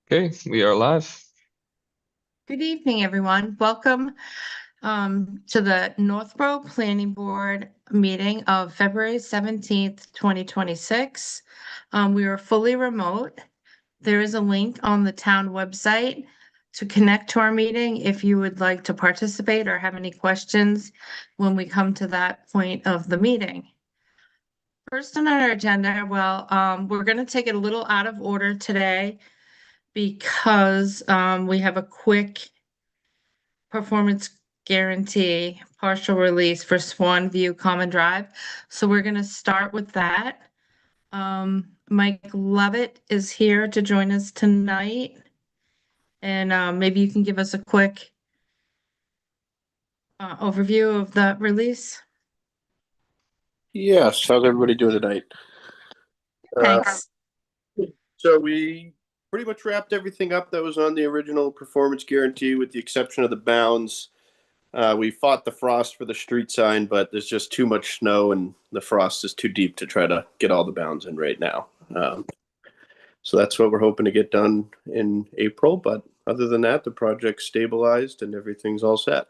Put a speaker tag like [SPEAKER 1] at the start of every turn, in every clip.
[SPEAKER 1] Okay, we are live.
[SPEAKER 2] Good evening, everyone. Welcome to the Northborough Planning Board meeting of February 17th, 2026. We are fully remote. There is a link on the town website to connect to our meeting if you would like to participate or have any questions when we come to that point of the meeting. First on our agenda, we're going to take it a little out of order today because we have a quick performance guarantee partial release for Swan View Common Drive. So we're going to start with that. Mike Lovett is here to join us tonight. And maybe you can give us a quick overview of the release.
[SPEAKER 3] Yes, how's everybody doing tonight?
[SPEAKER 2] Thanks.
[SPEAKER 3] So we pretty much wrapped everything up that was on the original performance guarantee with the exception of the bounds. We fought the frost for the street sign, but there's just too much snow and the frost is too deep to try to get all the bounds in right now. So that's what we're hoping to get done in April. But other than that, the project's stabilized and everything's all set.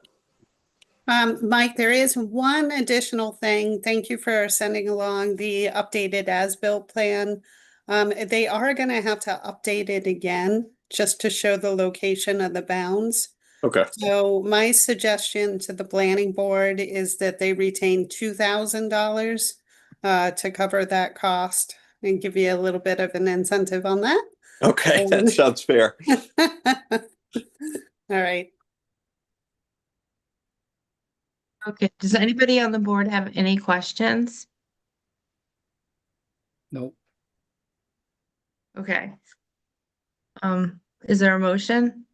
[SPEAKER 4] Mike, there is one additional thing. Thank you for sending along the updated as-built plan. They are going to have to update it again just to show the location of the bounds.
[SPEAKER 3] Okay.
[SPEAKER 4] So my suggestion to the planning board is that they retain $2,000 to cover that cost and give you a little bit of an incentive on that.
[SPEAKER 3] Okay, that sounds fair.
[SPEAKER 4] All right.
[SPEAKER 2] Okay. Does anybody on the board have any questions?
[SPEAKER 5] No.
[SPEAKER 2] Okay. Is there a motion?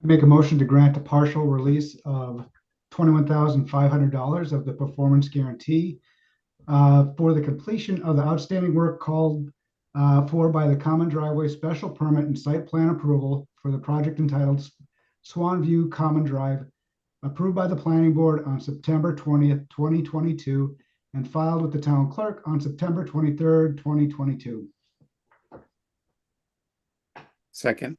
[SPEAKER 5] Make a motion to grant a partial release of $21,500 of the performance guarantee for the completion of the outstanding work called for by the Common Driveway Special Permit and Site Plan Approval for the project entitled Swan View Common Drive, approved by the Planning Board on September 20th, 2022, and filed with the Town Clerk on September 23rd, 2022.
[SPEAKER 6] Second.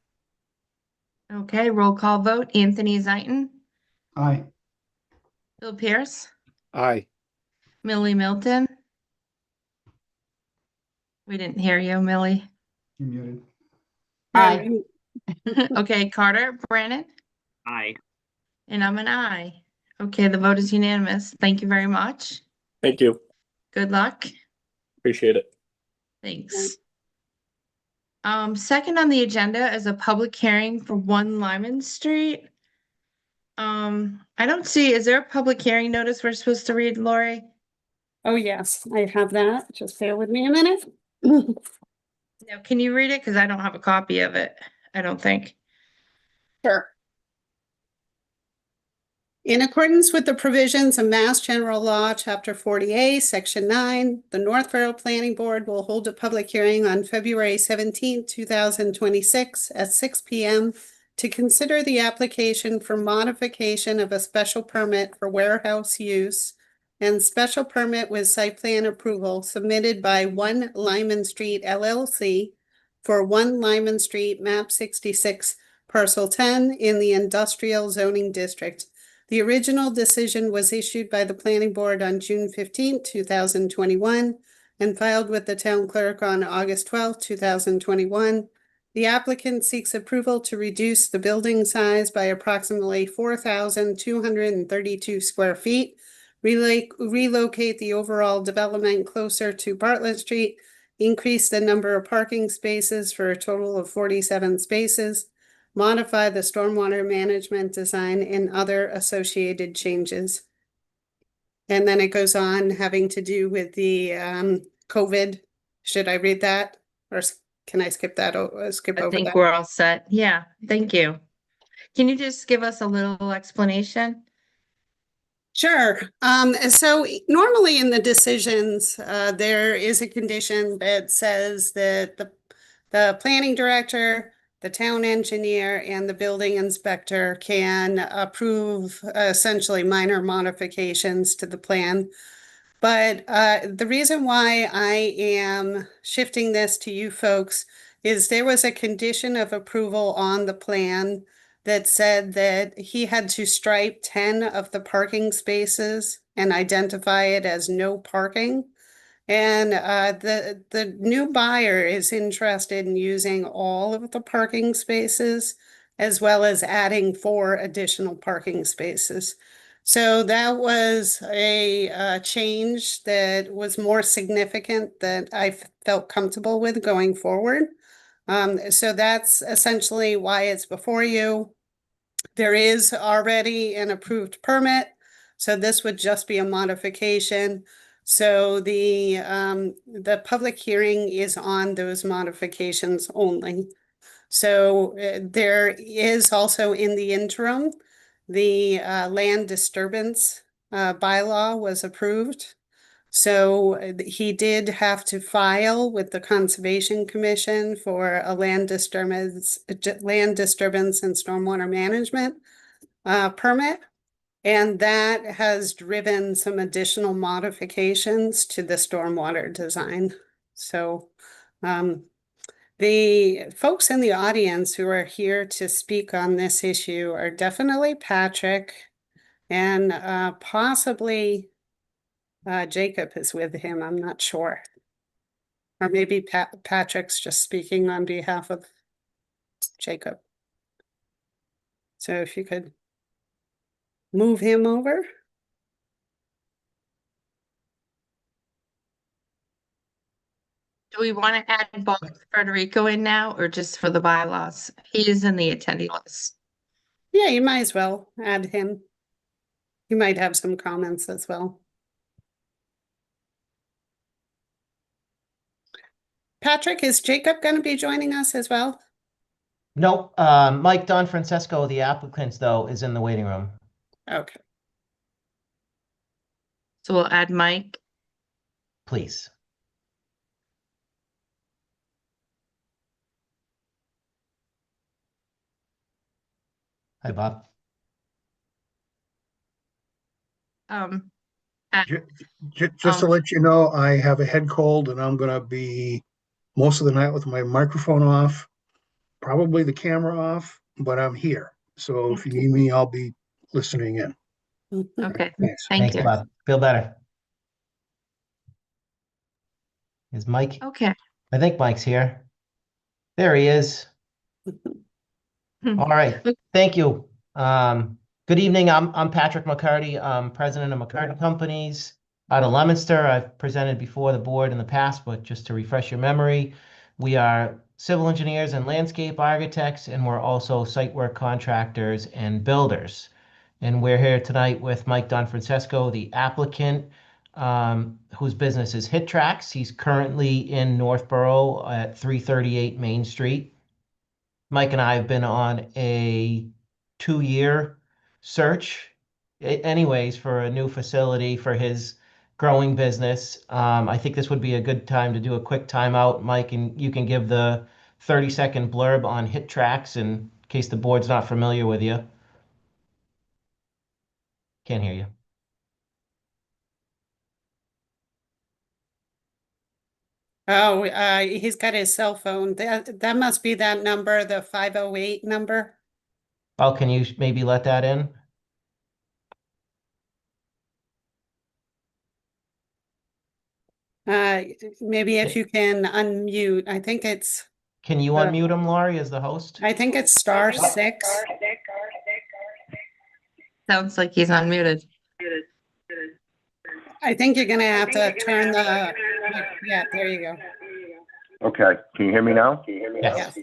[SPEAKER 2] Okay, roll call vote. Anthony Zaitin,
[SPEAKER 5] Aye.
[SPEAKER 2] Bill Pierce,
[SPEAKER 6] Aye.
[SPEAKER 2] Millie Milton. We didn't hear you, Millie.
[SPEAKER 5] You're muted.
[SPEAKER 4] Aye.
[SPEAKER 2] Okay, Carter, Brandon,
[SPEAKER 7] Aye.
[SPEAKER 2] and I'm an aye. Okay, the vote is unanimous. Thank you very much.
[SPEAKER 3] Thank you.
[SPEAKER 2] Good luck.
[SPEAKER 3] Appreciate it.
[SPEAKER 2] Thanks. Second on the agenda is a public hearing for 1 Lyman Street. I don't see, is there a public hearing notice we're supposed to read, Lori?
[SPEAKER 4] Oh, yes, I have that. Just bear with me a minute.
[SPEAKER 2] No, can you read it? Because I don't have a copy of it. I don't think.
[SPEAKER 4] Sure. In accordance with the provisions of Mass General Law, Chapter 40A, Section 9, the Northborough Planning Board will hold a public hearing on February 17, 2026 at 6 p.m. to consider the application for modification of a special permit for warehouse use and special permit with site plan approval submitted by 1 Lyman Street LLC for 1 Lyman Street, map 66, parcel 10 in the industrial zoning district. The original decision was issued by the Planning Board on June 15, 2021, and filed with the Town Clerk on August 12, 2021. The applicant seeks approval to reduce the building size by approximately 4,232 square feet, relocate the overall development closer to Bartlett Street, increase the number of parking spaces for a total of 47 spaces, modify the stormwater management design and other associated changes. And then it goes on having to do with the COVID. Should I read that or can I skip that? Skip over
[SPEAKER 2] I think
[SPEAKER 4] that?
[SPEAKER 2] we're all set. Yeah, thank you. Can you just give us a little explanation?
[SPEAKER 4] Sure. So normally in the decisions, there is a condition that says that the planning director, the town engineer, and the building inspector can approve essentially minor modifications to the plan. But the reason why I am shifting this to you folks is there was a condition of approval on the plan that said that he had to stripe 10 of the parking spaces and identify it as no parking. And the new buyer is interested in using all of the parking spaces as well as adding 4 additional parking spaces. So that was a change that was more significant that I felt comfortable with going forward. So that's essentially why it's before you. There is already an approved permit, so this would just be a modification. So the public hearing is on those modifications only. So there is also in the interim, the land disturbance bylaw was approved. So he did have to file with the Conservation Commission for a land disturbance and stormwater management permit. And that has driven some additional modifications to the stormwater design. So the folks in the audience who are here to speak on this issue are definitely Patrick and possibly Jacob is with him. I'm not sure. Or maybe Patrick's just speaking on behalf of Jacob. So if you could move him over.
[SPEAKER 2] Do we want to add both Federico in now or just for the bylaws? He is in the attendee list.
[SPEAKER 4] Yeah, you might as well add him. You might have some comments as well. Patrick, is Jacob going to be joining us as well?
[SPEAKER 1] Nope. Mike Don Francesco, the applicant, though, is in the waiting room.
[SPEAKER 4] Okay.
[SPEAKER 2] So we'll add Mike.
[SPEAKER 1] Please. Hi, Bob.
[SPEAKER 7] Just to let you know, I have a head cold and I'm gonna be most of the night with my microphone off, probably the camera off, but I'm here. So if you need me, I'll be listening in.
[SPEAKER 2] Okay,
[SPEAKER 7] Thanks.
[SPEAKER 2] thank
[SPEAKER 1] Thanks,
[SPEAKER 2] you.
[SPEAKER 1] Bob. Feel better. Is Mike?
[SPEAKER 2] Okay.
[SPEAKER 1] I think Mike's here. There he is. All right. Thank you. Good evening. I'm Patrick McCarty. I'm president of McCarty Companies out of Leominster. I've presented before the board in the past, but just to refresh your memory, we are civil engineers and landscape architects, and we're also site work contractors and builders. And we're here tonight with Mike Don Francesco, the applicant, whose business is Hit Tracks. He's currently in Northborough at 338 Main Street. Mike and I have been on a 2-year search anyways for a new facility for his growing business. I think this would be a good time to do a quick timeout, Mike, and you can give the 30-second blurb on Hit Tracks in case the board's not familiar with you. Can't hear you.
[SPEAKER 4] Oh, he's got his cell phone. That must be that number, the 508 number.
[SPEAKER 1] Oh, can you maybe let that in?
[SPEAKER 4] Maybe if you can unmute. I think it's
[SPEAKER 1] Can you unmute him, Laurie, as the host?
[SPEAKER 4] *6.
[SPEAKER 2] Sounds like he's unmuted.
[SPEAKER 4] I think you're gonna have to turn the, yeah, there you go.
[SPEAKER 8] Okay, can you hear me now?
[SPEAKER 1] Yes.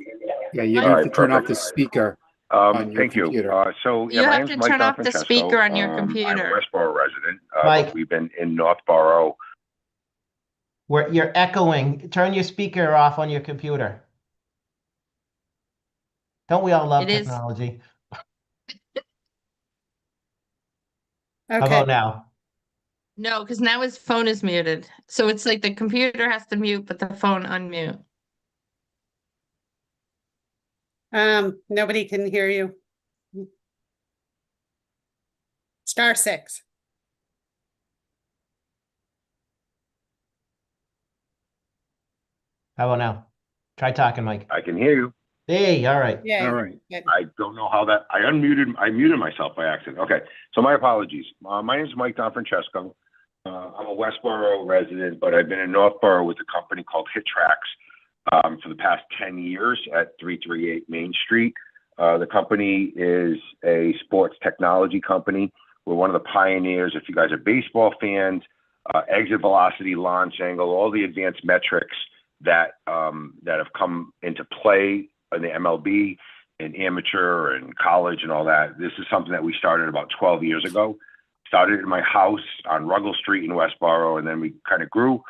[SPEAKER 6] Yeah, you
[SPEAKER 2] All
[SPEAKER 6] need
[SPEAKER 8] right,
[SPEAKER 6] to turn off the
[SPEAKER 8] perfect.
[SPEAKER 6] speaker on your
[SPEAKER 8] Thank you.
[SPEAKER 6] computer.
[SPEAKER 8] So,
[SPEAKER 2] You
[SPEAKER 8] yeah, my
[SPEAKER 2] have
[SPEAKER 8] name's
[SPEAKER 2] to
[SPEAKER 8] Mike
[SPEAKER 2] turn off the
[SPEAKER 8] DiFrancesco.
[SPEAKER 2] speaker on your
[SPEAKER 8] I'm a
[SPEAKER 2] computer.
[SPEAKER 8] Westboro resident.
[SPEAKER 1] Mike.
[SPEAKER 8] But we've been in Northborough.
[SPEAKER 1] You're echoing. Turn your speaker off on your computer. Don't we all love
[SPEAKER 2] It is.
[SPEAKER 1] technology? How
[SPEAKER 4] Okay,
[SPEAKER 1] about now?
[SPEAKER 2] No, because now his phone is muted. So it's like the computer has to mute, but the phone unmute.
[SPEAKER 4] nobody can hear you. *6.
[SPEAKER 1] How about now? Try talking, Mike.
[SPEAKER 8] I can hear you.
[SPEAKER 1] Hey, all right.
[SPEAKER 4] Yeah.
[SPEAKER 7] All right.
[SPEAKER 4] good.
[SPEAKER 8] I don't know how that, I muted myself by accident. Okay, so my apologies. My name is Mike Don Francesco. I'm a Westboro resident, but I've been in Northborough with a company called Hit Tracks for the past 10 years at 338 Main Street. The company is a sports technology company. We're one of the pioneers. If you guys are baseball fans, exit velocity, launch angle, all the advanced metrics that have come into play in the MLB and amateur and college and all that. This is something that we started about 12 years ago. Started in my house on Ruggles Street in Westboro, and then we kind of grew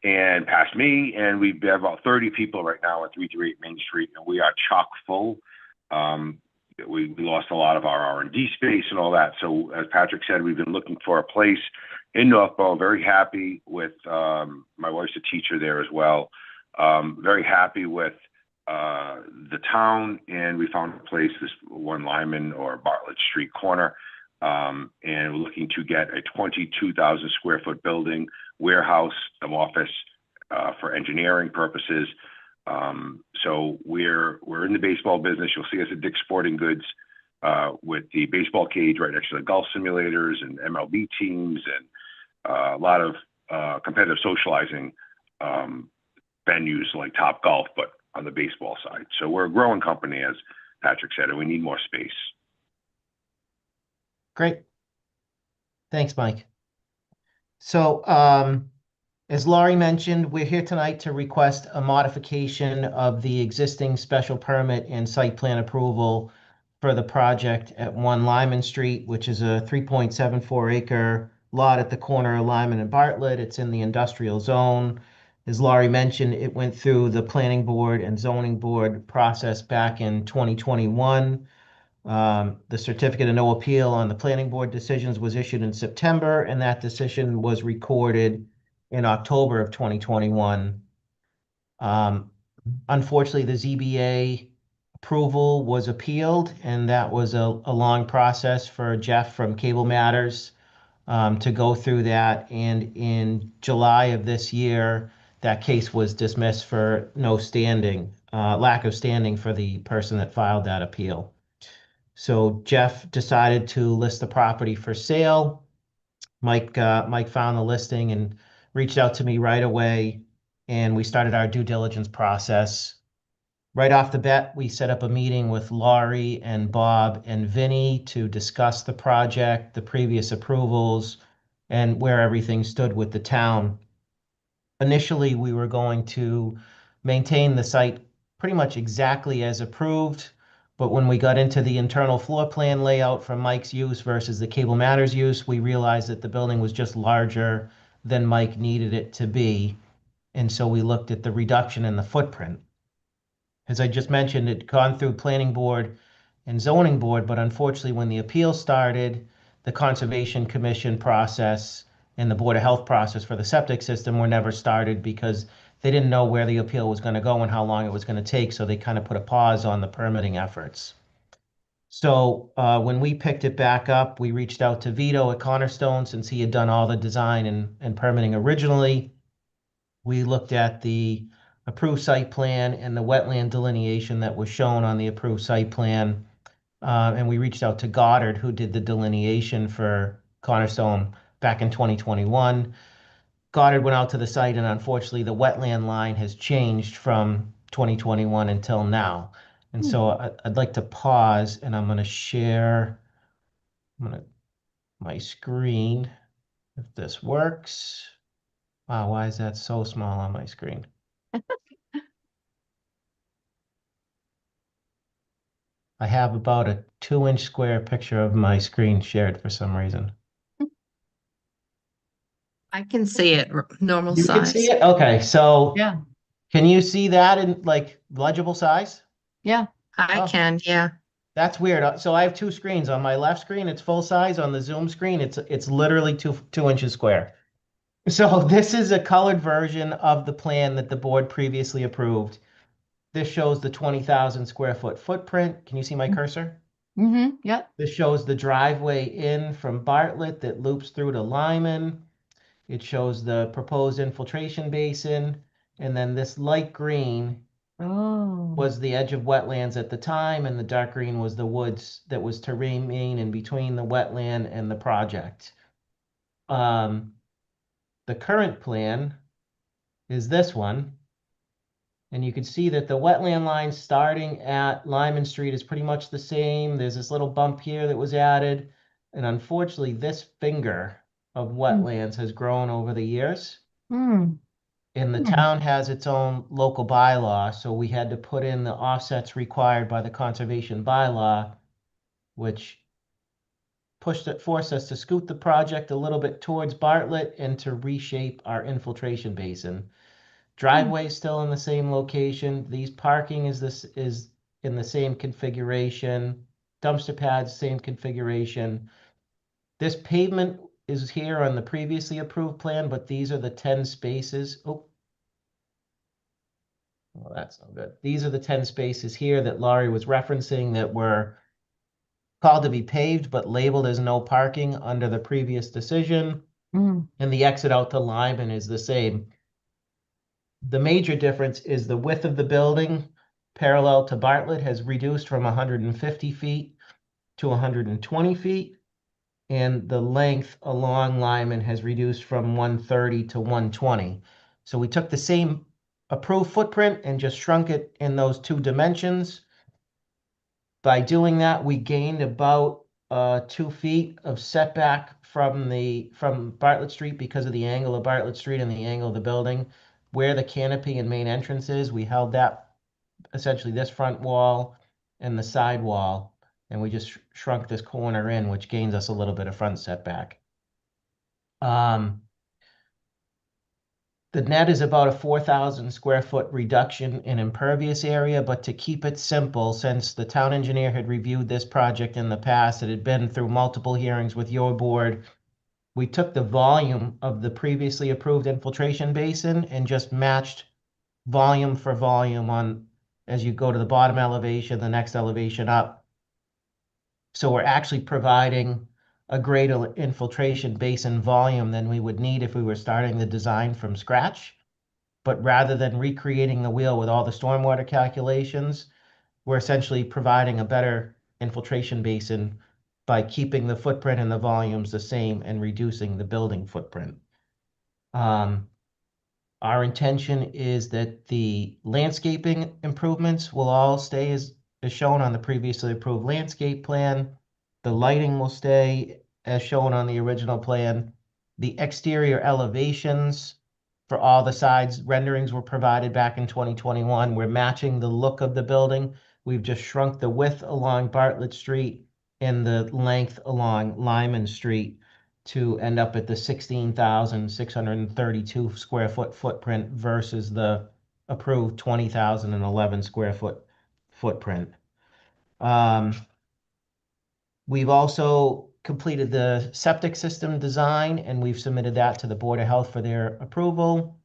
[SPEAKER 8] and past me, and we have about 30 people right now at 338 Main Street, and we are chock full. We lost a lot of our R&D space and all that. So as Patrick said, we've been looking for a place in Northborough. Very happy with, my wife's a teacher there as well. Very happy with the town, and we found a place, this one Lyman or Bartlett Street corner. And we're looking to get a 22,000 square foot building, warehouse, an office for engineering purposes. So we're in the baseball business. You'll see us at Dick's Sporting Goods with the baseball cage right next to the golf simulators and MLB teams and a lot of competitive socializing venues like Top Golf, but on the baseball side. So we're a growing company, as Patrick said, and we need more space.
[SPEAKER 1] Great. Thanks, Mike. So, as Laurie mentioned, we're here tonight to request a modification of the existing special permit and site plan approval for the project at 1 Lyman Street, which is a 3.74 acre lot at the corner of Lyman and Bartlett. It's in the industrial zone. As Laurie mentioned, it went through the planning board and zoning board process back in 2021. The certificate of no appeal on the planning board decisions was issued in September, and that decision was recorded in October of 2021. Unfortunately, the ZBA approval was appealed, and that was a long process for Jeff from Cable Matters to go through that. And in July of this year, that case was dismissed for no standing, lack of standing for the person that filed that appeal. So Jeff decided to list the property for sale. Mike found the listing and reached out to me right away, and we started our due diligence process. Right off the bat, we set up a meeting with Laurie and Bob and Vinny to discuss the project, the previous approvals, and where everything stood with the town. Initially, we were going to maintain the site pretty much exactly as approved. But when we got into the internal floor plan layout from Mike's use versus the Cable Matters use, we realized that the building was just larger than Mike needed it to be. And so we looked at the reduction in the footprint. As I just mentioned, it gone through planning board and zoning board, but unfortunately, when the appeal started, the Conservation Commission process and the Board of Health process for the septic system were never started because they didn't know where the appeal was going to go and how long it was going to take. So they kind of put a pause on the permitting efforts. So when we picked it back up, we reached out to Vito at Cornerstone since he had done all the design and permitting originally. We looked at the approved site plan and the wetland delineation that was shown on the approved site plan. And we reached out to Goddard, who did the delineation for Cornerstone back in 2021. Goddard went out to the site, and unfortunately, the wetland line has changed from 2021 until now. And so I'd like to pause, and I'm going to share my screen if this works. Wow, why is that so small on my screen? I have about a 2-inch square picture of my screen shared for some reason.
[SPEAKER 2] I can see it, normal
[SPEAKER 1] You can
[SPEAKER 2] size.
[SPEAKER 1] see it? Okay, so
[SPEAKER 2] Yeah,
[SPEAKER 1] can you see that in like legible size?
[SPEAKER 2] yeah, I
[SPEAKER 1] Oh.
[SPEAKER 2] can, yeah.
[SPEAKER 1] That's weird. So I have two screens. On my left screen, it's full size. On the Zoom screen, it's literally two inches square. So this is a colored version of the plan that the board previously approved. This shows the 20,000 square foot footprint. Can you see my cursor?
[SPEAKER 2] Mm-hmm, yep.
[SPEAKER 1] This shows the driveway in from Bartlett that loops through to Lyman. It shows the proposed infiltration basin. And then this light green
[SPEAKER 2] Oh.
[SPEAKER 1] was the edge of wetlands at the time, and the dark green was the woods that was to remain in between the wetland and the project. The current plan is this one. And you can see that the wetland line starting at Lyman Street is pretty much the same. There's this little bump here that was added. And unfortunately, this finger of wetlands has grown over the years.
[SPEAKER 2] Hmm.
[SPEAKER 1] And the town has its own local bylaw, so we had to put in the offsets required by the conservation bylaw, which forced us to scoot the project a little bit towards Bartlett and to reshape our infiltration basin. Driveway still in the same location. These parking is in the same configuration. Dumpster pads, same configuration. This pavement is here on the previously approved plan, but these are the 10 spaces. Oh, well, that's no good. These are the 10 spaces here that Laurie was referencing that were called to be paved, but labeled as no parking under the previous decision.
[SPEAKER 2] Mm.
[SPEAKER 1] And the exit out to Lyman is the same. The major difference is the width of the building parallel to Bartlett has reduced from 150 feet to 120 feet. And the length along Lyman has reduced from 130 to 120. So we took the same approved footprint and just shrunk it in those two dimensions. By doing that, we gained about 2 feet of setback from Bartlett Street because of the angle of Bartlett Street and the angle of the building. Where the canopy and main entrance is, we held that essentially this front wall and the side wall, and we just shrunk this corner in, which gains us a little bit of front setback. The net is about a 4,000 square foot reduction in impervious area, but to keep it simple, since the town engineer had reviewed this project in the past, it had been through multiple hearings with your board, we took the volume of the previously approved infiltration basin and just matched volume for volume on, as you go to the bottom elevation, the next elevation up. So we're actually providing a greater infiltration basin volume than we would need if we were starting the design from scratch. But rather than recreating the wheel with all the stormwater calculations, we're essentially providing a better infiltration basin by keeping the footprint and the volumes the same and reducing the building footprint. Our intention is that the landscaping improvements will all stay as shown on the previously approved landscape plan. The lighting will stay as shown on the original plan. The exterior elevations for all the sides renderings were provided back in 2021. We're matching the look of the building. We've just shrunk the width along Bartlett Street and the length along Lyman Street to end up at the 16,632 square foot footprint versus the approved 20,011 square foot footprint. We've also completed the septic system design, and we've submitted that to the Board of Health for their approval.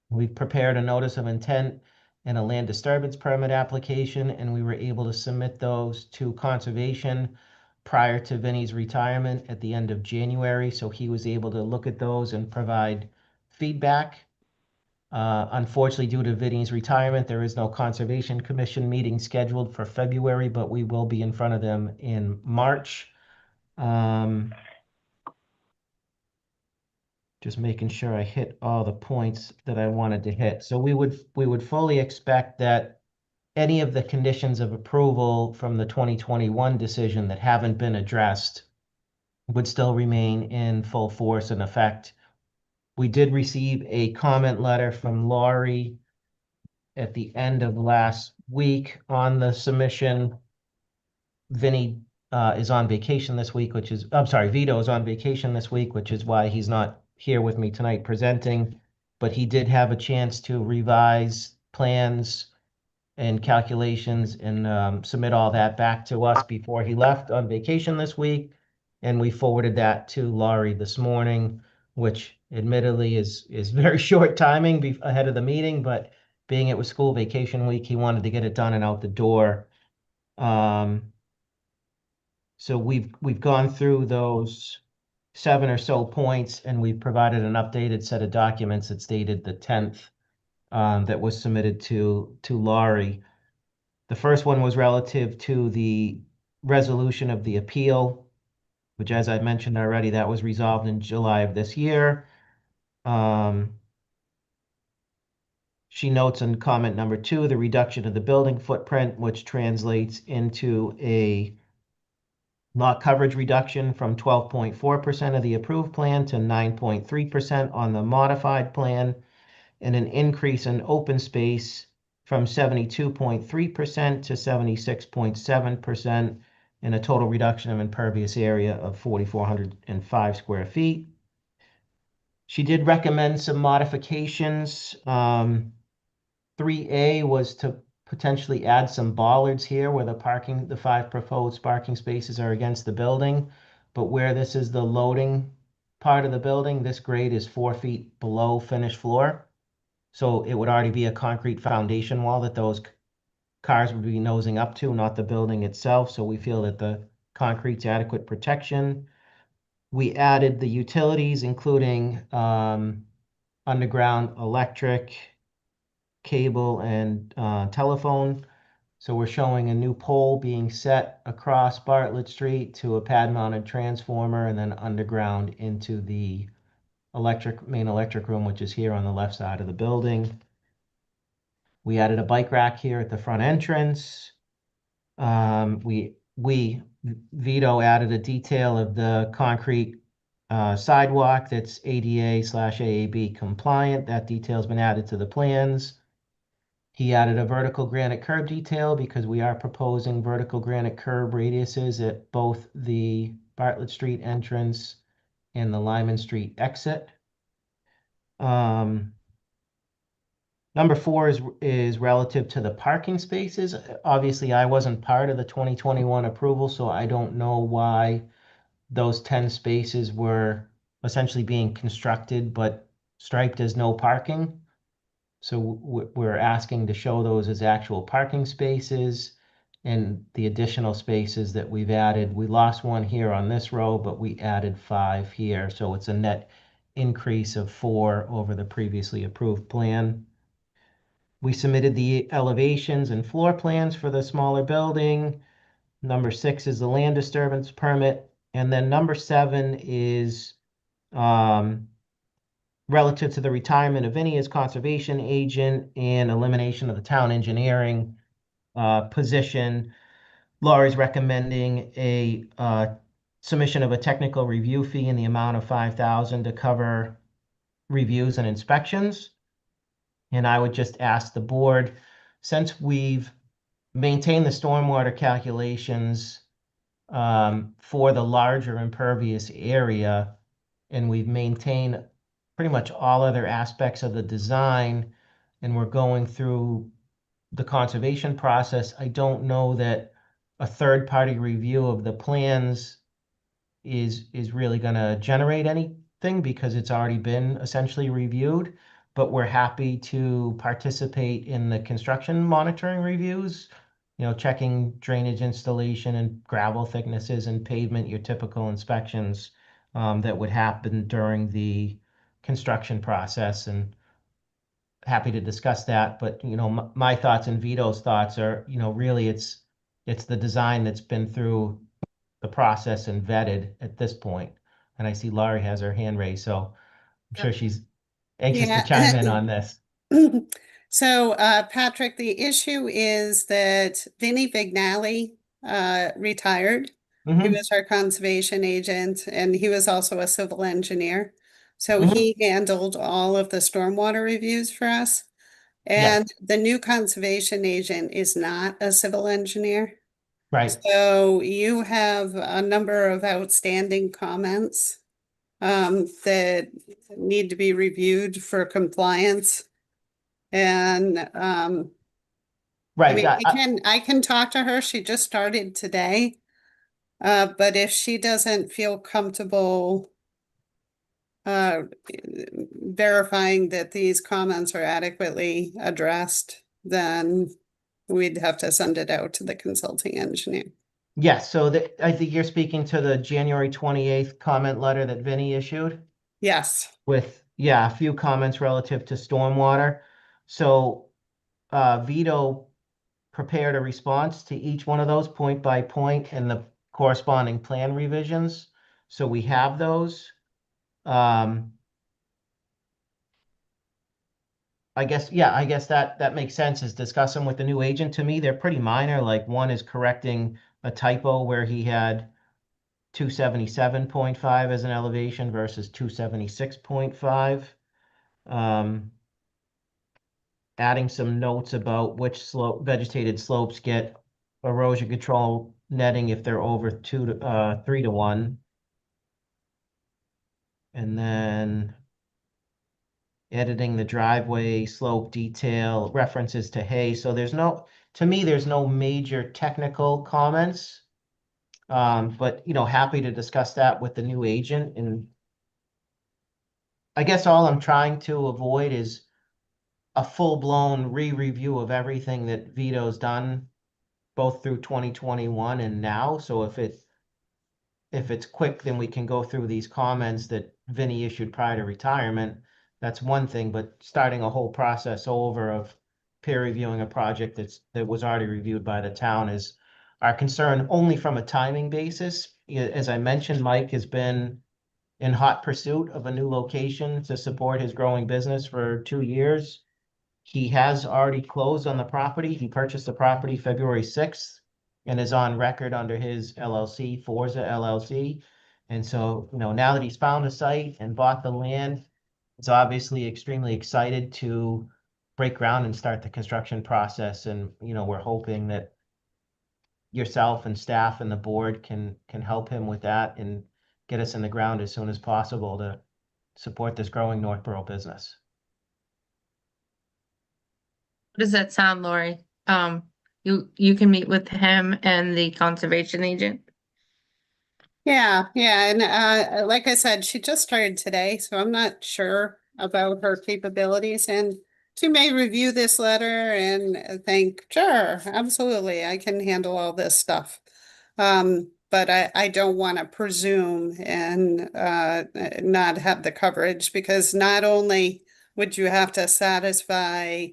[SPEAKER 1] We've prepared a notice of intent and a land disturbance permit application, and we were able to submit those to conservation prior to Vinnie's retirement at the end of January, so he was able to look at those and provide feedback. Unfortunately, due to Vinnie's retirement, there is no Conservation Commission meeting scheduled for February, but we will be in front of them in March. Just making sure I hit all the points that I wanted to hit. So we would fully expect that any of the conditions of approval from the 2021 decision that haven't been addressed would still remain in full force and effect. We did receive a comment letter from Laurie at the end of last week on the submission. Vinnie is on vacation this week, Vito is on vacation this week, which is why he's not here with me tonight presenting, but he did have a chance to revise plans and calculations and submit all that back to us before he left on vacation this week. And we forwarded that to Laurie this morning, which admittedly is very short timing ahead of the meeting, but being it was school vacation week, he wanted to get it done and out the door. So we've gone through those 7 or so points, and we've provided an updated set of documents that's dated the 10th that was submitted to Laurie. The first one was relative to the resolution of the appeal, which, as I mentioned already, that was resolved in July of this year. She notes in comment number 2, the reduction of the building footprint, which translates into a lot coverage reduction from 12.4% of the approved plan to 9.3% on the modified plan, and an increase in open space from 72.3% to 76.7%, and a total reduction of impervious area of 4,405 square feet. She did recommend some modifications. 3A was to potentially add some bollards here where the 5 proposed parking spaces are against the building. But where this is the loading part of the building, this grade is 4 feet below finished floor. So it would already be a concrete foundation wall that those cars would be nosing up to, not the building itself. So we feel that the concrete's adequate protection. We added the utilities, including underground electric, cable, and telephone. So we're showing a new pole being set across Bartlett Street to a pad-mounted transformer and then underground into the main electric room, which is here on the left side of the building. We added a bike rack here at the front entrance. Vito added a detail of the concrete sidewalk that's ADA/AAB compliant. That detail's been added to the plans. He added a vertical granite curb detail because we are proposing vertical granite curb radiuses at both the Bartlett Street entrance and the Lyman Street exit. Number 4 is relative to the parking spaces. Obviously, I wasn't part of the 2021 approval, so I don't know why those 10 spaces were essentially being constructed but striped as no parking. So we're asking to show those as actual parking spaces, and the additional spaces that we've added. We lost 1 here on this row, but we added 5 here. So it's a net increase of 4 over the previously approved plan. We submitted the elevations and floor plans for the smaller building. Number 6 is the land disturbance permit. And then number 7 is relative to the retirement of Vinnie as conservation agent and elimination of the town engineering position. Laurie's recommending a submission of a technical review fee in the amount of $5,000 to cover reviews and inspections. And I would just ask the board, since we've maintained the stormwater calculations for the larger impervious area, and we've maintained pretty much all other aspects of the design, and we're going through the conservation process, I don't know that a third-party review of the plans is really going to generate anything because it's already been essentially reviewed. But we're happy to participate in the construction monitoring reviews, checking drainage installation and gravel thicknesses and pavement, your typical inspections that would happen during the construction process, and happy to discuss that. But my thoughts and Vito's thoughts are, really it's the design that's been through the process and vetted at this point. And I see Laurie has her hand raised, so I'm sure she's anxious to chime in on this.
[SPEAKER 4] So, Patrick, the issue is that Vinnie Vignali retired. He was our conservation agent, and he was also a civil engineer. So he handled all of the stormwater reviews for us. And the new conservation agent is not a civil engineer.
[SPEAKER 1] Right.
[SPEAKER 4] So you have a number of outstanding comments that need to be reviewed for compliance. And
[SPEAKER 1] right.
[SPEAKER 4] I can talk to her. She just started today. But if she doesn't feel comfortable verifying that these comments are adequately addressed, then we'd have to send it out to the consulting engineer.
[SPEAKER 1] Yes, so I think you're speaking to the January 28th comment letter that Vinnie issued
[SPEAKER 4] Yes.
[SPEAKER 1] with, a few comments relative to stormwater. So Vito prepared a response to each one of those point by point and the corresponding plan revisions. So we have those. I guess, yeah, I guess that makes sense, is discuss them with the new agent. To me, they're pretty minor. Like one is correcting a typo where he had 277.5 as an elevation versus 276.5. Adding some notes about which vegetated slopes get erosion control netting if they're over 3 to 1. And then editing the driveway slope detail, references to hay. So to me, there's no major technical comments. But happy to discuss that with the new agent. And I guess all I'm trying to avoid is a full-blown re-review of everything that Vito's done, both through 2021 and now. So if it's quick, then we can go through these comments that Vinny issued prior to retirement. That's one thing, but starting a whole process over of peer reviewing a project that was already reviewed by the town is our concern, only from a timing basis. As I mentioned, Mike has been in hot pursuit of a new location to support his growing business for 2 years. He has already closed on the property. He purchased the property February 6th and is on record under his LLC, Forza LLC. And so, now that he's found a site and bought the land, he's obviously extremely excited to break ground and start the construction process. And, we're hoping that yourself and staff and the board can help him with that and get us in the ground as soon as possible to support this growing Northborough business.
[SPEAKER 2] How does that sound, Lori? You can meet with him and the conservation agent?
[SPEAKER 4] Yeah, and like I said, she just started today, so I'm not sure about her capabilities, and she may review this letter and think, sure, absolutely, I can handle all this stuff. But I don't want to presume and not have the coverage, because not only would you have to satisfy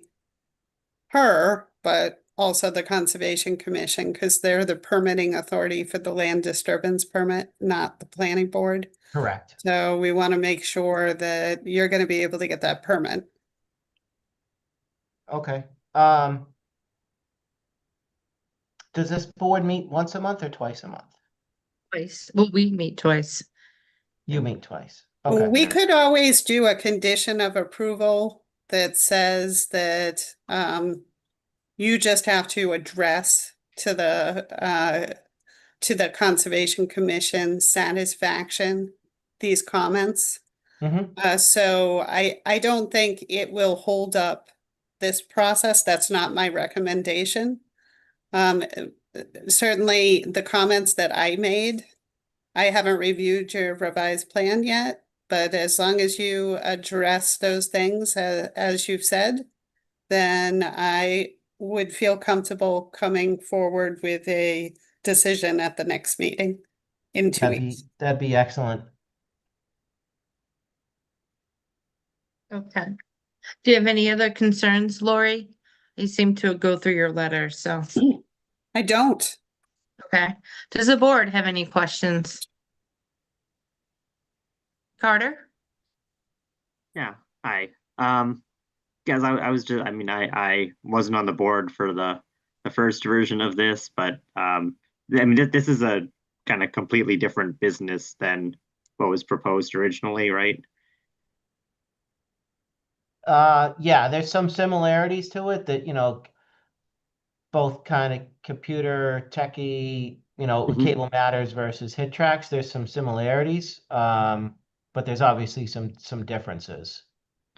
[SPEAKER 4] her, but also the Conservation Commission, because they're the permitting authority for the land disturbance permit, not the planning board.
[SPEAKER 1] Correct.
[SPEAKER 4] So we want to make sure that you're going to be able to get that permit.
[SPEAKER 1] Okay. Does this board meet once a month or twice a month?
[SPEAKER 2] Twice. Well, we meet twice.
[SPEAKER 1] You meet twice. Okay.
[SPEAKER 4] We could always do a condition of approval that says that you just have to address to the Conservation Commission satisfaction these comments.
[SPEAKER 1] Mhm.
[SPEAKER 4] So I don't think it will hold up this process. That's not my recommendation. Certainly the comments that I made, I haven't reviewed your revised plan yet, but as long as you address those things as you've said, then I would feel comfortable coming forward with a decision at the next meeting in 2 weeks.
[SPEAKER 1] That'd be excellent.
[SPEAKER 2] Okay. Do you have any other concerns, Lori? You seem to go through your letter, so,
[SPEAKER 4] I don't.
[SPEAKER 2] okay. Does the board have any questions? Carter?
[SPEAKER 9] Yeah, hi. Guys, I was just, I wasn't on the board for the first version of this, but this is a kind of completely different business than what was proposed originally, right?
[SPEAKER 1] Yeah, there's some similarities to it that, both kind of computer techie, cable matters versus hit tracks. There's some similarities. But there's obviously some differences.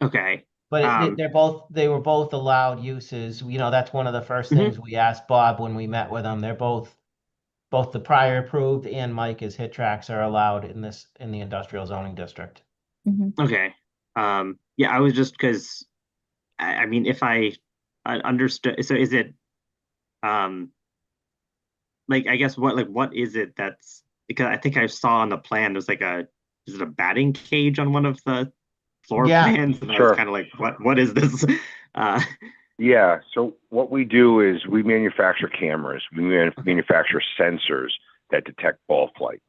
[SPEAKER 9] Okay.
[SPEAKER 1] But they were both allowed uses. That's one of the first things we asked Bob when we met with him. They're both the prior approved and Mike as hit tracks are allowed in the industrial zoning district.
[SPEAKER 9] Okay. Yeah, I was just because if I understood, so is it I guess what is it that's, because I think I saw on the plan there's is it a batting cage on one of the floor
[SPEAKER 1] Yeah.
[SPEAKER 9] plans? And I
[SPEAKER 6] Sure.
[SPEAKER 9] was kind of like, what is this?
[SPEAKER 8] Yeah. So what we do is we manufacture cameras. We manufacture sensors that detect ball flight.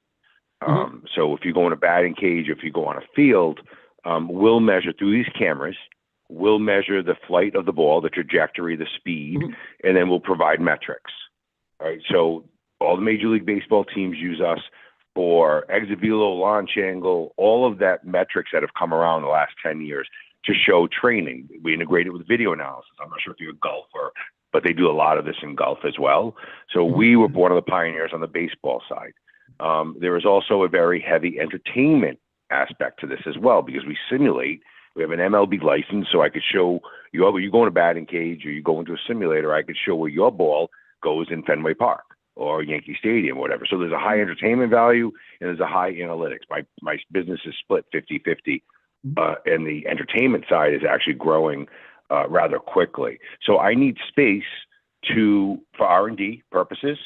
[SPEAKER 8] So if you go in a batting cage, if you go on a field, we'll measure through these cameras. We'll measure the flight of the ball, the trajectory, the speed, and then we'll provide metrics. All right. So all the Major League Baseball teams use us for exit velo, launch angle, all of that metrics that have come around the last 10 years to show training. We integrate it with video analysis. I'm not sure if you're a golfer, but they do a lot of this in golf as well. So we were one of the pioneers on the baseball side. There is also a very heavy entertainment aspect to this as well, because we simulate. We have an MLB license, so I could show you, whether you go in a batting cage or you go into a simulator, I could show where your ball goes in Fenway Park or Yankee Stadium, or whatever. So there's a high entertainment value and there's a high analytics. My business is split 50-50, and the entertainment side is actually growing rather quickly. So I need space for R&D purposes.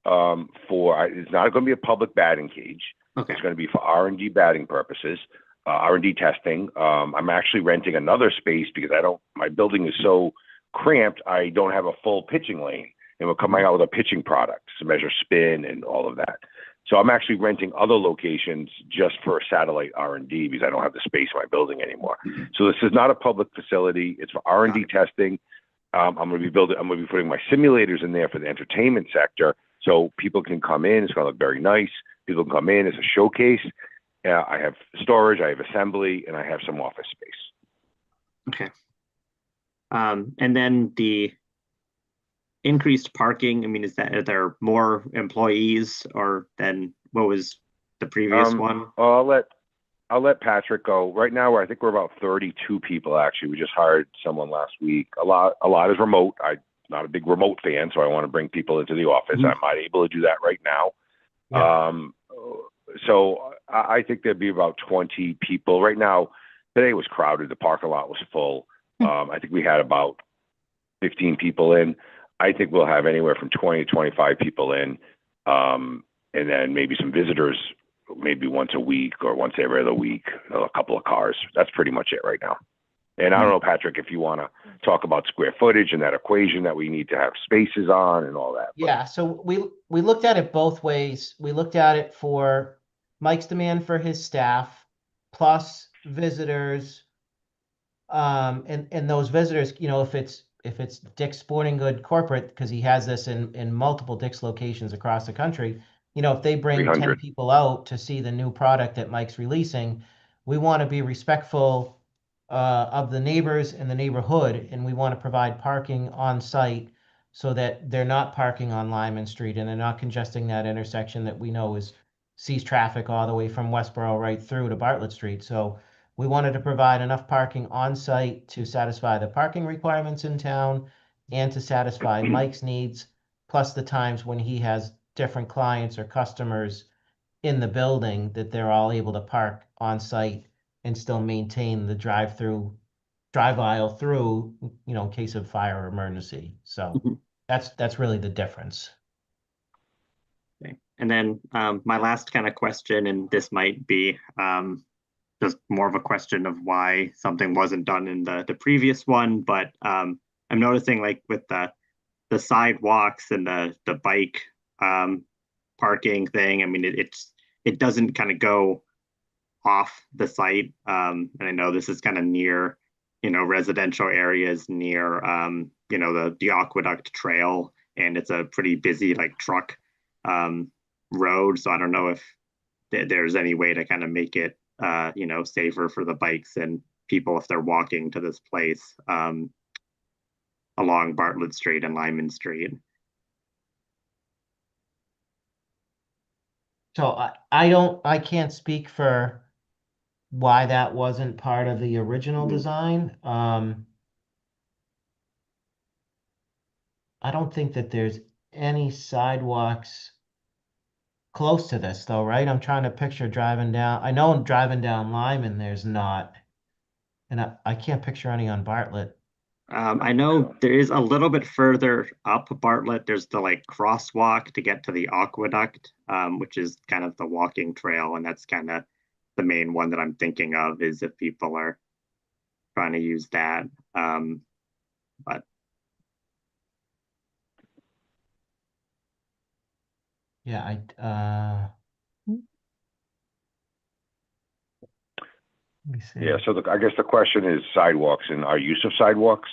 [SPEAKER 8] It's not going to be a public batting cage.
[SPEAKER 9] Okay.
[SPEAKER 8] It's going to be for R&D batting purposes, R&D testing. I'm actually renting another space because my building is so cramped, I don't have a full pitching lane. And we're coming out with a pitching product to measure spin and all of that. So I'm actually renting other locations just for satellite R&D because I don't have the space in my building anymore. So this is not a public facility. It's for R&D testing. I'm going to be putting my simulators in there for the entertainment sector, so people can come in. It's going to look very nice. People can come in as a showcase. I have storage, I have assembly, and I have some office space.
[SPEAKER 9] Okay. And then the increased parking, I mean, are there more employees or than what was the previous one?
[SPEAKER 8] I'll let Patrick go. Right now, I think we're about 32 people, actually. We just hired someone last week. A lot is remote. I'm not a big remote fan, so I want to bring people into the office. I'm not able to do that right now. Yeah. So I think there'd be about 20 people. Right now, today was crowded. The parking lot was full. I think we had about 15 people in. I think we'll have anywhere from 20 to 25 people in, and then maybe some visitors, maybe once a week or once every other week, a couple of cars. That's pretty much it right now. And I don't know, Patrick, if you want to talk about square footage and that equation that we need to have spaces on and all that.
[SPEAKER 1] Yeah, so we looked at it both ways. We looked at it for Mike's demand for his staff, plus visitors. And those visitors, if it's Dick's Sporting Good corporate, because he has this in multiple Dick's locations across the country, if they bring 10 people out to see the new product that Mike's releasing, we want to be respectful of the neighbors in the neighborhood, and we want to provide parking on site so that they're not parking on Lyman Street and they're not congesting that intersection that we know sees traffic all the way from Westboro right through to Bartlett Street. So we wanted to provide enough parking on site to satisfy the parking requirements in town and to satisfy Mike's needs, plus the times when he has different clients or customers in the building that they're all able to park on site and still maintain the drive aisle through, in case of fire or emergency. So that's really the difference.
[SPEAKER 9] Okay. And then my last kind of question, and this might be just more of a question of why something wasn't done in the previous one, but I'm noticing, like, with the sidewalks and the bike parking thing, I mean, it doesn't kind of go off the site. And I know this is kind of near, residential areas near, the Aqueduct Trail, and it's a pretty busy, like, truck road. So I don't know if there's any way to kind of make it, safer for the bikes and people if they're walking to this place along Bartlett Street and Lyman Street.
[SPEAKER 1] So I can't speak for why that wasn't part of the original design. I don't think that there's any sidewalks close to this though, right? I'm trying to picture driving down. I know driving down Lyman, there's not. And I can't picture any on Bartlett.
[SPEAKER 9] I know there is a little bit further up Bartlett. There's the, like, crosswalk to get to the Aqueduct, which is kind of the walking trail. And that's kind of the main one that I'm thinking of, is if people are trying to use that. but
[SPEAKER 1] Yeah, let me see.
[SPEAKER 8] Yeah, so I guess the question is sidewalks and our use of sidewalks.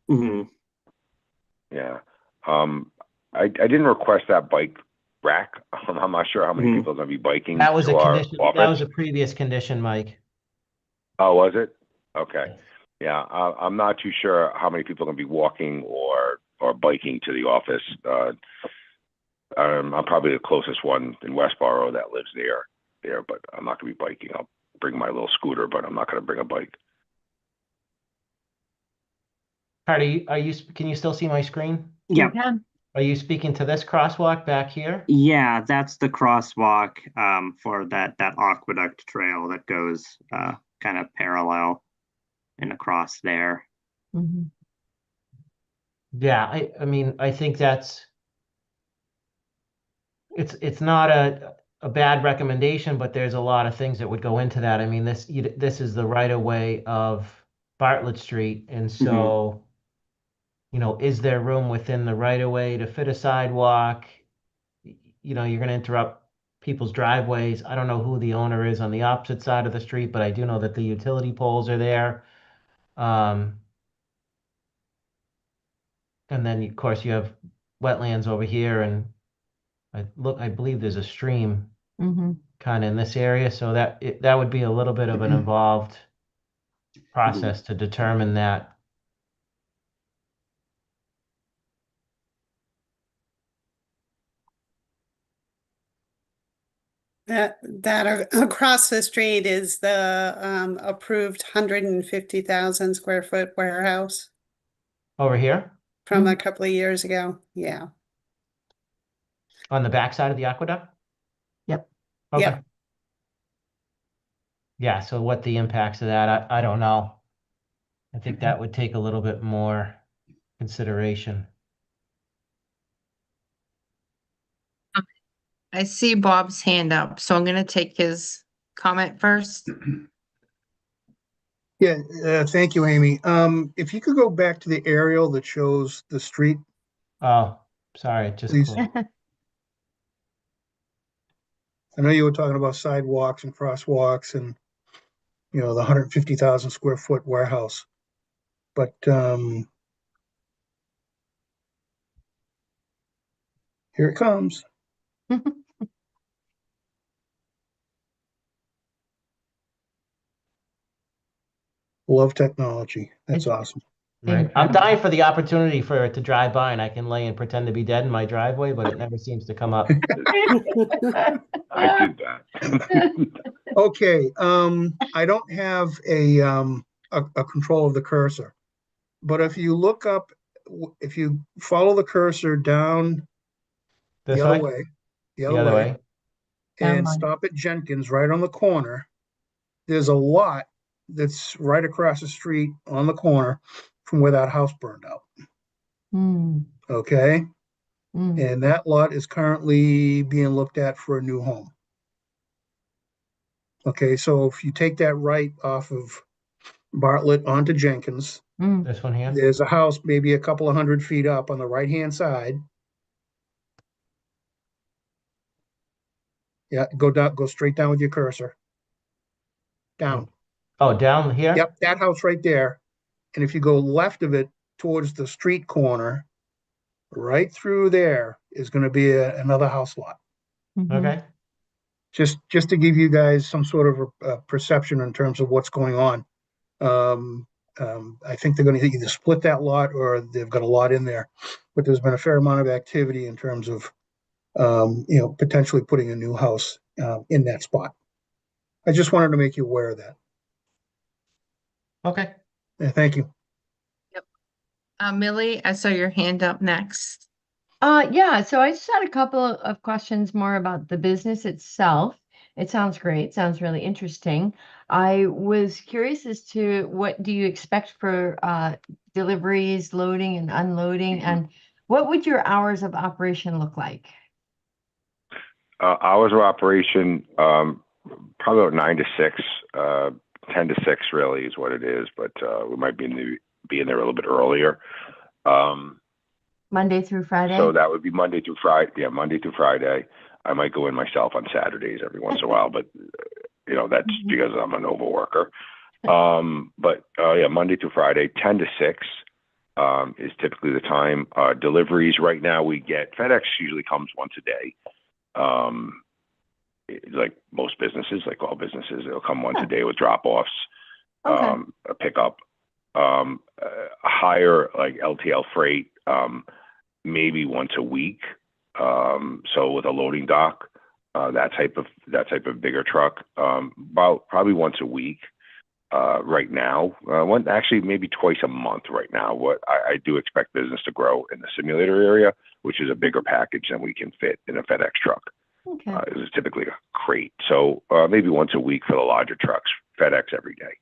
[SPEAKER 9] mhm.
[SPEAKER 8] Yeah. I didn't request that bike rack. I'm not sure how many
[SPEAKER 9] Mhm.
[SPEAKER 8] people are going to be biking
[SPEAKER 1] That was a
[SPEAKER 8] to our
[SPEAKER 1] condition, that
[SPEAKER 8] office.
[SPEAKER 1] was a previous condition, Mike.
[SPEAKER 8] Oh, was it? Okay. Yeah, I'm not too sure how many people are going to be walking or biking to the office. I'm probably the closest one in Westboro that lives there, but I'm not going to be biking. I'll bring my little scooter, but I'm not going to bring a bike.
[SPEAKER 1] Carter, can you still see my screen?
[SPEAKER 9] Yeah,
[SPEAKER 1] Are you speaking to this crosswalk back here?
[SPEAKER 9] yeah, that's the crosswalk for that aqueduct trail that goes kind of parallel and across there.
[SPEAKER 1] Yeah, I mean, I think it's not a bad recommendation, but there's a lot of things that would go into that. I mean, this is the right of way of Bartlett Street, and so, is there room within the right of way to fit a sidewalk? You're going to interrupt people's driveways. I don't know who the owner is on the opposite side of the street, but I do know that the utility poles are there. And then, of course, you have wetlands over here, and I believe there's a stream kind of in this area, so that would be a little bit of an involved process to determine that.
[SPEAKER 4] Across the street is the approved 150,000 square foot warehouse
[SPEAKER 1] Over here
[SPEAKER 4] from a couple of years ago. Yeah.
[SPEAKER 1] on the backside of the aqueduct?
[SPEAKER 2] Yep.
[SPEAKER 1] Okay.
[SPEAKER 4] Yep.
[SPEAKER 1] Yeah, so what the impacts of that, I don't know. I think that would take a little bit more consideration.
[SPEAKER 2] I see Bob's hand up, so I'm gonna take his comment first.
[SPEAKER 7] Yeah, thank you, Amy. If you could go back to the aerial that shows the street,
[SPEAKER 1] Oh, sorry, it just
[SPEAKER 7] Please.
[SPEAKER 1] closed.
[SPEAKER 7] I know you were talking about sidewalks and crosswalks and, the 150,000 square foot warehouse. But here it comes. Love technology. That's awesome.
[SPEAKER 1] Right. I'm dying for the opportunity for it to drive by and I can lay and pretend to be dead in my driveway, but it never seems to come up.
[SPEAKER 8] I did that.
[SPEAKER 7] Okay, I don't have a control of the cursor, but if you look up, if you follow the cursor down
[SPEAKER 1] This
[SPEAKER 7] the other
[SPEAKER 1] way?
[SPEAKER 7] way, the
[SPEAKER 1] The
[SPEAKER 7] other
[SPEAKER 1] other
[SPEAKER 7] way,
[SPEAKER 1] way?
[SPEAKER 7] and
[SPEAKER 2] Down
[SPEAKER 7] stop at Jenkins right on the corner, there's a lot that's right across the street on the corner from where that house burned out. Okay, and that lot is currently being looked at for a new home. Okay, so if you take that right off of Bartlett onto Jenkins,
[SPEAKER 1] This one here?
[SPEAKER 7] there's a house maybe a couple of 100 feet up on the right-hand side. Yeah, go down, go straight down with your cursor. Down.
[SPEAKER 1] Oh, down here?
[SPEAKER 7] Yep, that house right there. And if you go left of it towards the street corner, right through there is going to be another house lot.
[SPEAKER 1] Okay.
[SPEAKER 7] Just to give you guys some sort of a perception in terms of what's going on. I think they're going to either split that lot or they've got a lot in there, but there's been a fair amount of activity in terms of, potentially putting a new house in that spot. I just wanted to make you aware of that.
[SPEAKER 1] Okay.
[SPEAKER 7] Thank you.
[SPEAKER 2] Millie, I saw your hand up next.
[SPEAKER 10] Yeah, so I just had a couple of questions more about the business itself. It sounds great, sounds really interesting. I was curious as to what do you expect for deliveries, loading and unloading, and what would your hours of operation look like?
[SPEAKER 8] Hours of operation, probably about 9 to 6, 10 to 6 really is what it is, but we might be in the being there a little bit earlier.
[SPEAKER 10] Monday through Friday?
[SPEAKER 8] So that would be Monday through Friday. Yeah, Monday through Friday. I might go in myself on Saturdays every once in a while, but that's because I'm an overworker. Monday through Friday, 10 to 6 is typically the time. Deliveries right now we get, FedEx usually comes once a day. Like most businesses, like all businesses, they'll come once a day with drop-offs, a pickup, higher like LTL freight, maybe once a week. So with a loading dock, that type of bigger truck, about probably once a week. Right now, actually maybe twice a month right now. What I do expect business to grow in the simulator area, which is a bigger package than we can fit in a FedEx truck.
[SPEAKER 10] Okay.
[SPEAKER 8] It is typically a crate. So maybe once a week for the larger trucks, FedEx every day.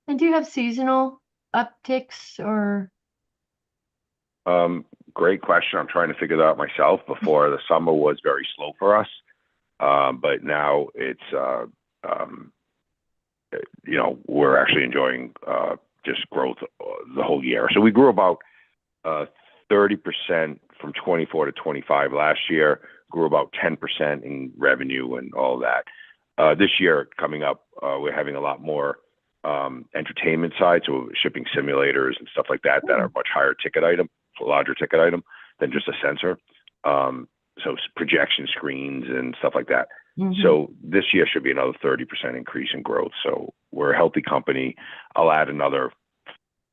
[SPEAKER 10] And do you have seasonal upticks or?
[SPEAKER 8] Great question. I'm trying to figure that out myself. Before, the summer was very slow for us. But now it's, we're actually enjoying just growth the whole year. So we grew about 30% from 24 to 25 last year, grew about 10% in revenue and all that. This year coming up, we're having a lot more entertainment side, so we're shipping simulators and stuff like that that are much higher ticket item, larger ticket item than just a sensor. So projection screens and stuff like that. So this year should be another 30% increase in growth. So we're a healthy company. I'll add another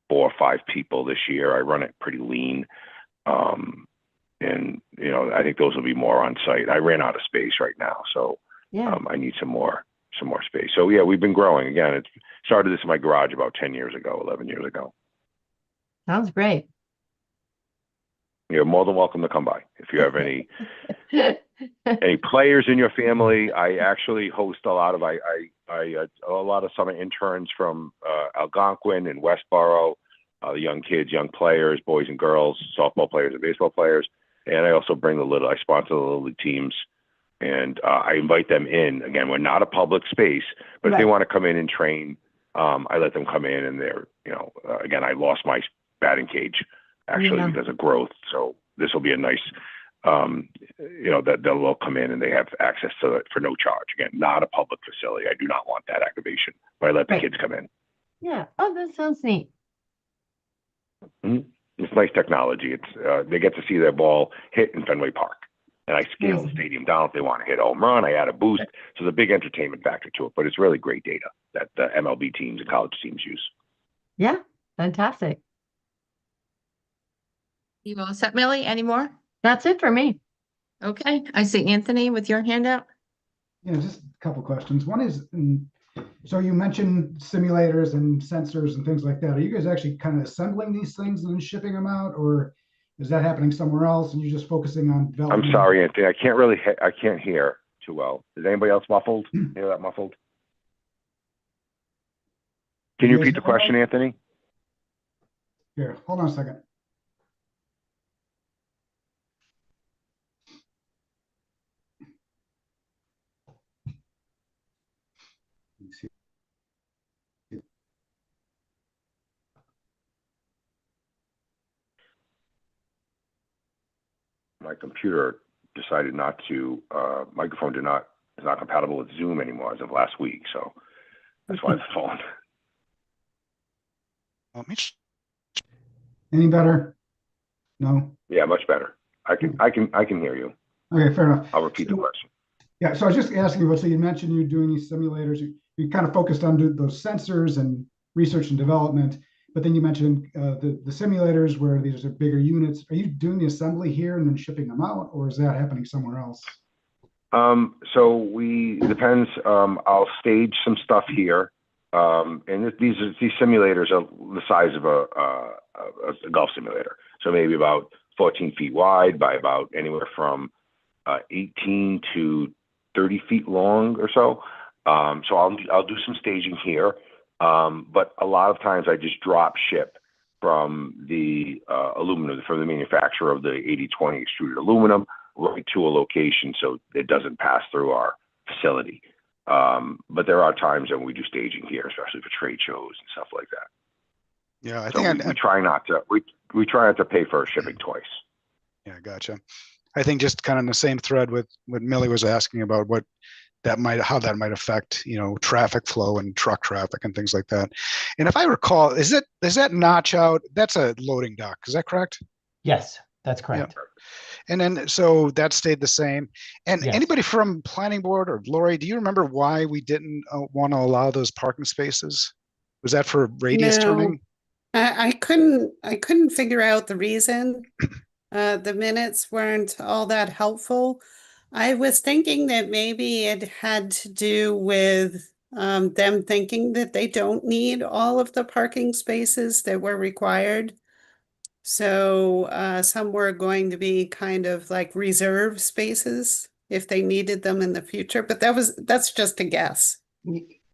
[SPEAKER 8] 4 or 5 people this year. I run it pretty lean. And I think those will be more on site. I ran out of space right now. So I need some more space. So yeah, we've been growing. Again, it started this in my garage about 10 years ago, 11 years ago.
[SPEAKER 10] Sounds great.
[SPEAKER 8] You're more than welcome to come by. If you have any players in your family, I actually host a lot of summer interns from Algonquin and Westboro, young kids, young players, boys and girls, softball players and baseball players. And I also I sponsor the little league teams, and I invite them in. Again, we're not a public space, but if they want to come in and train, I let them come in, and they're, again, I lost my batting cage actually because of growth. So this will be a nice, that they'll all come in and they have access to it for no charge. Again, not a public facility. I do not want that activation, but I let the kids come in.
[SPEAKER 10] Yeah. Oh, that sounds neat.
[SPEAKER 8] It's nice technology. It's they get to see their ball hit in Fenway Park, and I scale the stadium down if they want to hit a home run. I add a boost, so there's a big entertainment factor to it. But it's really great data that the MLB teams and college teams use.
[SPEAKER 10] Yeah, fantastic.
[SPEAKER 2] You all set, Millie? Any more?
[SPEAKER 10] That's it for me.
[SPEAKER 2] Okay, I see Anthony with your hand up.
[SPEAKER 5] Yeah, just a couple questions. One is, so you mentioned simulators and sensors and things like that. Are you guys actually kind of assembling these things and then shipping them out, or is that happening somewhere else and you're just focusing on development?
[SPEAKER 8] I'm sorry, Anthony. I can't hear too well. Is anybody else muffled? Hear that muffled? Can you repeat the question, Anthony?
[SPEAKER 5] Here, hold on a second.
[SPEAKER 8] My computer decided not to, microphone is not compatible with Zoom anymore as of last week. So that's why the phone.
[SPEAKER 5] Any better? No?
[SPEAKER 8] Yeah, much better. I can hear you.
[SPEAKER 5] Okay, fair enough.
[SPEAKER 8] I'll repeat the question.
[SPEAKER 5] Yeah, so I was just asking you, so you mentioned you're doing these simulators. You kind of focused on those sensors and research and development, but then you mentioned the simulators where these are bigger units. Are you doing the assembly here and then shipping them out, or is that happening somewhere else?
[SPEAKER 8] So it depends. I'll stage some stuff here, and these simulators are the size of a golf simulator. So maybe about 14 feet wide by about anywhere from 18 to 30 feet long or so. So I'll do some staging here, but a lot of times I just drop ship from the aluminum, from the manufacturer of the 80/20 extruded aluminum right to a location so it doesn't pass through our facility. But there are times when we do staging here, especially for trade shows and stuff like that.
[SPEAKER 5] Yeah, I
[SPEAKER 8] So
[SPEAKER 5] think
[SPEAKER 8] we try not to, we try not to pay for shipping twice.
[SPEAKER 5] yeah, gotcha. I think just kind of in the same thread with what Millie was asking about how that might affect, traffic flow and truck traffic and things like that. And if I recall, is that notch out? That's a loading dock. Is that correct?
[SPEAKER 1] Yes, that's
[SPEAKER 5] Yeah.
[SPEAKER 1] correct.
[SPEAKER 5] And then, so that stayed the same. And
[SPEAKER 1] Yes.
[SPEAKER 5] anybody from planning board or Lori, do you remember why we didn't want to allow those parking spaces? Was that for radius
[SPEAKER 4] No.
[SPEAKER 5] turning?
[SPEAKER 4] I couldn't figure out the reason. The minutes weren't all that helpful. I was thinking that maybe it had to do with them thinking that they don't need all of the parking spaces that were required. So some were going to be kind of like reserve spaces if they needed them in the future, but that's just a guess.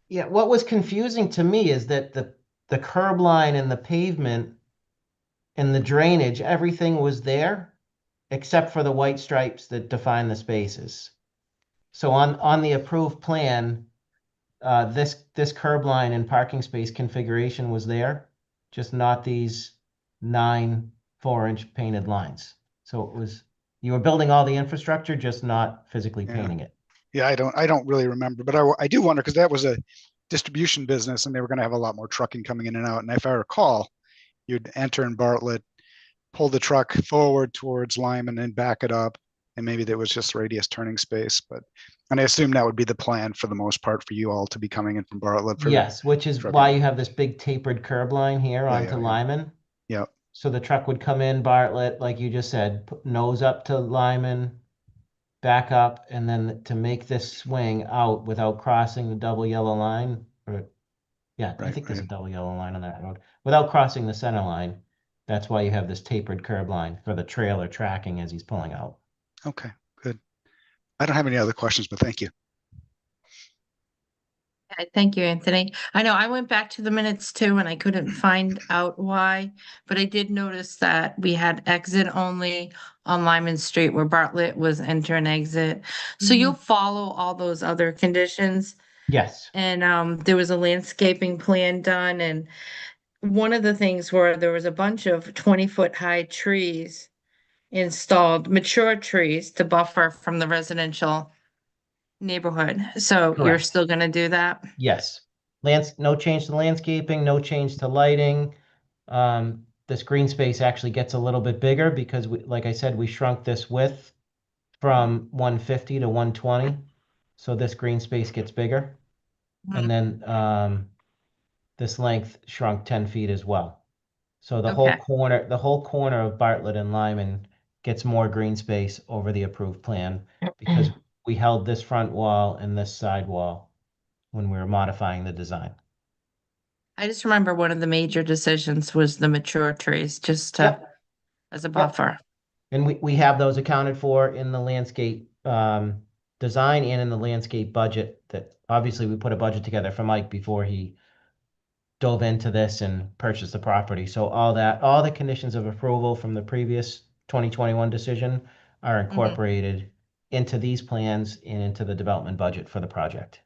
[SPEAKER 1] Yeah, what was confusing to me is that the curb line and the pavement and the drainage, everything was there except for the white stripes that define the spaces. So on the approved plan, this curb line and parking space configuration was there, just not these 9 4-inch painted lines. So you were building all the infrastructure, just not physically
[SPEAKER 5] Yeah.
[SPEAKER 1] painting it.
[SPEAKER 5] Yeah, I don't really remember, but I do wonder because that was a distribution business and they were going to have a lot more trucking coming in and out. And if I recall, you'd enter in Bartlett, pull the truck forward towards Lyman and back it up. And maybe there was just radius turning space, and I assume that would be the plan for the most part for you all to be coming in from Bartlett.
[SPEAKER 1] Yes, which is
[SPEAKER 5] trucking.
[SPEAKER 1] why you have this big tapered curb line here
[SPEAKER 5] Yeah,
[SPEAKER 1] onto
[SPEAKER 5] yeah.
[SPEAKER 1] Lyman.
[SPEAKER 5] Yeah.
[SPEAKER 1] So the truck would come in Bartlett, like you just said, nose up to Lyman, back up, and then to make this swing out without crossing the double yellow line, I
[SPEAKER 5] Right,
[SPEAKER 1] think there's a
[SPEAKER 5] right.
[SPEAKER 1] double yellow line on that road, without crossing the center line. That's why you have this tapered curb line for the trailer tracking as he's pulling out.
[SPEAKER 5] Okay, good. I don't have any other questions, but thank you.
[SPEAKER 2] Okay, thank you, Anthony. I know I went back to the minutes too, and I couldn't find out why, but I did notice that we had exit only on Lyman Street where Bartlett was enter and exit. So you'll follow all those other conditions.
[SPEAKER 1] Yes,
[SPEAKER 2] And there was a landscaping plan done, and one of the things where there was a bunch of 20-foot high trees installed, mature trees to buffer from the residential neighborhood. So you're
[SPEAKER 1] correct.
[SPEAKER 2] still gonna do that?
[SPEAKER 1] Yes. No change to landscaping, no change to lighting. This green space actually gets a little bit bigger because like I said, we shrunk this width from 150 to 120. So this green space gets bigger. And then this length shrunk 10 feet as well. So the
[SPEAKER 2] Okay.
[SPEAKER 1] whole corner of Bartlett and Lyman gets more green space over the approved plan because we held this front wall and this side wall when we were modifying the design.
[SPEAKER 2] I just remember one of the major decisions was the mature trees, just to,
[SPEAKER 1] Yep.
[SPEAKER 2] as a
[SPEAKER 1] Yep.
[SPEAKER 2] buffer.
[SPEAKER 1] And we have those accounted for in the landscape design and in the landscape budget that obviously we put a budget together for Mike before he dove into this and purchased the property. So all the conditions of approval from the previous 2021 decision are incorporated into these plans and into the development budget for the project.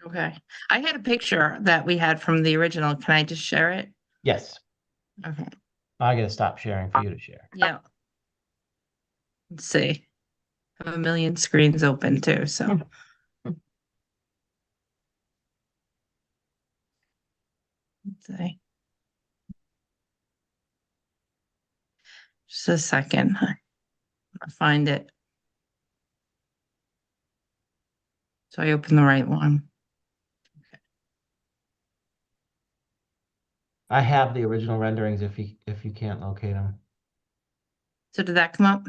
[SPEAKER 2] Okay. I had a picture that we had from the original. Can I just share it?
[SPEAKER 1] Yes,
[SPEAKER 2] Okay.
[SPEAKER 1] I gotta stop sharing for you to share.
[SPEAKER 2] Yeah. Let's see. I have a million screens open too, so. Let's see. Just a second. I'll find it. So I opened the right one.
[SPEAKER 1] I have the original renderings if you can't locate them.
[SPEAKER 2] So did that come up?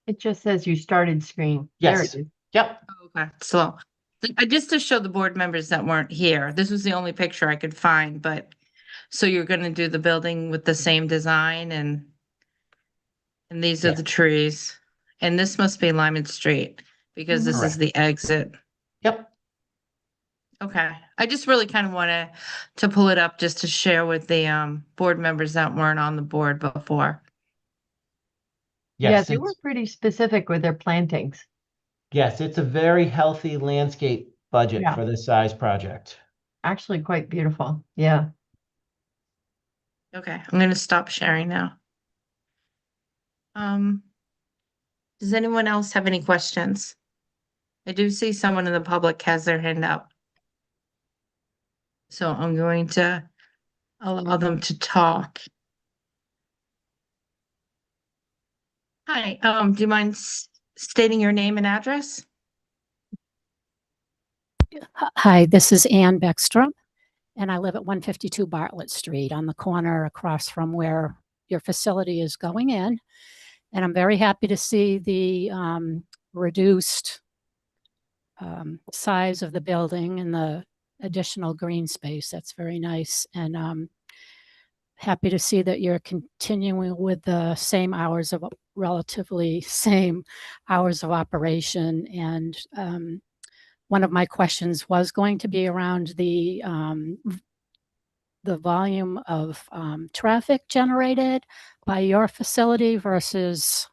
[SPEAKER 10] It just says you started screen.
[SPEAKER 1] Yes.
[SPEAKER 10] There it is.
[SPEAKER 1] Yep.
[SPEAKER 2] Okay, slow. Just to show the board members that weren't here, this was the only picture I could find, but so you're gonna do the building with the same design and these are
[SPEAKER 1] Yeah.
[SPEAKER 2] the trees. And this must be Lyman Street because this is
[SPEAKER 1] Correct.
[SPEAKER 2] the exit.
[SPEAKER 1] Yep.
[SPEAKER 2] Okay, I just really kind of wanted to pull it up just to share with the board members that weren't on the board before.
[SPEAKER 10] Yeah,
[SPEAKER 1] Yes,
[SPEAKER 10] they were pretty specific with their plantings.
[SPEAKER 1] yes, it's a very healthy landscape budget
[SPEAKER 10] Yeah.
[SPEAKER 1] for this size project.
[SPEAKER 10] Actually quite beautiful. Yeah.
[SPEAKER 2] Okay, I'm gonna stop sharing now. Does anyone else have any questions? I do see someone in the public has their hand up. So I'm going to allow them to talk. Hi, do you mind stating your name and address?
[SPEAKER 11] Hi, this is Ann Beckstrom, and I live at 152 Bartlett Street on the corner across from where your facility is going in. And I'm very happy to see the reduced size of the building and the additional green space. That's very nice. And happy to see that you're continuing with the same hours of relatively same hours of operation. And one of my questions was going to be around the volume of traffic generated by your facility versus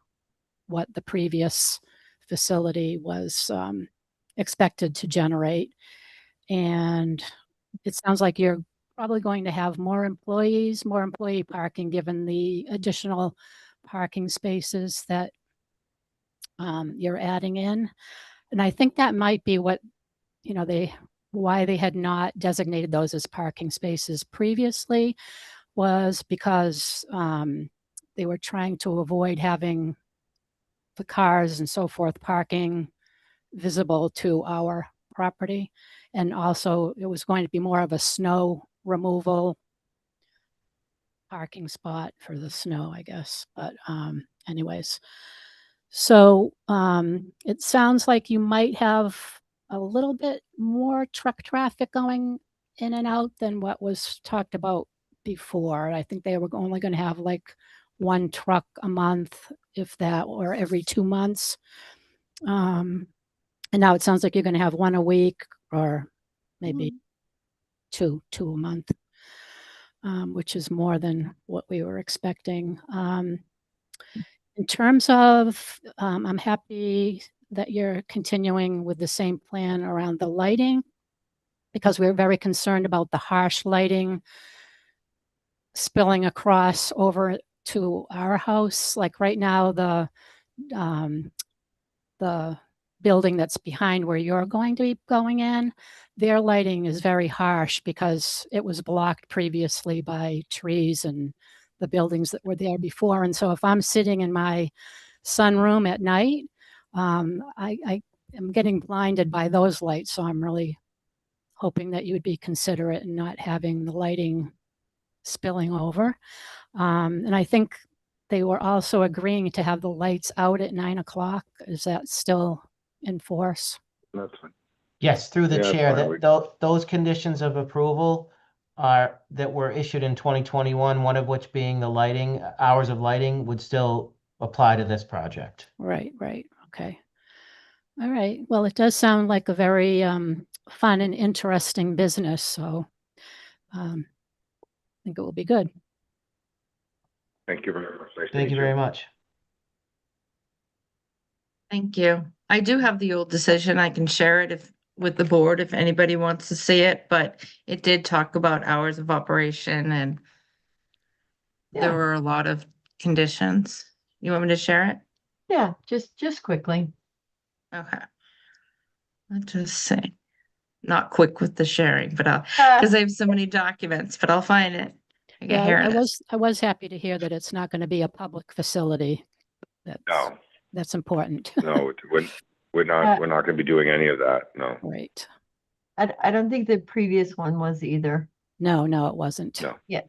[SPEAKER 11] what the previous facility was expected to generate. And it sounds like you're probably going to have more employees, more employee parking, given the additional parking spaces that you're adding in. And I think that might be what, why they had not designated those as parking spaces previously was because they were trying to avoid having the cars and so forth parking visible to our property. And also it was going to be more of a snow removal parking spot for the snow, I guess. But anyways, so it sounds like you might have a little bit more truck traffic going in and out than what was talked about before. I think they were only going to have like one truck a month, if that, or every 2 months. And now it sounds like you're going to have one a week or maybe two a month, which is more than what we were expecting. In terms of, I'm happy that you're continuing with the same plan around the lighting because we're very concerned about the harsh lighting spilling across over to our house. Like right now, the building that's behind where you're going to be going in, their lighting is very harsh because it was blocked previously by trees and the buildings that were there before. And so if I'm sitting in my sunroom at night, I am getting blinded by those lights. So I'm really hoping that you would be considerate and not having the lighting spilling over. And I think they were also agreeing to have the lights out at 9 o'clock. Is that still in force?
[SPEAKER 8] That's fine.
[SPEAKER 1] Yes, through the
[SPEAKER 8] Yeah, that's
[SPEAKER 1] chair,
[SPEAKER 8] fine.
[SPEAKER 1] those conditions of approval that were issued in 2021, one of which being the lighting, hours of lighting would still apply to this project.
[SPEAKER 11] Right. Okay. All right. Well, it does sound like a very fun and interesting business. So I think it will be good.
[SPEAKER 8] Thank you very much. Nice to
[SPEAKER 1] Thank
[SPEAKER 8] meet
[SPEAKER 1] you very much.
[SPEAKER 2] Thank you. I do have the old decision. I can share it with the board if anybody wants to see it, but it did talk about hours of operation and there
[SPEAKER 10] Yeah.
[SPEAKER 2] were a lot of conditions. You want me to share it?
[SPEAKER 10] Yeah, just quickly.
[SPEAKER 2] Okay. Let's just say, not quick with the sharing, but
[SPEAKER 10] Uh,
[SPEAKER 2] because I have so many documents, but I'll find it. Okay,
[SPEAKER 11] Yeah,
[SPEAKER 2] here
[SPEAKER 11] I
[SPEAKER 2] it is.
[SPEAKER 11] was happy to hear that it's not going to be a public facility.
[SPEAKER 8] No,
[SPEAKER 11] That's important.
[SPEAKER 8] no, we're not going to be doing any of that. No.
[SPEAKER 11] Right.
[SPEAKER 10] I don't think the previous one was either.
[SPEAKER 11] No, it wasn't.
[SPEAKER 8] No.
[SPEAKER 10] Yeah.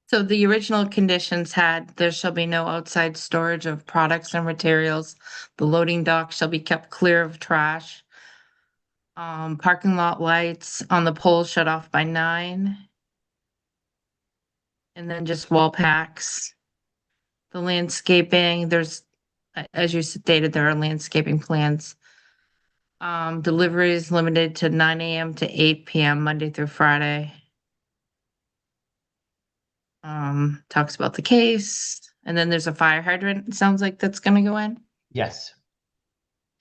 [SPEAKER 2] So the original conditions had, there shall be no outside storage of products and materials. The loading dock shall be kept clear of trash. Parking lot lights on the poles shut off by 9. And then just wall packs. The landscaping, there's, as you stated, there are landscaping plans. Deliveries limited to 9 a.m. to 8 p.m. Monday through Friday. Talks about the case, and then there's a fire hydrant. It sounds like that's gonna go in.
[SPEAKER 1] Yes.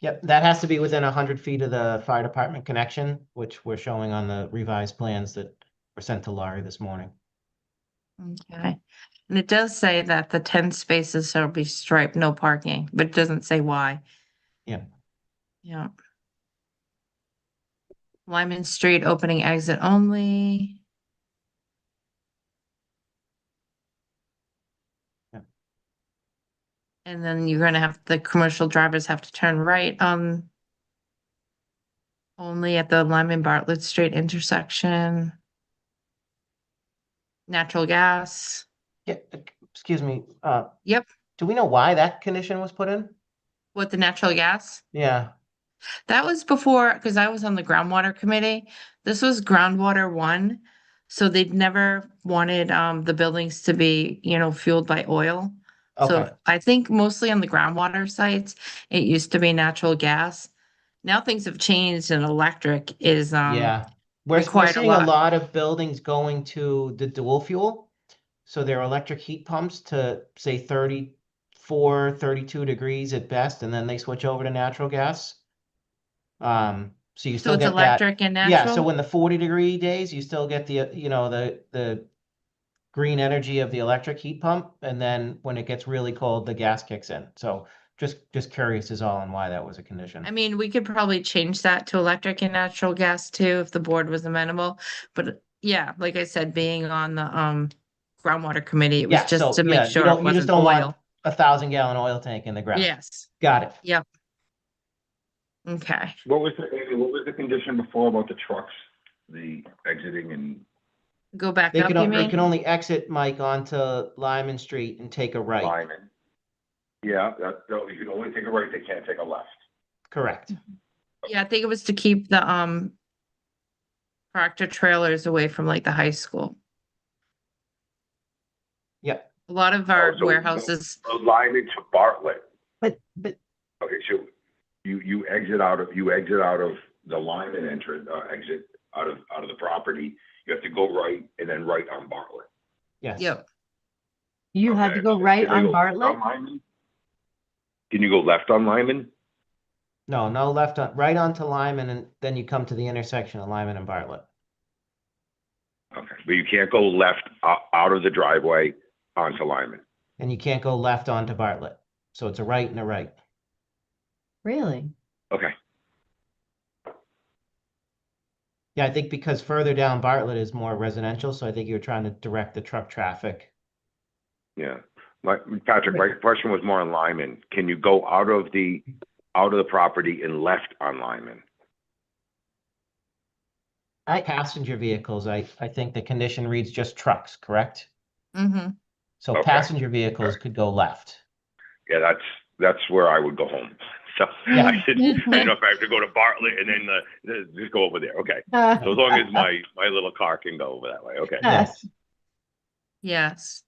[SPEAKER 1] Yep, that has to be within 100 feet of the fire department connection, which we're showing on the revised plans that were sent to Laurie this morning.
[SPEAKER 2] Okay. And it does say that the 10 spaces shall be striped, no parking, but it doesn't say why.
[SPEAKER 1] Yeah.
[SPEAKER 2] Yeah. Lyman Street opening exit only.
[SPEAKER 1] Yeah.
[SPEAKER 2] And then you're gonna have, the commercial drivers have to turn right only at the Lyman Bartlett Street intersection. Natural gas.
[SPEAKER 1] Yeah, excuse me,
[SPEAKER 2] Yep.
[SPEAKER 1] do we know why that condition was put in?
[SPEAKER 2] What, the natural gas?
[SPEAKER 1] Yeah,
[SPEAKER 2] That was before, because I was on the groundwater committee. This was groundwater one. So they'd never wanted the buildings to be, fueled by oil.
[SPEAKER 1] okay,
[SPEAKER 2] So I think mostly on the groundwater sites, it used to be natural gas. Now things have changed and electric is
[SPEAKER 1] yeah. We're
[SPEAKER 2] required a
[SPEAKER 1] seeing a
[SPEAKER 2] lot.
[SPEAKER 1] lot of buildings going to the dual fuel. So they're electric heat pumps to say 34, 32 degrees at best, and then they switch over to natural gas. So you
[SPEAKER 2] So
[SPEAKER 1] still
[SPEAKER 2] it's
[SPEAKER 1] get that.
[SPEAKER 2] electric and
[SPEAKER 1] Yeah, so
[SPEAKER 2] natural.
[SPEAKER 1] in the 40-degree days, you still get the, the green energy of the electric heat pump, and then when it gets really cold, the gas kicks in. So just curious is all on why that was a condition.
[SPEAKER 2] I mean, we could probably change that to electric and natural gas too, if the board was amenable. But yeah, like I said, being on the groundwater committee, it was
[SPEAKER 1] Yeah,
[SPEAKER 2] just
[SPEAKER 1] so
[SPEAKER 2] to make
[SPEAKER 1] yeah,
[SPEAKER 2] sure it
[SPEAKER 1] you just
[SPEAKER 2] wasn't
[SPEAKER 1] don't want
[SPEAKER 2] oil.
[SPEAKER 1] a 1,000-gallon oil tank in the ground.
[SPEAKER 2] Yes.
[SPEAKER 1] Got it.
[SPEAKER 2] Yep. Okay.
[SPEAKER 8] What was the condition before about the trucks, the exiting and?
[SPEAKER 2] Go back
[SPEAKER 1] They
[SPEAKER 2] up,
[SPEAKER 1] can,
[SPEAKER 2] you
[SPEAKER 1] they
[SPEAKER 2] mean?
[SPEAKER 1] can only exit, Mike, onto Lyman Street and take a right.
[SPEAKER 8] Lyman? Yeah, you can only take a right, they can't take a left.
[SPEAKER 1] Correct.
[SPEAKER 2] Yeah, I think it was to keep the tractor trailers away from like the high school.
[SPEAKER 1] Yep.
[SPEAKER 2] A lot of our
[SPEAKER 8] So
[SPEAKER 2] warehouses.
[SPEAKER 8] Lyman to Bartlett.
[SPEAKER 10] But
[SPEAKER 8] Okay, so you exit out of the Lyman entrance, exit out of the property. You have to go right and then right on Bartlett.
[SPEAKER 1] Yes.
[SPEAKER 2] Yep.
[SPEAKER 10] you had to
[SPEAKER 8] Okay,
[SPEAKER 10] go
[SPEAKER 8] so
[SPEAKER 10] right
[SPEAKER 8] can they
[SPEAKER 10] on
[SPEAKER 8] go left
[SPEAKER 10] Bartlett?
[SPEAKER 8] Lyman? Can you go left on Lyman?
[SPEAKER 1] No left on, right onto Lyman, and then you come to the intersection of Lyman and Bartlett.
[SPEAKER 8] Okay, but you can't go left out of the driveway onto Lyman.
[SPEAKER 1] And you can't go left onto Bartlett. So it's a right and a right.
[SPEAKER 10] Really?
[SPEAKER 8] Okay,
[SPEAKER 1] Yeah, I think because further down Bartlett is more residential, so I think you're trying to direct the truck traffic.
[SPEAKER 8] yeah. Patrick, my question was more on Lyman. Can you go out of the property and left on Lyman?
[SPEAKER 1] Passenger vehicles, I think the condition reads just trucks, correct?
[SPEAKER 2] Mm-hmm.
[SPEAKER 1] So
[SPEAKER 8] Okay.
[SPEAKER 1] passenger vehicles could go left.
[SPEAKER 8] Yeah, that's where I would go home. So
[SPEAKER 1] Yeah.
[SPEAKER 8] I didn't know if I have to go to Bartlett and then just go over there. Okay. So as long as my little car can go over that way. Okay.
[SPEAKER 1] Yes.
[SPEAKER 2] Yes.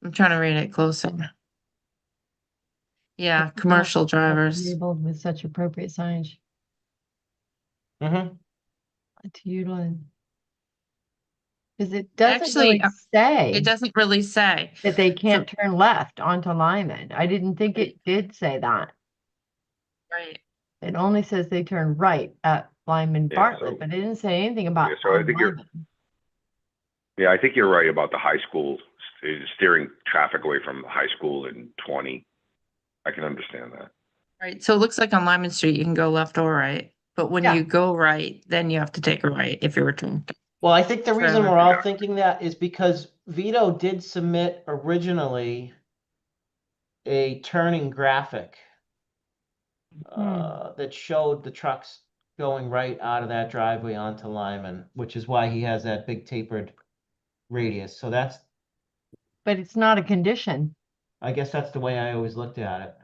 [SPEAKER 2] I'm trying to read it closer. Yeah, commercial drivers.
[SPEAKER 10] Enabled with such appropriate signage
[SPEAKER 1] Mm-hmm.
[SPEAKER 10] to utilize. Because it doesn't
[SPEAKER 2] Actually,
[SPEAKER 10] really say
[SPEAKER 2] It doesn't really say.
[SPEAKER 10] that they can't turn left onto Lyman. I didn't think it did say that.
[SPEAKER 2] Right.
[SPEAKER 10] It only says they turn right at Lyman
[SPEAKER 8] Yeah,
[SPEAKER 10] Bartlett,
[SPEAKER 8] so-
[SPEAKER 10] but it didn't say anything about
[SPEAKER 8] Yeah, so I
[SPEAKER 10] on
[SPEAKER 8] think you're-
[SPEAKER 10] Lyman.
[SPEAKER 8] Yeah, I think you're right about the high school steering traffic away from high school in 20. I can understand that.
[SPEAKER 2] Right. So it looks like on Lyman Street, you can go left or right. But when
[SPEAKER 10] Yeah.
[SPEAKER 2] you go right, then you have to take a right if you're returning.
[SPEAKER 1] Well, I think the reason
[SPEAKER 2] Trailer.
[SPEAKER 1] we're all thinking that is because Vito did submit originally a turning graphic that showed the trucks going right out of that driveway onto Lyman, which is why he has that big tapered radius. So
[SPEAKER 10] But it's not a condition.
[SPEAKER 1] I guess that's the way I always looked at it.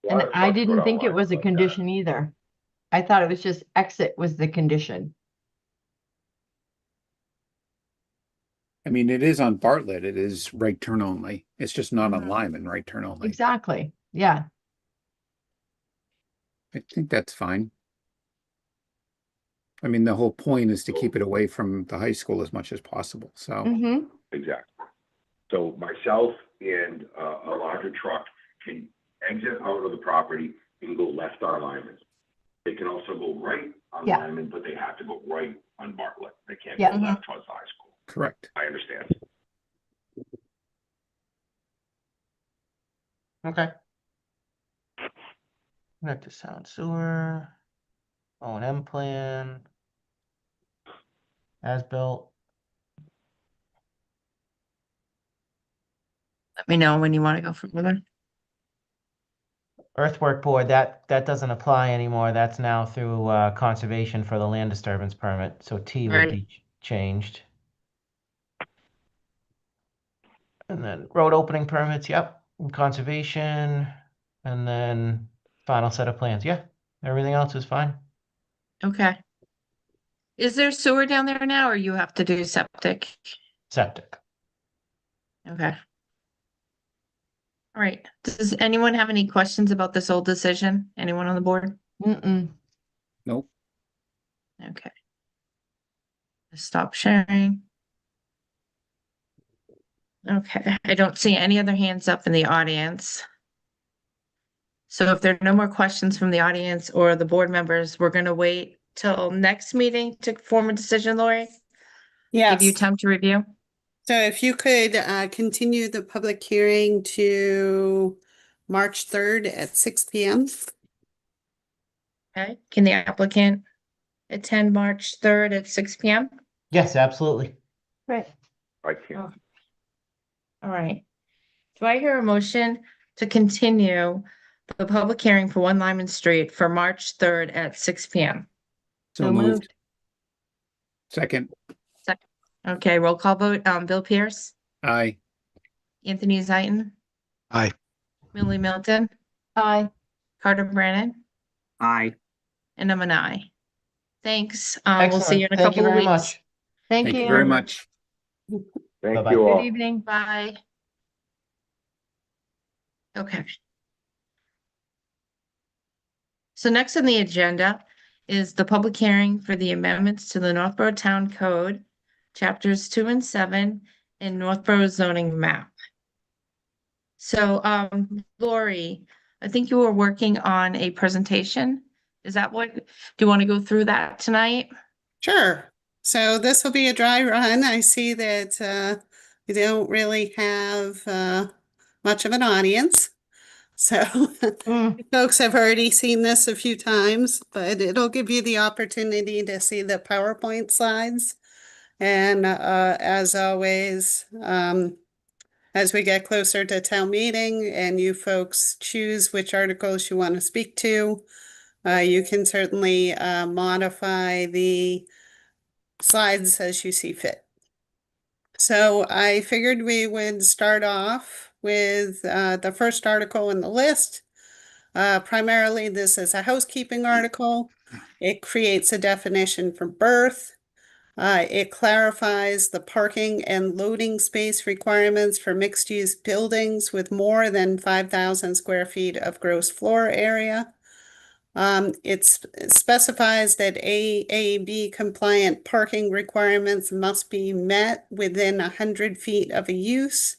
[SPEAKER 10] And
[SPEAKER 8] Well,
[SPEAKER 10] I
[SPEAKER 8] talked
[SPEAKER 10] didn't
[SPEAKER 8] about
[SPEAKER 10] think it
[SPEAKER 8] online
[SPEAKER 10] was a
[SPEAKER 8] about that.
[SPEAKER 10] condition either. I thought it was just exit was the condition.
[SPEAKER 6] I mean, it is on Bartlett. It is right turn only. It's just not on
[SPEAKER 2] Mhm.
[SPEAKER 6] Lyman, right turn only.
[SPEAKER 10] Exactly. Yeah.
[SPEAKER 6] I think that's fine. I mean, the whole point is to keep it away from the high school as much as possible. So
[SPEAKER 10] Mm-hmm.
[SPEAKER 8] Exactly. So myself and a larger truck can exit out of the property and go left on Lyman. They can also go right on
[SPEAKER 10] Yeah.
[SPEAKER 8] Lyman, but they have to go right on Bartlett. They can't
[SPEAKER 10] Yeah.
[SPEAKER 8] go left towards the high school.
[SPEAKER 6] Correct.
[SPEAKER 8] I understand.
[SPEAKER 1] Okay. Connect to sound sewer. O&M plan. As built.
[SPEAKER 2] Let me know when you want to go further.
[SPEAKER 1] Earthwork board, that doesn't apply anymore. That's now through conservation for the land disturbance permit. So T would
[SPEAKER 2] Right.
[SPEAKER 1] be changed. And then road opening permits, yep, and conservation, and then final set of plans. Yeah, everything else is fine.
[SPEAKER 2] Okay. Is there sewer down there now, or you have to do septic?
[SPEAKER 1] Septic.
[SPEAKER 2] Okay. All right. Does anyone have any questions about this old decision? Anyone on the board?
[SPEAKER 10] Mm-mm.
[SPEAKER 6] Nope.
[SPEAKER 2] Okay. Stop sharing. Okay, I don't see any other hands up in the audience. So if there are no more questions from the audience or the board members, we're gonna wait till next meeting to form a decision, Lori? Give you
[SPEAKER 4] Yes.
[SPEAKER 2] time to review?
[SPEAKER 4] So if you could continue the public hearing to March 3rd at 6 p.m.
[SPEAKER 2] Okay, can the applicant attend March 3rd at 6 p.m.?
[SPEAKER 1] Yes, absolutely.
[SPEAKER 10] Right.
[SPEAKER 8] I can't.
[SPEAKER 2] All right. Do I hear a motion to continue the public hearing for 1 Lyman Street for March 3rd at 6 p.m.?
[SPEAKER 6] So moved. Second.
[SPEAKER 2] Okay, roll call vote. Bill Pierce,
[SPEAKER 6] Aye.
[SPEAKER 2] Anthony Zaitin,
[SPEAKER 7] Aye.
[SPEAKER 2] Millie Milton,
[SPEAKER 10] Aye.
[SPEAKER 2] Carter Brannon,
[SPEAKER 9] Aye.
[SPEAKER 2] and I'm an aye. Thanks. We'll see you in a
[SPEAKER 1] Thank you
[SPEAKER 2] couple of
[SPEAKER 1] very
[SPEAKER 2] weeks.
[SPEAKER 1] much.
[SPEAKER 10] Thank
[SPEAKER 6] Thank
[SPEAKER 10] you.
[SPEAKER 6] you very much.
[SPEAKER 8] Thank
[SPEAKER 1] Bye-bye.
[SPEAKER 8] you
[SPEAKER 10] Good
[SPEAKER 8] all.
[SPEAKER 10] evening.
[SPEAKER 2] Bye. Okay. So next on the agenda is the public hearing for the amendments to the Northborough Town Code, chapters 2 and 7 in Northborough zoning map. So, Lori, I think you were working on a presentation. Is that what, do you want to go through that tonight?
[SPEAKER 4] Sure. So this will be a dry run. I see that we don't really have much of an audience. So folks have already seen this a few times, but it'll give you the opportunity to see the PowerPoint slides. And as always, as we get closer to town meeting and you folks choose which articles you want to speak to, you can certainly modify the slides as you see fit. So I figured we would start off with the first article in the list. Primarily, this is a housekeeping article. It creates a definition for birth. It clarifies the parking and loading space requirements for mixed-use buildings with more than 5,000 square feet of gross floor area. It specifies that AAB compliant parking requirements must be met within 100 feet of a use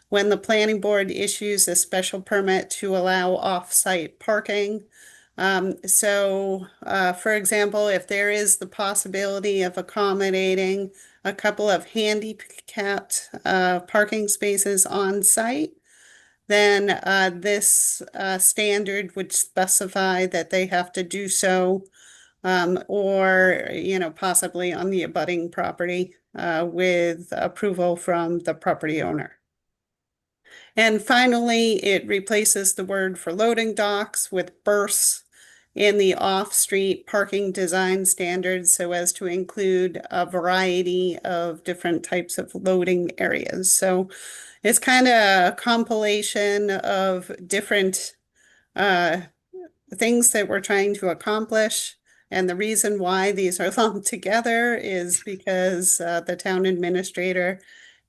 [SPEAKER 4] when the planning board issues a special permit to allow off-site parking. For example, if there is the possibility of accommodating a couple of handicapped parking spaces on site, then this standard would specify that they have to do so, or possibly on the abutting property with approval from the property owner. And finally, it replaces the word for loading docks with berths in the off-street parking design standards so as to include a variety of different types of loading areas. So it's kind of a compilation of different things that we're trying to accomplish. And the reason why these are lumped together is because the town administrator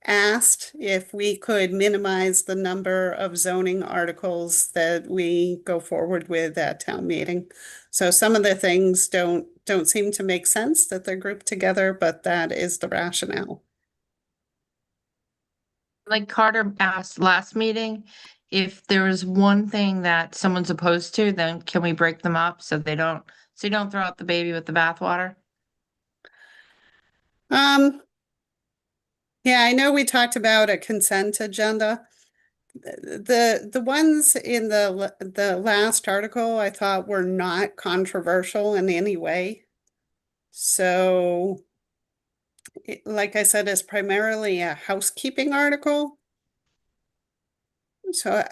[SPEAKER 4] asked if we could minimize the number of zoning articles that we go forward with at town meeting. So some of the things don't seem to make sense that they're grouped together, but that is the rationale.
[SPEAKER 2] Like Carter asked last meeting, if there is one thing that someone's opposed to, then can we break them up so they don't So you don't throw out the baby with the bathwater?
[SPEAKER 4] Yeah, I know we talked about a consent agenda. The ones in the last article I thought were not controversial in any way. So, like I said, it's primarily a housekeeping article. So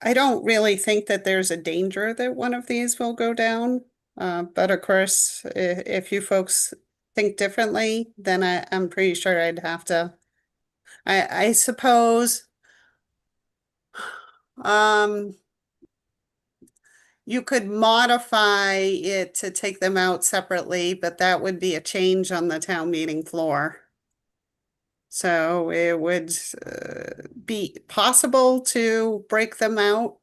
[SPEAKER 4] I don't really think that there's a danger that one of these will go down. But of course, if you folks think differently, then I'm pretty sure I'd have to. I suppose you could modify it to take them out separately, but that would be a change on the town meeting floor. So it would be possible to break them out.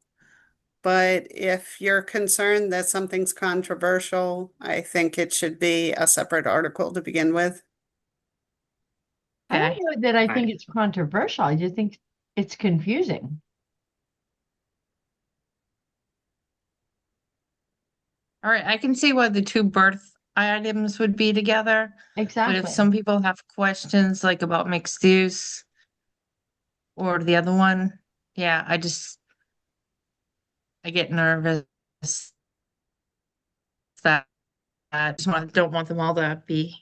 [SPEAKER 4] But if you're concerned that something's controversial, I think it should be a separate article to begin with.
[SPEAKER 10] I don't
[SPEAKER 2] Okay.
[SPEAKER 10] know that I think
[SPEAKER 9] Right.
[SPEAKER 10] it's controversial. I just think it's confusing.
[SPEAKER 2] All right, I can see why the two birth items would be together. But if
[SPEAKER 10] Exactly.
[SPEAKER 2] some people have questions like about mixed use or the other one, yeah, I get nervous that I just don't want them all to be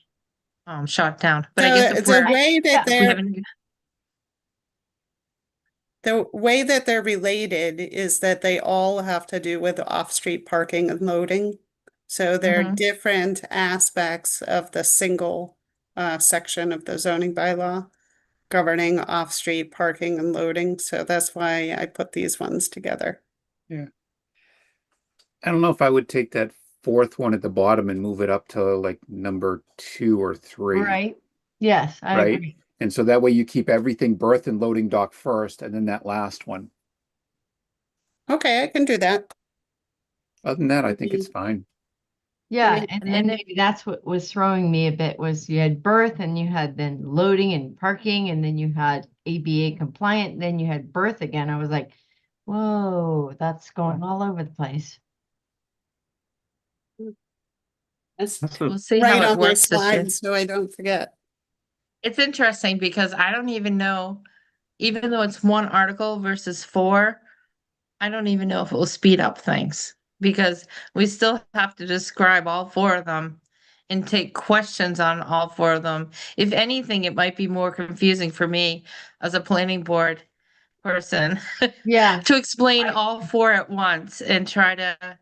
[SPEAKER 2] shot down. But I guess if
[SPEAKER 4] The
[SPEAKER 2] we're
[SPEAKER 4] way that
[SPEAKER 10] yeah,
[SPEAKER 2] if we
[SPEAKER 4] they're
[SPEAKER 2] haven't
[SPEAKER 4] the way that they're related is that they all have to do with off-street parking and loading. So they're
[SPEAKER 2] Mhm.
[SPEAKER 4] different aspects of the single section of the zoning bylaw governing off-street parking and loading. So that's why I put these ones together.
[SPEAKER 6] Yeah. I don't know if I would take that fourth one at the bottom and move it up to like number 2 or 3,
[SPEAKER 10] right. Yes, I
[SPEAKER 6] right?
[SPEAKER 10] agree.
[SPEAKER 6] And so that way you keep everything berth and loading dock first, and then that last one.
[SPEAKER 4] Okay, I can do that.
[SPEAKER 6] Other than that, I think it's fine.
[SPEAKER 10] Yeah,
[SPEAKER 4] mean,
[SPEAKER 10] and
[SPEAKER 2] then
[SPEAKER 10] maybe that's what was throwing me a bit was you had birth and you had then loading and parking and then you had ABA compliant, then you had birth again. I was like, whoa, that's going all over the place.
[SPEAKER 4] That's
[SPEAKER 9] Also,
[SPEAKER 2] we'll see how
[SPEAKER 4] right
[SPEAKER 2] it
[SPEAKER 4] on my
[SPEAKER 2] works this year.
[SPEAKER 4] slide, so I don't forget.
[SPEAKER 2] It's interesting because I don't even know, even though it's one article versus 4, I don't even know if it will speed up things because we still have to describe all 4 of them and take questions on all 4 of them. If anything, it might be more confusing for me as a planning board person
[SPEAKER 10] Yeah,
[SPEAKER 2] to explain all 4 at once and try to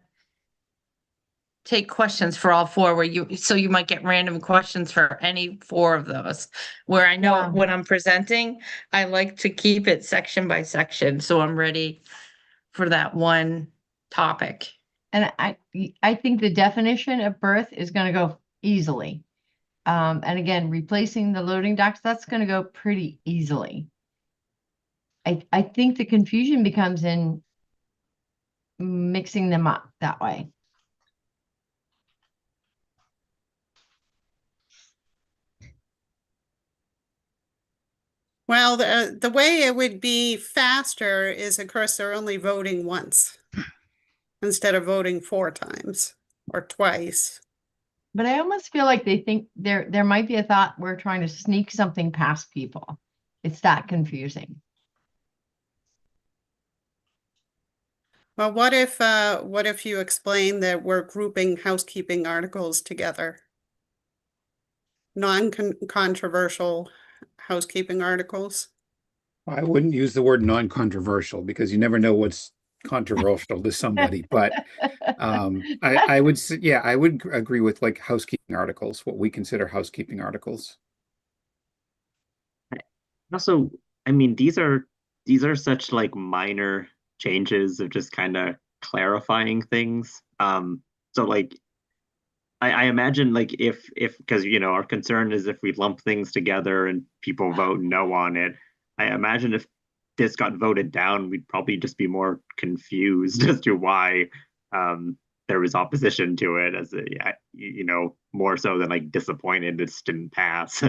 [SPEAKER 2] take questions for all 4 where you might get random questions for any 4 of those. Where I know
[SPEAKER 10] yeah.
[SPEAKER 2] when I'm presenting, I like to keep it section by section, so I'm ready for that one topic.
[SPEAKER 10] And I think the definition of birth is going to go easily. And again, replacing the loading docks, that's going to go pretty easily. I think the confusion becomes in mixing them up that way.
[SPEAKER 4] Well, the way it would be faster is, of course, they're only voting once instead of voting 4 times or twice.
[SPEAKER 10] But I almost feel like they think there might be a thought we're trying to sneak something past people. It's that confusing.
[SPEAKER 4] Well, what if you explain that we're grouping housekeeping articles together? Non-controversial housekeeping articles.
[SPEAKER 6] I wouldn't use the word non-controversial because you never know what's controversial to somebody. But I would say, yeah, I would agree with like housekeeping articles, what we consider housekeeping articles.
[SPEAKER 9] also, I mean, these are such like minor changes of just kind of clarifying things. So like I imagine like if because our concern is if we lump things together and people vote no on it, I imagine if this got voted down, we'd probably just be more confused as to why there was opposition to it, as a, more so than like disappointed this didn't pass.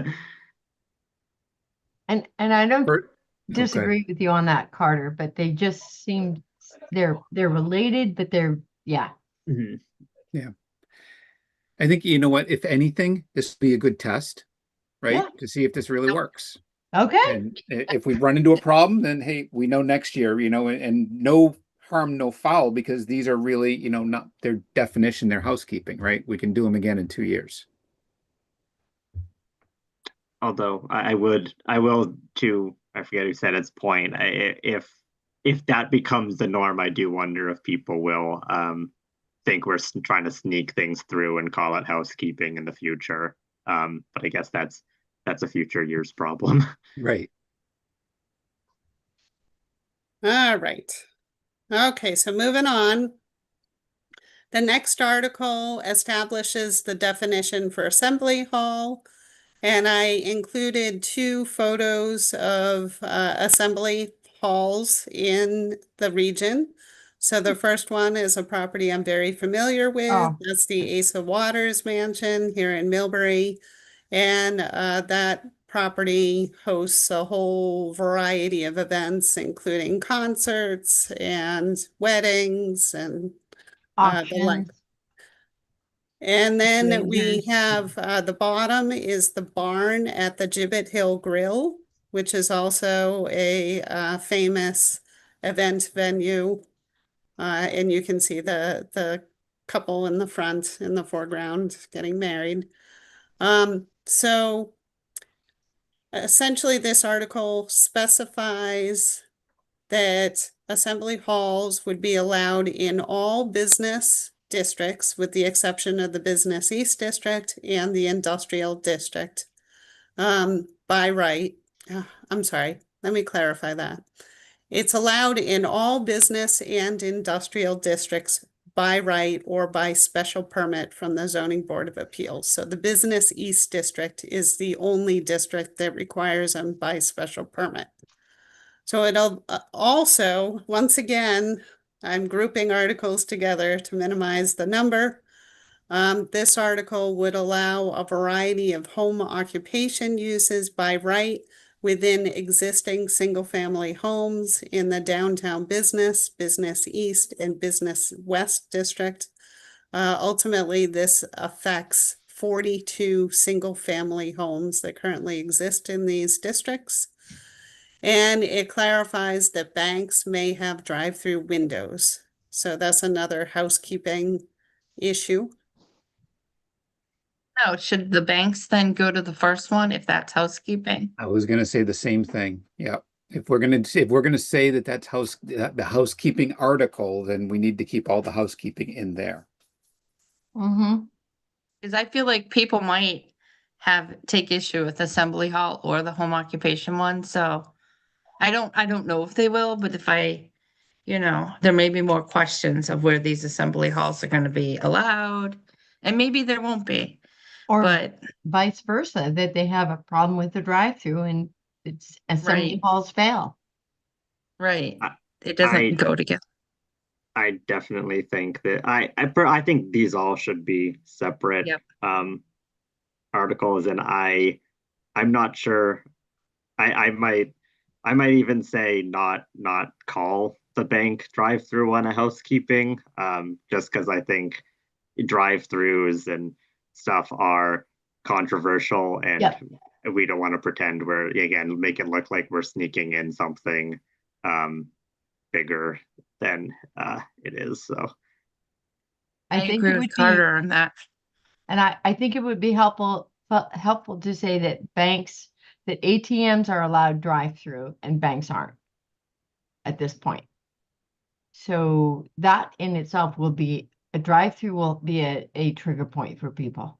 [SPEAKER 10] And I don't
[SPEAKER 6] Okay.
[SPEAKER 10] disagree with you on that, Carter, but they just seem they're related, but they're yeah.
[SPEAKER 9] Mhm.
[SPEAKER 6] Yeah. I think, you know what, if anything, this would be a good test, right?
[SPEAKER 10] Yeah.
[SPEAKER 6] To see if this really works.
[SPEAKER 10] Okay.
[SPEAKER 6] And if we run into a problem, then hey, we know next year, and no harm, no foul, because these are really, not their definition, their housekeeping, right? We can do them again in 2 years.
[SPEAKER 9] Although I will to, I forget who said its point. If that becomes the norm, I do wonder if people will think we're trying to sneak things through and call it housekeeping in the future. But I guess that's a future year's problem.
[SPEAKER 6] Right.
[SPEAKER 4] All right. Okay, so moving on. The next article establishes the definition for assembly hall, and I included two photos of assembly halls in the region. So the first one is a property I'm very familiar with.
[SPEAKER 10] Oh.
[SPEAKER 4] That's the Asa Waters Mansion here in Millbury. And that property hosts a whole variety of events, including concerts and weddings and the like.
[SPEAKER 10] Auctions.
[SPEAKER 4] And then we
[SPEAKER 10] Lasers.
[SPEAKER 4] have the bottom is the barn at the Gibbet Hill Grill, which is also a famous event venue. And you can see the couple in the front, in the foreground, getting married. So essentially, this article specifies that assembly halls would be allowed in all business districts, with the exception of the Business East District and the Industrial District, by right. I'm sorry, let me clarify that. It's allowed in all business and industrial districts by right or by special permit from the Zoning Board of Appeals. So the Business East District is the only district that requires them by special permit. So it'll also, once again, I'm grouping articles together to minimize the number. This article would allow a variety of home occupation uses by right within existing single-family homes in the downtown business, Business East, and Business West District. Ultimately, this affects 42 single-family homes that currently exist in these districts. And it clarifies that banks may have drive-through windows. So that's another housekeeping issue.
[SPEAKER 2] No, should the banks then go to the first one if that's housekeeping?
[SPEAKER 6] I was going to say the same thing. Yeah. If we're going to say that that's the housekeeping article, then we need to keep all the housekeeping in there.
[SPEAKER 10] Mm-hmm.
[SPEAKER 2] Because I feel like people might take issue with assembly hall or the home occupation one, so I don't know if they will, but if there may be more questions of where these assembly halls are gonna be allowed, and maybe there won't be,
[SPEAKER 10] Or
[SPEAKER 2] but
[SPEAKER 10] vice versa, that they have a problem with the drive-through and it's assembly
[SPEAKER 2] Right.
[SPEAKER 10] halls fail.
[SPEAKER 2] right,
[SPEAKER 9] I-
[SPEAKER 2] it doesn't go together.
[SPEAKER 9] I definitely think that I think these all should be separate
[SPEAKER 2] Yep.
[SPEAKER 9] articles, and I'm not sure. I might even say not call the bank drive-through one a housekeeping, just because I think drive-throughs and stuff are controversial, and
[SPEAKER 10] Yep.
[SPEAKER 9] we don't want to pretend we're, again, make it look like we're sneaking in something bigger than it is. So
[SPEAKER 10] I think
[SPEAKER 2] agree
[SPEAKER 10] it
[SPEAKER 2] with
[SPEAKER 10] would be,
[SPEAKER 2] Carter on that.
[SPEAKER 10] and I think it would be helpful to say that that ATMs are allowed drive-through and banks aren't at this point. So that in itself will be, a drive-through will be a trigger point for people.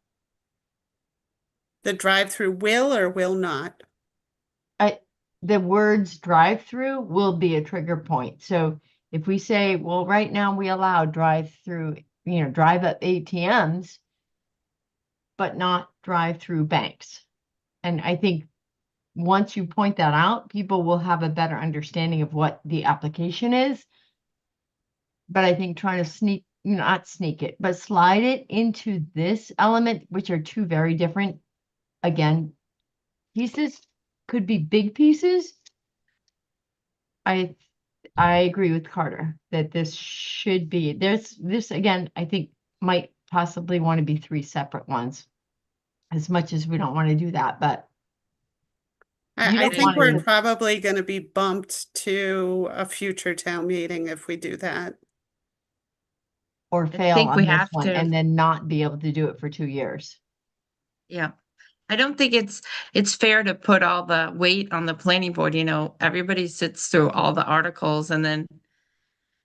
[SPEAKER 4] The drive-through will or will not?
[SPEAKER 10] The words drive-through will be a trigger point. So if we say, well, right now we allow drive-through, drive-up ATMs, but not drive-through banks. And I think once you point that out, people will have a better understanding of what the application is. But I think trying to not sneak it, but slide it into this element, which are two very different, again, pieces, could be big pieces. I agree with Carter that this should be, this again, I think might possibly want to be three separate ones. As much as we don't want to do that, but you
[SPEAKER 4] I
[SPEAKER 10] don't
[SPEAKER 4] think
[SPEAKER 10] want
[SPEAKER 4] we're
[SPEAKER 10] to,
[SPEAKER 4] probably going to be bumped to a future town meeting if we do that.
[SPEAKER 10] or fail
[SPEAKER 2] think we
[SPEAKER 10] on this
[SPEAKER 2] have
[SPEAKER 10] one
[SPEAKER 2] to.
[SPEAKER 10] and then not be able to do it for 2 years.
[SPEAKER 2] Yeah. I don't think it's fair to put all the weight on the planning board, everybody sits through all the articles and then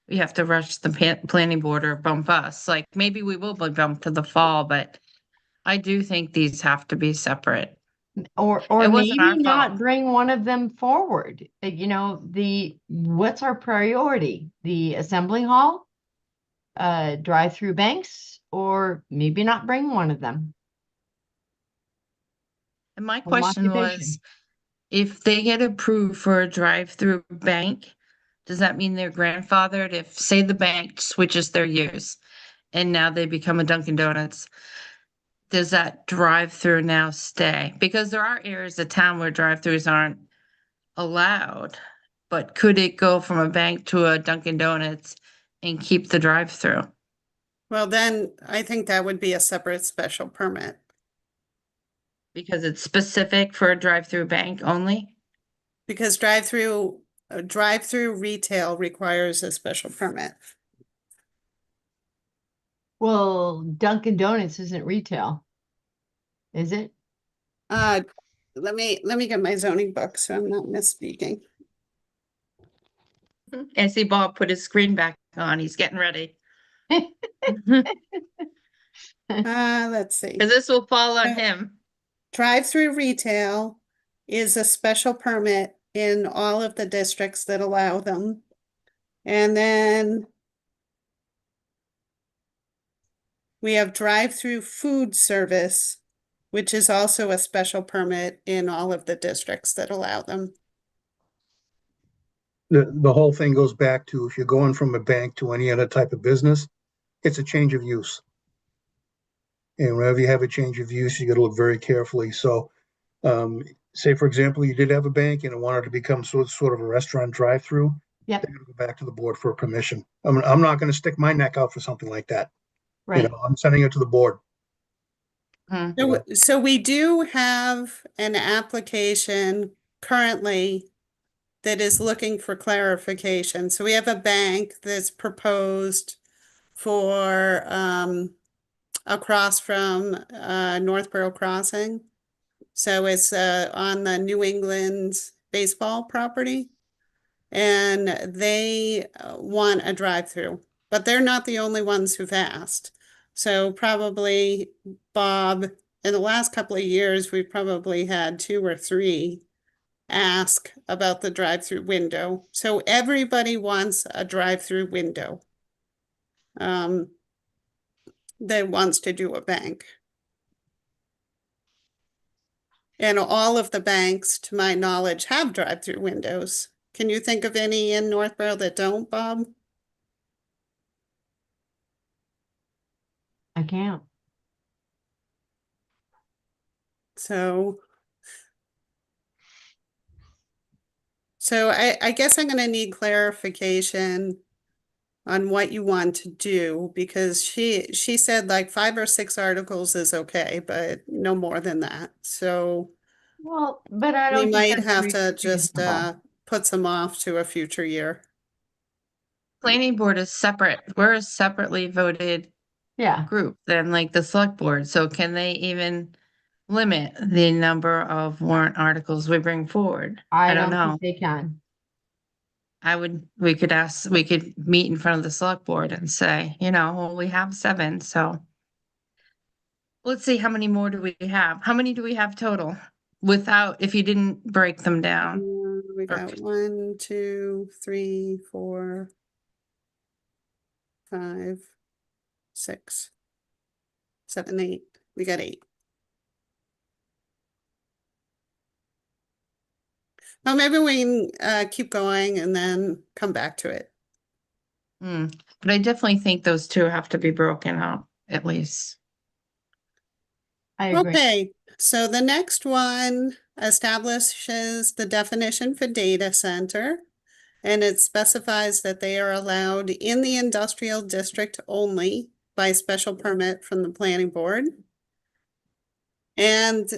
[SPEAKER 2] we have to rush the planning board or bump us. Like maybe we will be bumped to the fall, but I do think these have to be separate.
[SPEAKER 10] Or
[SPEAKER 2] It wasn't
[SPEAKER 10] maybe
[SPEAKER 2] our
[SPEAKER 10] not
[SPEAKER 2] fault.
[SPEAKER 10] bring one of them forward. What's our priority? The assembly hall? Drive-through banks, or maybe not bring one of them.
[SPEAKER 2] And my
[SPEAKER 10] Some
[SPEAKER 2] question was,
[SPEAKER 10] occupation.
[SPEAKER 2] if they get approved for a drive-through bank, does that mean they're grandfathered? If, say, the bank switches their use and now they become a Dunkin' Donuts, does that drive-through now stay? Because there are areas of town where drive-throughs aren't allowed, but could it go from a bank to a Dunkin' Donuts and keep the drive-through?
[SPEAKER 4] Well, then I think that would be a separate special permit.
[SPEAKER 2] Because it's specific for a drive-through bank only?
[SPEAKER 4] Because drive-through retail requires a special permit.
[SPEAKER 10] Well, Dunkin' Donuts isn't retail, is it?
[SPEAKER 4] Let me get my zoning book so I'm not misspeaking.
[SPEAKER 2] I see Bob put his screen back on. He's getting ready.
[SPEAKER 4] Let's see.
[SPEAKER 2] Because this will fall on him.
[SPEAKER 4] Drive-through retail is a special permit in all of the districts that allow them. And then we have drive-through food service, which is also a special permit in all of the districts that allow them.
[SPEAKER 7] The whole thing goes back to if you're going from a bank to any other type of business, it's a change of use. And whenever you have a change of use, you got to look very carefully. So, say for example, you did have a bank and it wanted to become sort of a restaurant drive-through.
[SPEAKER 10] Yep.
[SPEAKER 7] They're going to go back to the board for permission. I'm not going to stick my neck out for something like that.
[SPEAKER 10] Right.
[SPEAKER 7] I'm sending it to the board.
[SPEAKER 4] So we do have an application currently that is looking for clarification. So we have a bank that's proposed for across from Northborough Crossing. So it's on the New England baseball property. And they want a drive-through, but they're not the only ones who've asked. So probably, Bob, in the last couple of years, we've probably had 2 or 3 ask about the drive-through window. So everybody wants a drive-through window that wants to do a bank. And all of the banks, to my knowledge, have drive-through windows. Can you think of any in Northborough that don't, Bob?
[SPEAKER 10] I can't.
[SPEAKER 4] So I guess I'm going to need clarification on what you want to do, because she said like 5 or 6 articles is okay, but no more than that. So
[SPEAKER 10] Well, but I
[SPEAKER 4] we
[SPEAKER 10] don't think
[SPEAKER 4] might
[SPEAKER 10] that's
[SPEAKER 4] have to just
[SPEAKER 10] reasonable.
[SPEAKER 4] put some off to a future year.
[SPEAKER 2] Planning board is separate. We're a separately voted
[SPEAKER 10] Yeah,
[SPEAKER 2] group than like the select board. So can they even limit the number of warrant articles we bring forward?
[SPEAKER 10] I
[SPEAKER 2] don't
[SPEAKER 10] don't
[SPEAKER 2] know.
[SPEAKER 10] think they can.
[SPEAKER 2] We could meet in front of the select board and say, well, we have 7, so. Let's see, how many more do we have? How many do we have total? If you didn't break them down?
[SPEAKER 4] We got 1, 2, 3, 4, 5, 6, 7, 8. We got 8. Well, maybe we can keep going and then come back to it.
[SPEAKER 2] But I definitely think those 2 have to be broken up, at least.
[SPEAKER 10] I agree.
[SPEAKER 4] Okay, so the next one establishes the definition for data center, and it specifies that they are allowed in the industrial district only by special permit from the planning board. And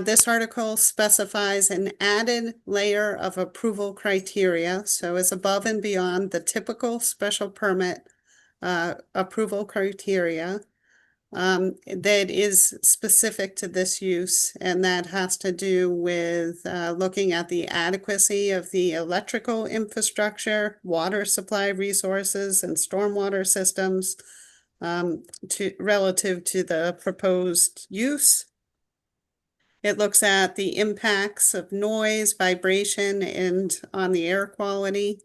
[SPEAKER 4] this article specifies an added layer of approval criteria, so it's above and beyond the typical special permit approval criteria that is specific to this use, and that has to do with looking at the adequacy of the electrical infrastructure, water supply resources, and stormwater systems relative to the proposed use. It looks at the impacts of noise, vibration, and on the air quality.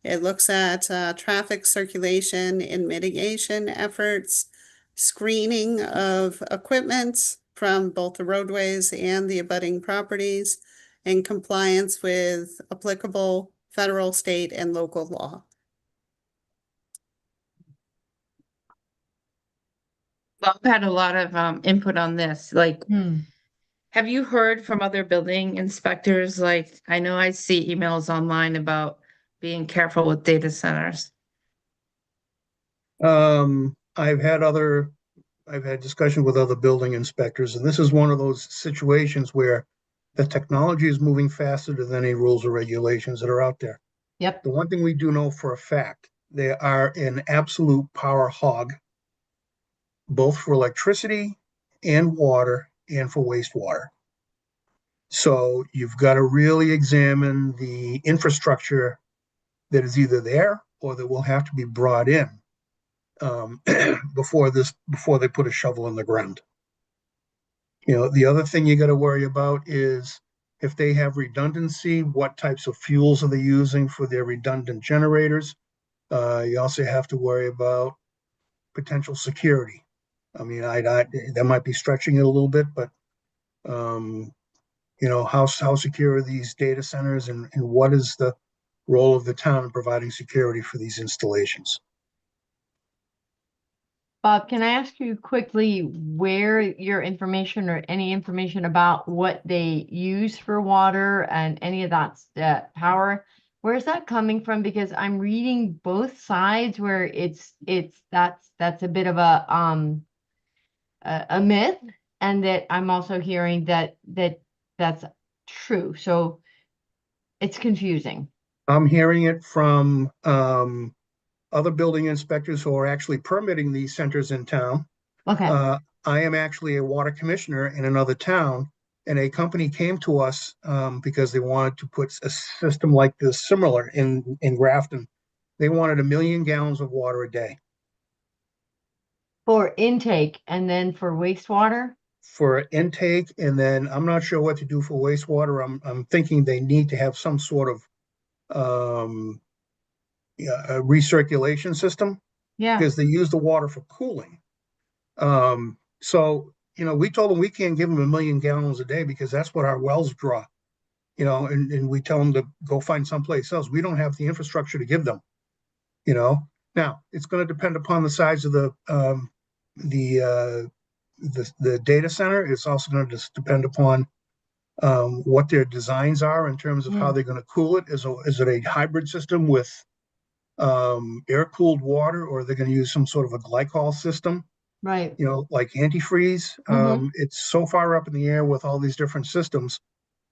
[SPEAKER 4] It looks at traffic circulation and mitigation efforts, screening of equipment from both the roadways and the abutting properties, and compliance with applicable federal, state, and local law.
[SPEAKER 2] Bob had a lot of input on this. Like, have you heard from other building inspectors? Like, I know I see emails online about being careful with data centers.
[SPEAKER 7] I've had discussion with other building inspectors, and this is one of those situations where the technology is moving faster than any rules or regulations that are out there.
[SPEAKER 10] Yep.
[SPEAKER 7] The one thing we do know for a fact, they are an absolute power hog, both for electricity and water and for wastewater. So you've got to really examine the infrastructure that is either there or that will have to be brought in before they put a shovel in the ground. You know, the other thing you got to worry about is if they have redundancy, what types of fuels are they using for their redundant generators? You also have to worry about potential security. I mean, that might be stretching it a little bit, but you know, how secure are these data centers, and what is the role of the town in providing security for these installations?
[SPEAKER 10] Bob, can I ask you quickly where your information or any information about what they use for water and any of that power, where is that coming from? Because I'm reading both sides where that's a bit of a myth, and that I'm also hearing that's true. So it's confusing.
[SPEAKER 7] I'm hearing it from other building inspectors who are actually permitting these centers in town.
[SPEAKER 10] Okay.
[SPEAKER 7] I am actually a water commissioner in another town, and a company came to us because they wanted to put a system like this similar in Grafton. They wanted 1 million gallons of water a day.
[SPEAKER 10] For intake and then for wastewater?
[SPEAKER 7] For intake, and then I'm not sure what to do for wastewater. I'm thinking they need to have some sort of a recirculation system,
[SPEAKER 10] Yeah.
[SPEAKER 7] because they use the water for cooling. So, you know, we told them we can't give them 1 million gallons a day because that's what our wells draw, you know, and we tell them to go find someplace else. We don't have the infrastructure to give them, you know. Now, it's going to depend upon the size of the data center. It's also going to depend upon what their designs are in terms of how they're going to cool it. Is it a hybrid system with air-cooled water, or are they going to use some sort of a glycol system?
[SPEAKER 10] Right.
[SPEAKER 7] You know, like antifreeze. It's so far up in the air with all these different systems.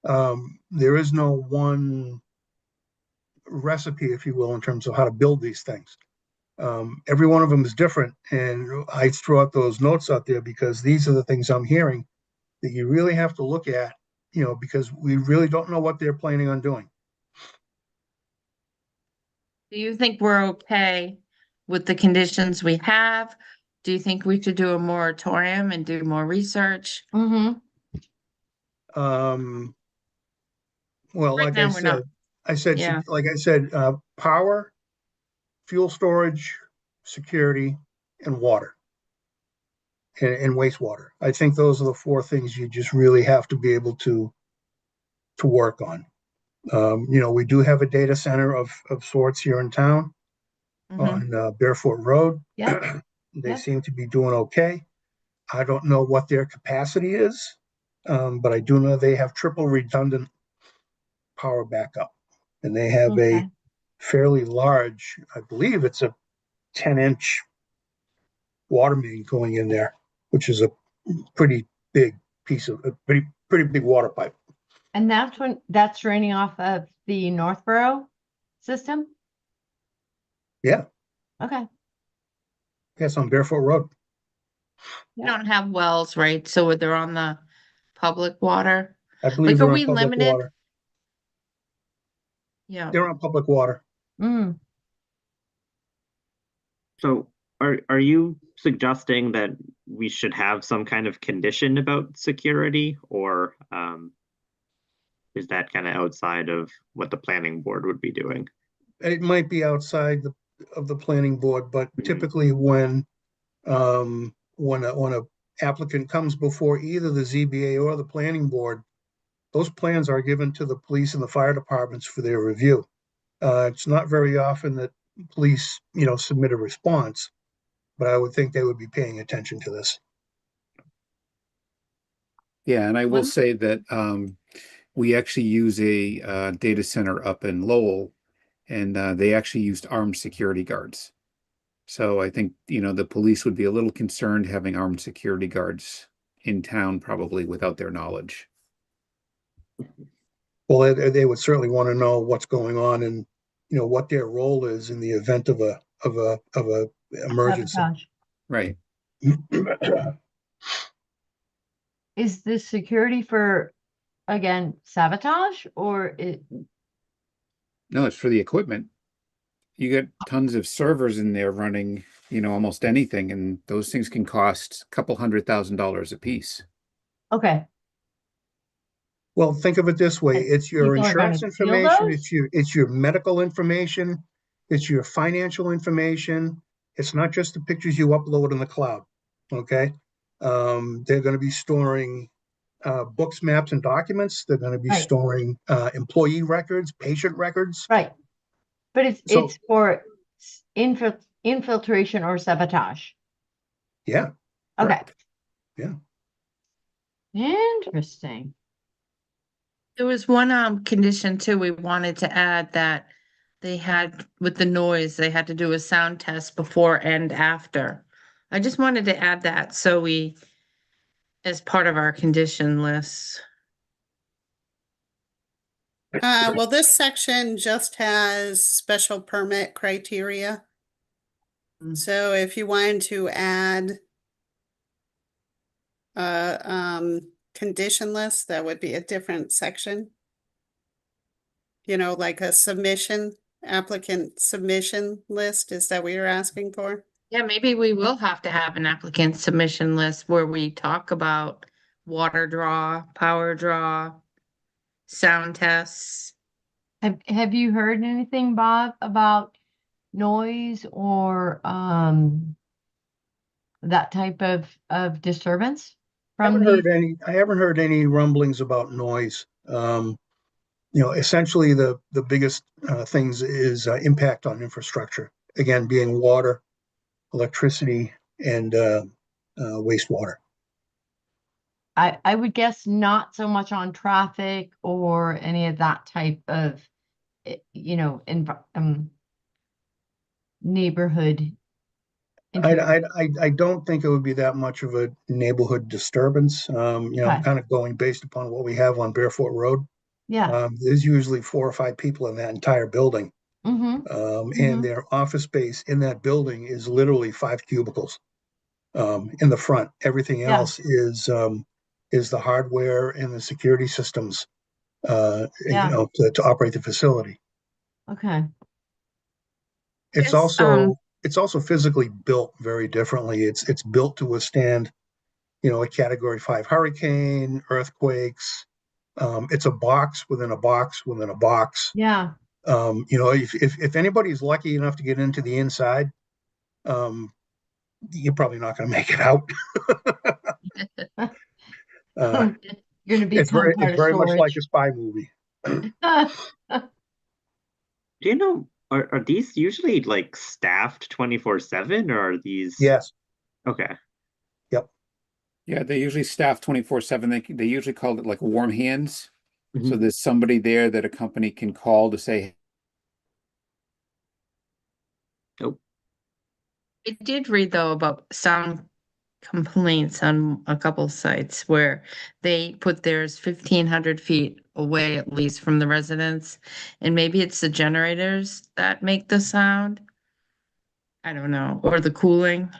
[SPEAKER 7] There is no one recipe, if you will, in terms of how to build these things. Every one of them is different, and I throw out those notes out there because these are the things I'm hearing that you really have to look at, you know, because we really don't know what they're planning on doing.
[SPEAKER 2] Do you think we're okay with the conditions we have? Do you think we should do a moratorium and do more research?
[SPEAKER 10] Mm-hmm.
[SPEAKER 7] Well,
[SPEAKER 2] Right
[SPEAKER 7] like
[SPEAKER 2] now, we're not. Yeah.
[SPEAKER 7] like I said, power, fuel storage, security, and water, and wastewater. I think those are the 4 things you just really have to be able to work on. You know, we do have a data center of sorts here in town on Barefoot Road.
[SPEAKER 10] Yeah.
[SPEAKER 7] They seem to be doing okay. I don't know what their capacity is, but I do know they have triple redundant power backup, and they have a fairly large, I believe it's a 10-inch water main going in there, which is a pretty big piece of a pretty big water pipe.
[SPEAKER 10] And that's draining off of the Northborough system?
[SPEAKER 7] Yeah,
[SPEAKER 10] Okay.
[SPEAKER 7] yes, on Barefoot Road.
[SPEAKER 2] We don't have wells, right? So they're on the public water.
[SPEAKER 7] I believe
[SPEAKER 2] Like,
[SPEAKER 7] they're
[SPEAKER 2] are
[SPEAKER 7] on
[SPEAKER 2] we
[SPEAKER 7] public
[SPEAKER 2] limited?
[SPEAKER 7] water.
[SPEAKER 2] Yeah.
[SPEAKER 7] They're on public water.
[SPEAKER 10] Mm.
[SPEAKER 9] So are you suggesting that we should have some kind of condition about security, or is that kind of outside of what the planning board would be doing?
[SPEAKER 7] It might be outside of the planning board, but
[SPEAKER 9] Mhm.
[SPEAKER 7] typically when a applicant comes before either the ZBA or the planning board, those plans are given to the police and the fire departments for their review. It's not very often that police, submit a response, but I would think they would be paying attention to this.
[SPEAKER 6] Yeah, and I will
[SPEAKER 2] One-
[SPEAKER 6] say that we actually use a data center up in Lowell, and they actually used armed security guards. So I think, the police would be a little concerned having armed security guards in town, probably without their knowledge.
[SPEAKER 7] Well, they would certainly want to know what's going on and, what their role is in the event of a emergency.
[SPEAKER 10] Sabotage.
[SPEAKER 6] Right.
[SPEAKER 10] Is this security for, again, sabotage or it?
[SPEAKER 6] No, it's for the equipment. You get tons of servers in there running, almost anything, and those things can cost a couple $100,000 a piece.
[SPEAKER 10] Okay.
[SPEAKER 7] Well, think of it this way.
[SPEAKER 10] And
[SPEAKER 7] It's your
[SPEAKER 10] people are gonna
[SPEAKER 7] insurance
[SPEAKER 10] steal
[SPEAKER 7] information,
[SPEAKER 10] those?
[SPEAKER 7] it's your medical information, it's your financial information. It's not just the pictures you upload in the cloud, okay? They're gonna be storing books, maps, and documents. They're gonna be
[SPEAKER 10] Right.
[SPEAKER 7] storing employee records, patient records.
[SPEAKER 10] Right. But it's
[SPEAKER 7] So-
[SPEAKER 10] it's for infiltration or sabotage.
[SPEAKER 7] Yeah,
[SPEAKER 10] Okay.
[SPEAKER 7] correct. Yeah.
[SPEAKER 10] Interesting.
[SPEAKER 2] There was one condition too, we wanted to add that they had, with the noise, they had to do a sound test before and after. I just wanted to add that so as part of our condition list.
[SPEAKER 4] Well, this section just has special permit criteria.
[SPEAKER 2] Mm.
[SPEAKER 4] So if you wanted to add condition list, that would be a different section. Like a applicant submission list, is that what you're asking for?
[SPEAKER 2] Yeah, maybe we will have to have an applicant submission list where we talk about water draw, power draw, sound tests.
[SPEAKER 10] Have you heard anything, Bob, about noise or that type of disturbance from
[SPEAKER 7] I haven't heard any rumblings about noise. Essentially the biggest things is impact on infrastructure. Again, being water, electricity, and wastewater.
[SPEAKER 10] I would guess not so much on traffic or any of that type of neighborhood.
[SPEAKER 7] I don't think it would be that much of a neighborhood disturbance. I'm
[SPEAKER 10] Okay.
[SPEAKER 7] kind of going based upon what we have on Barefoot Road.
[SPEAKER 10] Yeah.
[SPEAKER 7] There's usually 4 or 5 people in that entire building.
[SPEAKER 10] Mm-hmm.
[SPEAKER 7] And their office space in that building is literally 5 cubicles in the front. Everything
[SPEAKER 10] Yeah.
[SPEAKER 7] else is the hardware and the security systems,
[SPEAKER 10] Yeah.
[SPEAKER 7] to operate the facility.
[SPEAKER 10] Okay.
[SPEAKER 7] It's
[SPEAKER 2] Yes,
[SPEAKER 7] also physically built very differently. It's built to withstand, a Category 5 hurricane, earthquakes. It's a box within a box within a box.
[SPEAKER 10] Yeah.
[SPEAKER 7] If anybody's lucky enough to get into the inside, you're probably not going to make it out.
[SPEAKER 10] You're gonna
[SPEAKER 7] It's
[SPEAKER 10] become part
[SPEAKER 7] it's
[SPEAKER 10] of
[SPEAKER 7] very much like
[SPEAKER 10] storage.
[SPEAKER 7] a spy movie.
[SPEAKER 9] Do you know, are these usually like staffed 24/7, or are these?
[SPEAKER 7] Yes.
[SPEAKER 9] Okay.
[SPEAKER 6] Yeah, they usually staff 24/7. They usually call it like warm hands. So
[SPEAKER 9] Mhm.
[SPEAKER 6] there's somebody there that a company can call to say,
[SPEAKER 9] Oh.
[SPEAKER 2] I did read though about sound complaints on a couple sites where they put theirs 1,500 feet away at least from the residents. And maybe it's the generators that make the sound. I don't know, or the cooling.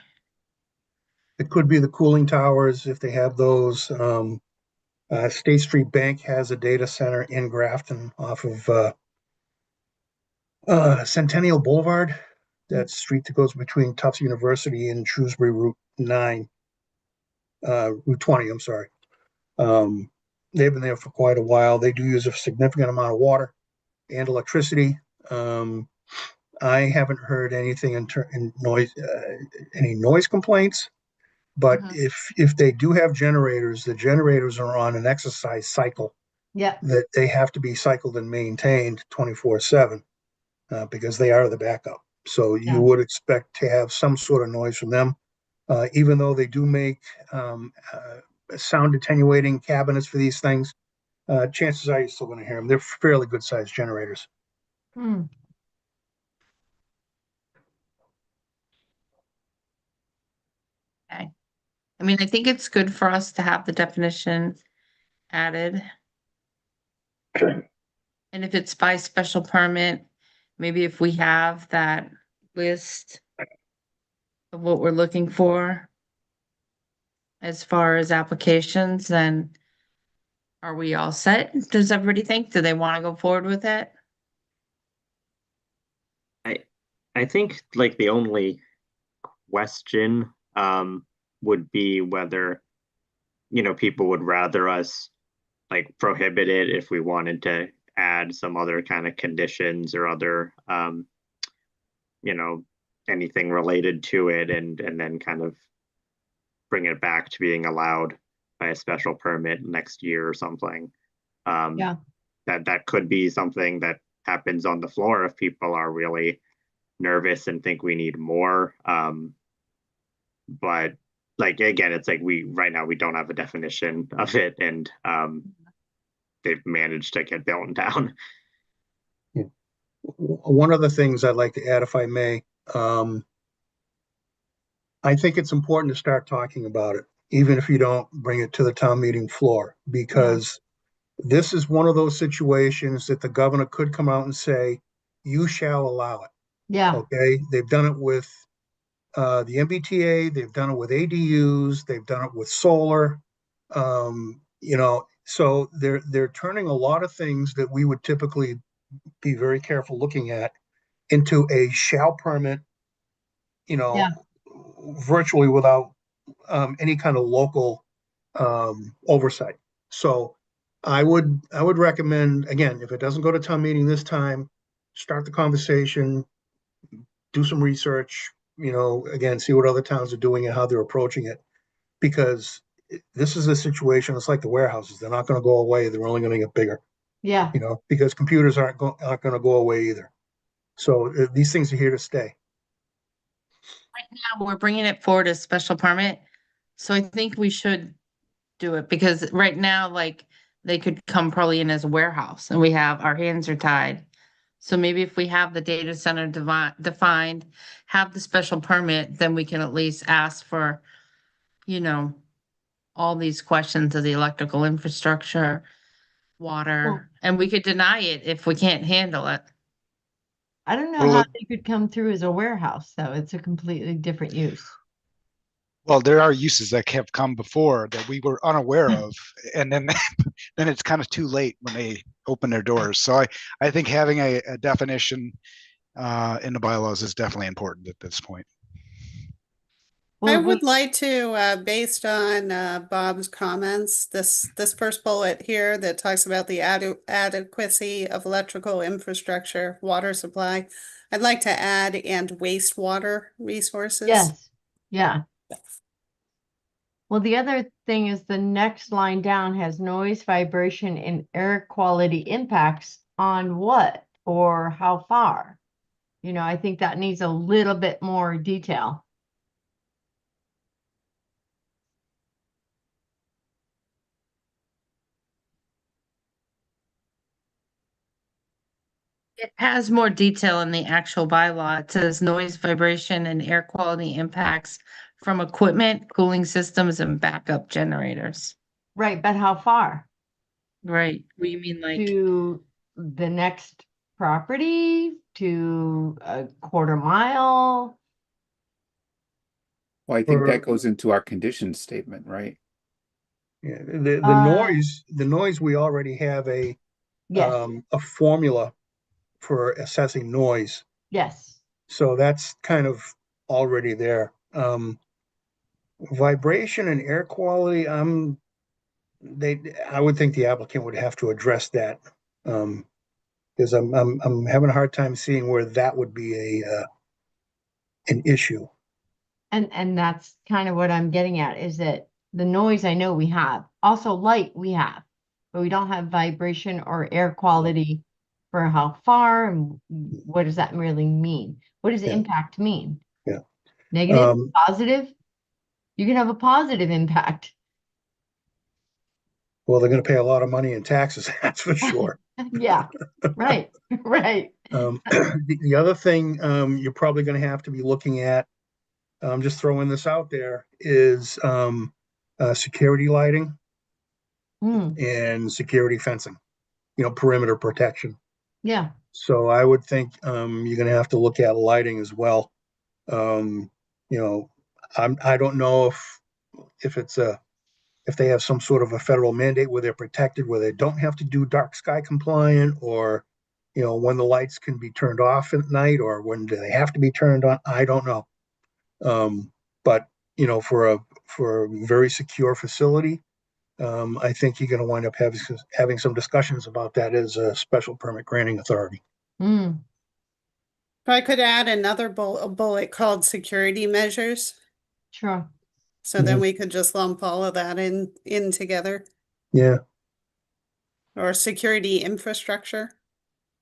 [SPEAKER 7] It could be the cooling towers if they have those. State Street Bank has a data center in Grafton off of Centennial Boulevard. That street that goes between Tufts University and Shrewsbury Route 9, Route 20, I'm sorry. They've been there for quite a while. They do use a significant amount of water and electricity. I haven't heard anything in noise, any noise complaints. But
[SPEAKER 2] Mhm.
[SPEAKER 7] if they do have generators, the generators are on an exercise cycle
[SPEAKER 10] Yeah.
[SPEAKER 7] that they have to be cycled and maintained 24/7 because they are the backup. So you
[SPEAKER 10] Yeah.
[SPEAKER 7] would expect to have some sort of noise from them, even though they do make sound attenuating cabinets for these things. Chances are you're still going to hear them. They're fairly good sized generators.
[SPEAKER 10] Hmm.
[SPEAKER 2] Okay. I mean, I think it's good for us to have the definition added.
[SPEAKER 8] Okay.
[SPEAKER 2] And if it's by special permit, maybe if we have that list of what we're looking for as far as applications, then are we all set? Does everybody think? Do they want to go forward with it?
[SPEAKER 9] I think like the only question would be whether, people would rather us like prohibit it if we wanted to add some other kind of conditions or other you know, anything related to it, and then kind of bring it back to being allowed by a special permit next year or something.
[SPEAKER 10] Yeah.
[SPEAKER 9] That could be something that happens on the floor if people are really nervous and think we need more. But like again, it's like we right now we don't have a definition of it, and they've managed to get built in town.
[SPEAKER 7] Yeah. One of the things I'd like to add, if I may, I think it's important to start talking about it, even if you don't bring it to the town meeting floor, because this is one of those situations that the governor could come out and say, you shall allow it.
[SPEAKER 10] Yeah.
[SPEAKER 7] Okay. They've done it with the MBTA, they've done it with ADUs, they've done it with solar. So they're turning a lot of things that we would typically be very careful looking at into a shall permit,
[SPEAKER 10] Yeah.
[SPEAKER 7] virtually without any kind of local oversight. So I would recommend, again, if it doesn't go to town meeting this time, start the conversation, do some research, again, see what other towns are doing and how they're approaching it. Because this is a situation, it's like the warehouses. They're not going to go away. They're only going to get bigger,
[SPEAKER 10] Yeah.
[SPEAKER 7] because computers aren't going to go away either. So these things are here to stay.
[SPEAKER 2] Right now, we're bringing it forward as special permit. So I think we should do it because right now, like, they could come probably in as a warehouse and our hands are tied. So maybe if we have the data center defined, have the special permit, then we can at least ask for, you know, all these questions of the electrical infrastructure,
[SPEAKER 10] Well,
[SPEAKER 2] water, and we could deny it if we can't handle it.
[SPEAKER 10] I don't know
[SPEAKER 12] Well,
[SPEAKER 10] how they could come through as a warehouse, though. It's a completely different use.
[SPEAKER 12] well, there are uses that have come before that we were unaware of, and then then it's kind of too late when they open their doors. So I think having a definition in the bylaws is definitely important at this point.
[SPEAKER 4] I
[SPEAKER 10] Well,
[SPEAKER 4] would like to, based on Bob's comments, this first bullet here that talks about the adequacy of electrical infrastructure, water supply, I'd like to add and wastewater resources.
[SPEAKER 10] yes. Yeah. Well, the other thing is the next line down has noise, vibration, and air quality impacts on what or how far? I think that needs a little bit more detail.
[SPEAKER 2] It has more detail in the actual bylaw. It says noise, vibration, and air quality impacts from equipment, cooling systems, and backup generators.
[SPEAKER 10] Right, but how far?
[SPEAKER 2] Right. What do you mean, like,
[SPEAKER 10] To the next property, to a quarter mile?
[SPEAKER 6] Well, I think that goes into our condition statement, right?
[SPEAKER 7] Yeah, the
[SPEAKER 10] Uh,
[SPEAKER 7] noise, we already have
[SPEAKER 10] Yes,
[SPEAKER 7] a formula for assessing noise.
[SPEAKER 10] yes.
[SPEAKER 7] So that's kind of already there. Vibration and air quality, I would think the applicant would have to address that. Because I'm having a hard time seeing where that would be an issue.
[SPEAKER 10] And that's kind of what I'm getting at, is that the noise I know we have, also light we have, but we don't have vibration or air quality for how far, and what does that really mean? What does
[SPEAKER 7] Yeah.
[SPEAKER 10] impact mean?
[SPEAKER 7] Yeah.
[SPEAKER 10] Negative, positive? You can have a positive impact.
[SPEAKER 7] Well, they're going to pay a lot of money in taxes, that's for sure.
[SPEAKER 10] Yeah, right, right.
[SPEAKER 7] The other thing you're probably going to have to be looking at, just throwing this out there, is security lighting
[SPEAKER 10] Mm,
[SPEAKER 7] and security fencing, perimeter protection.
[SPEAKER 10] yeah.
[SPEAKER 7] So I would think you're going to have to look at lighting as well. Um, you know, I don't know if it's if they have some sort of a federal mandate where they're protected, where they don't have to do dark sky compliant, or when the lights can be turned off at night, or when do they have to be turned on. I don't know. But for a very secure facility, I think you're going to wind up having some discussions about that as a special permit granting authority.
[SPEAKER 10] Mm,
[SPEAKER 4] If I could add another bullet called security measures,
[SPEAKER 10] sure.
[SPEAKER 4] so then we could just lump all of that in together,
[SPEAKER 7] Yeah.
[SPEAKER 4] or security infrastructure.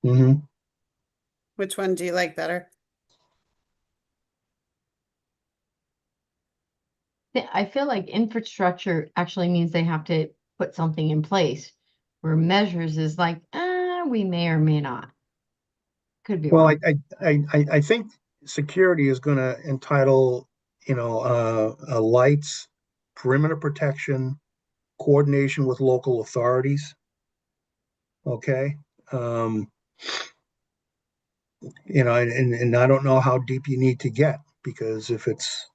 [SPEAKER 7] Hmm.
[SPEAKER 4] Which one do you like better?
[SPEAKER 10] I feel like infrastructure actually means they have to put something in place, where measures is like, we may or may not. Could be
[SPEAKER 7] Well,
[SPEAKER 10] wrong.
[SPEAKER 7] I think security is going to entitle, lights, perimeter protection, coordination with local authorities. Okay. And I don't know how deep you need to get, because if it's,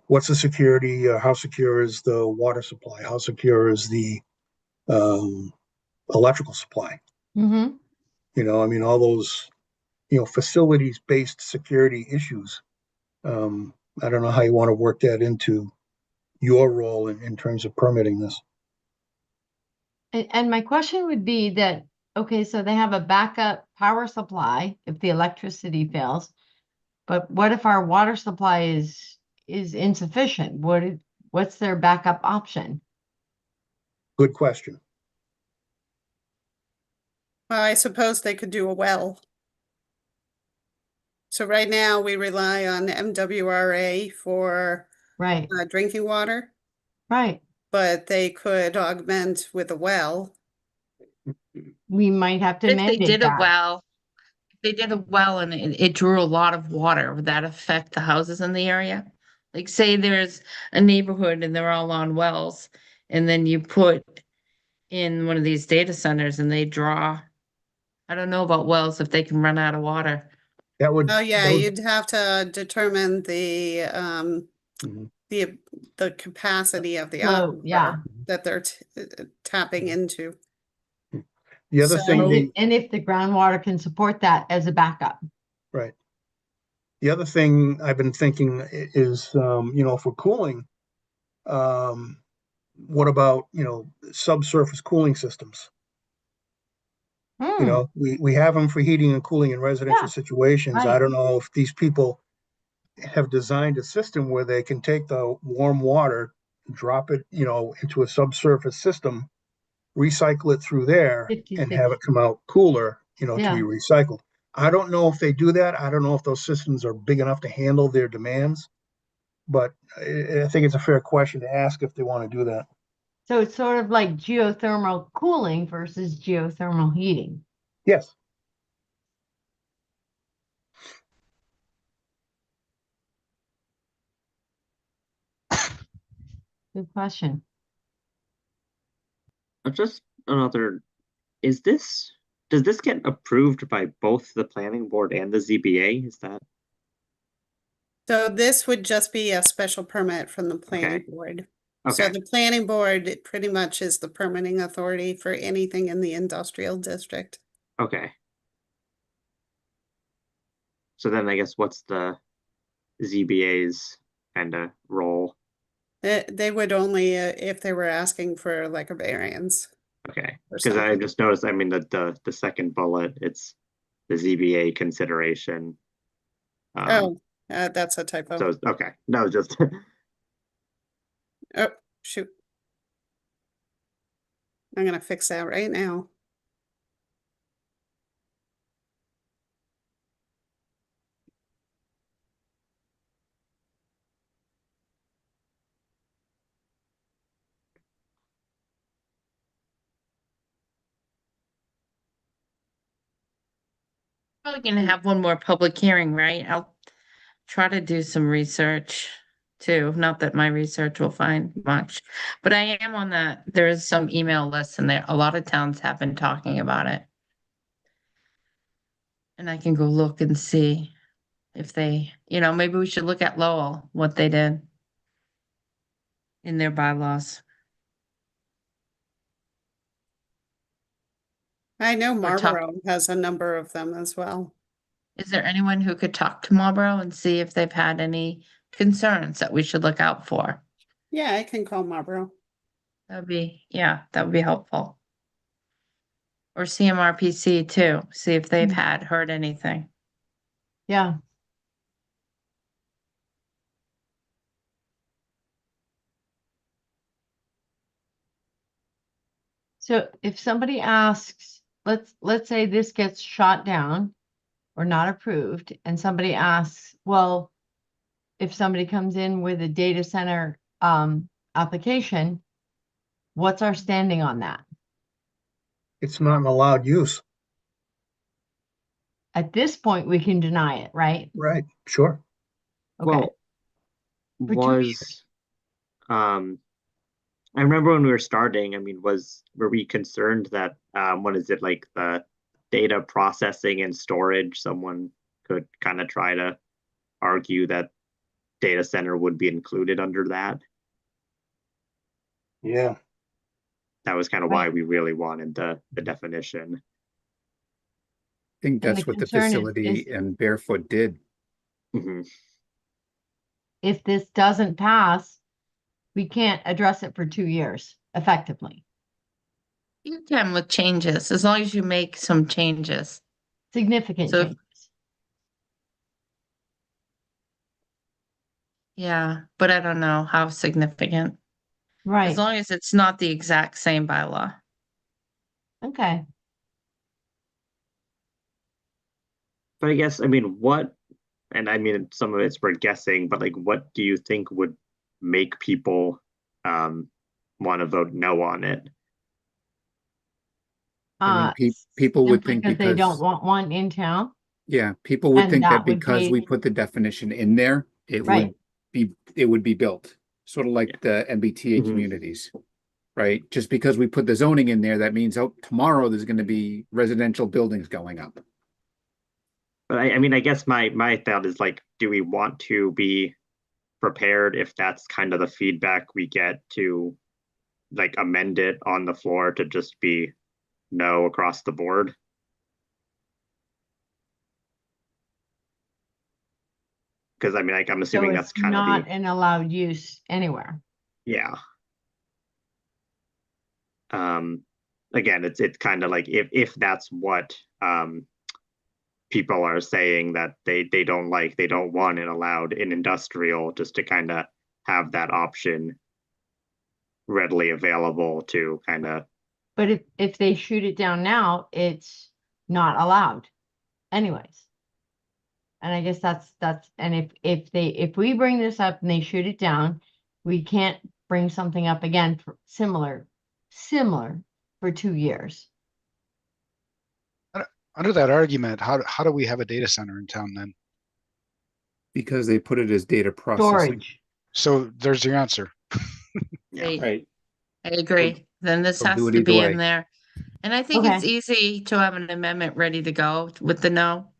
[SPEAKER 7] what's the security, how secure is the water supply? How secure is the um, electrical supply?
[SPEAKER 10] Mm-hmm.
[SPEAKER 7] All those, facilities-based security issues. I don't know how you want to work that into your role in terms of permitting this.
[SPEAKER 10] And my question would be that, okay, so they have a backup power supply if the electricity fails, but what if our water supply is insufficient? What's their backup option?
[SPEAKER 7] Good question.
[SPEAKER 4] Well, I suppose they could do a well. So right now we rely on MWRA for
[SPEAKER 10] Right,
[SPEAKER 4] drinking water,
[SPEAKER 10] right.
[SPEAKER 4] but they could augment with a well.
[SPEAKER 10] We might have to
[SPEAKER 2] if they
[SPEAKER 10] mandate
[SPEAKER 2] did a
[SPEAKER 10] that.
[SPEAKER 2] well, if they did a well and it drew a lot of water, would that affect the houses in the area? Like, say there's a neighborhood and they're all on wells, and then you put in one of these data centers and they draw, I don't know about wells if they can run out of water.
[SPEAKER 7] That would.
[SPEAKER 4] Oh yeah,
[SPEAKER 7] that would-
[SPEAKER 4] you'd have to determine the
[SPEAKER 7] Mhm.
[SPEAKER 4] the capacity of the
[SPEAKER 10] Flow, yeah.
[SPEAKER 4] aquifer that they're tapping into.
[SPEAKER 7] The other
[SPEAKER 4] So-
[SPEAKER 7] thing,
[SPEAKER 10] And if the groundwater can support that as a backup.
[SPEAKER 7] right. The other thing I've been thinking is, if we're cooling, what about, subsurface cooling systems?
[SPEAKER 10] Hmm,
[SPEAKER 7] We have them for heating and cooling in residential
[SPEAKER 10] Yeah,
[SPEAKER 7] situations. I
[SPEAKER 10] right.
[SPEAKER 7] don't know if these people have designed a system where they can take the warm water, drop it, into a subsurface system, recycle it through there,
[SPEAKER 10] 50,
[SPEAKER 7] and have
[SPEAKER 10] 50.
[SPEAKER 7] it come out cooler, to
[SPEAKER 10] Yeah.
[SPEAKER 7] be recycled. I don't know if they do that. I don't know if those systems are big enough to handle their demands, but I think it's a fair question to ask if they want to do that.
[SPEAKER 10] So it's sort of like geothermal cooling versus geothermal heating.
[SPEAKER 7] Yes.
[SPEAKER 10] Good question.
[SPEAKER 9] Just another, does this get approved by both the planning board and the ZBA? Is that
[SPEAKER 4] So this would just be a special permit from the planning
[SPEAKER 9] Okay.
[SPEAKER 4] board. So
[SPEAKER 9] okay?
[SPEAKER 4] the planning board, it pretty much is the permitting authority for anything in the industrial district.
[SPEAKER 9] Okay. So then I guess what's the ZBA's kind of role?
[SPEAKER 4] They would only, if they were asking for like a variance.
[SPEAKER 9] Okay,
[SPEAKER 4] Or
[SPEAKER 9] because I
[SPEAKER 4] something.
[SPEAKER 9] just noticed, I mean, the second bullet, it's the ZBA consideration.
[SPEAKER 4] Oh, that's a typo.
[SPEAKER 9] So, okay, no, just,
[SPEAKER 4] Oh, shoot. I'm gonna fix that right now.
[SPEAKER 2] Probably gonna have one more public hearing, right? I'll try to do some research too. Not that my research will find much, but I am on that. There is some email lists and there, a lot of towns have been talking about it. And I can go look and see if they, maybe we should look at Lowell, what they did in their bylaws.
[SPEAKER 4] I know
[SPEAKER 2] Or talk-
[SPEAKER 4] Marlboro has a number of them as well.
[SPEAKER 2] Is there anyone who could talk to Marlboro and see if they've had any concerns that we should look out for?
[SPEAKER 4] Yeah, I can call Marlboro.
[SPEAKER 2] That would be helpful. Or CMRPC too, see if they've heard anything.
[SPEAKER 10] Yeah. So if somebody asks, let's say this gets shot down or not approved, and somebody asks, well, if somebody comes in with a data center application, what's our standing on that?
[SPEAKER 7] It's not an allowed use.
[SPEAKER 10] At this point, we can deny it, right?
[SPEAKER 7] Right, sure.
[SPEAKER 10] Okay.
[SPEAKER 9] well,
[SPEAKER 10] For 2
[SPEAKER 9] was, I remember when we were starting, I mean, were we concerned that, what is it, like the data processing and storage, someone could kind of try to argue that data center would be included under that?
[SPEAKER 7] Yeah.
[SPEAKER 9] That was kind of why we really wanted the definition.
[SPEAKER 6] I think
[SPEAKER 10] And the
[SPEAKER 6] that's what the
[SPEAKER 10] concern is-
[SPEAKER 6] facility and Barefoot did.
[SPEAKER 9] Mhm.
[SPEAKER 10] if this doesn't pass, we can't address it for 2 years effectively.
[SPEAKER 2] You can with changes, as long as you make some changes.
[SPEAKER 10] Significant
[SPEAKER 2] So-
[SPEAKER 10] changes.
[SPEAKER 2] Yeah, but I don't know how significant. As
[SPEAKER 10] Right.
[SPEAKER 2] long as it's not the exact same bylaw.
[SPEAKER 10] Okay.
[SPEAKER 9] But I guess, I mean, and I mean, some of it's we're guessing, but like, what do you think would make people want to vote no on it?
[SPEAKER 6] I mean, people would
[SPEAKER 10] Simply
[SPEAKER 6] think
[SPEAKER 10] because they don't
[SPEAKER 6] because,
[SPEAKER 10] want one in town.
[SPEAKER 6] yeah, people would
[SPEAKER 10] And
[SPEAKER 6] think
[SPEAKER 10] that
[SPEAKER 6] that
[SPEAKER 10] would
[SPEAKER 6] because we
[SPEAKER 10] be-
[SPEAKER 6] put the definition in there,
[SPEAKER 10] Right.
[SPEAKER 6] it would be built. Sort of like the MBTA
[SPEAKER 9] Mhm.
[SPEAKER 6] communities, right? Just because we put the zoning in there, that means, oh, tomorrow there's going to be residential buildings going up.
[SPEAKER 9] But I mean, I guess my thought is like, do we want to be prepared if that's kind of the feedback we get to like amend it on the floor to just be no across the board? Because I mean, like, I'm
[SPEAKER 10] So
[SPEAKER 9] assuming that's
[SPEAKER 10] it's
[SPEAKER 9] kind of
[SPEAKER 10] not
[SPEAKER 9] the,
[SPEAKER 10] an allowed use anywhere.
[SPEAKER 9] yeah. Again, it's kind of like if that's what people are saying that they don't like, they don't want it allowed in industrial, just to kind of have that option readily available to kind of,
[SPEAKER 10] But if they shoot it down now, it's not allowed anyways. And I guess and if we bring this up and they shoot it down, we can't bring something up again for similar for 2 years.
[SPEAKER 12] Under that argument, how do we have a data center in town then?
[SPEAKER 6] Because they put it as data processing.
[SPEAKER 10] Storage.
[SPEAKER 12] So there's your answer.
[SPEAKER 6] Right.
[SPEAKER 2] I agree. Then this
[SPEAKER 6] They'll
[SPEAKER 2] has
[SPEAKER 6] do it
[SPEAKER 2] to
[SPEAKER 6] either
[SPEAKER 2] be in
[SPEAKER 6] way.
[SPEAKER 2] there. And I think it's
[SPEAKER 10] Okay.
[SPEAKER 2] easy to have an amendment ready to go with the no.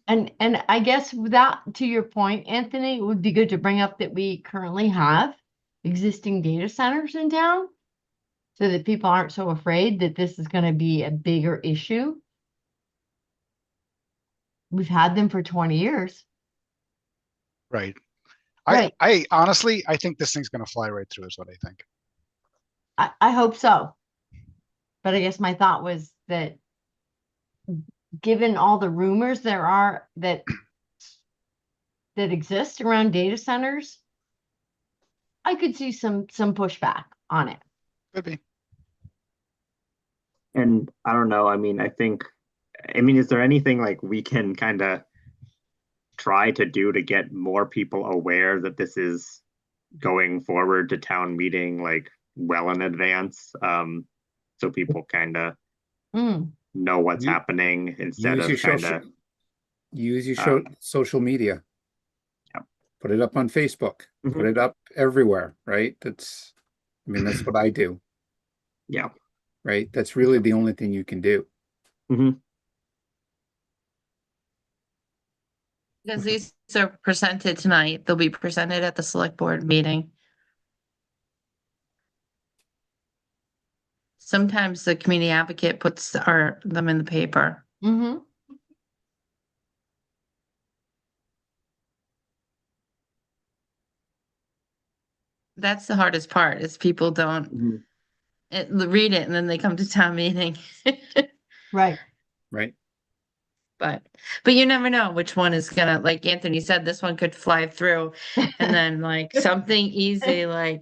[SPEAKER 10] And I guess that, to your point, Anthony, it would be good to bring up that we currently have existing data centers in town so that people aren't so afraid that this is going to be a bigger issue. We've had them for 20 years.
[SPEAKER 12] Right.
[SPEAKER 10] Right.
[SPEAKER 12] I honestly, I think this thing's going to fly right through is what I think.
[SPEAKER 10] I hope so. But I guess my thought was that given all the rumors there are that exist around data centers, I could see some pushback on it.
[SPEAKER 12] Could be.
[SPEAKER 9] And I don't know, I mean, is there anything like we can kind of try to do to get more people aware that this is going forward to town meeting like well in advance? So people kind of know what's happening instead of kind of
[SPEAKER 6] use your social media.
[SPEAKER 9] Yep.
[SPEAKER 6] Put it up on Facebook. Put it up everywhere, right? That's what I do.
[SPEAKER 9] Yeah.
[SPEAKER 6] Right. That's really the only thing you can do.
[SPEAKER 2] Because these are presented tonight. They'll be presented at the select board meeting. Sometimes the community advocate puts them in the paper. That's the hardest part is people don't read it and then they come to town meeting.
[SPEAKER 10] Right.
[SPEAKER 6] Right.
[SPEAKER 2] But you never know which one is gonna, like Anthony said, this one could fly through and then like something easy like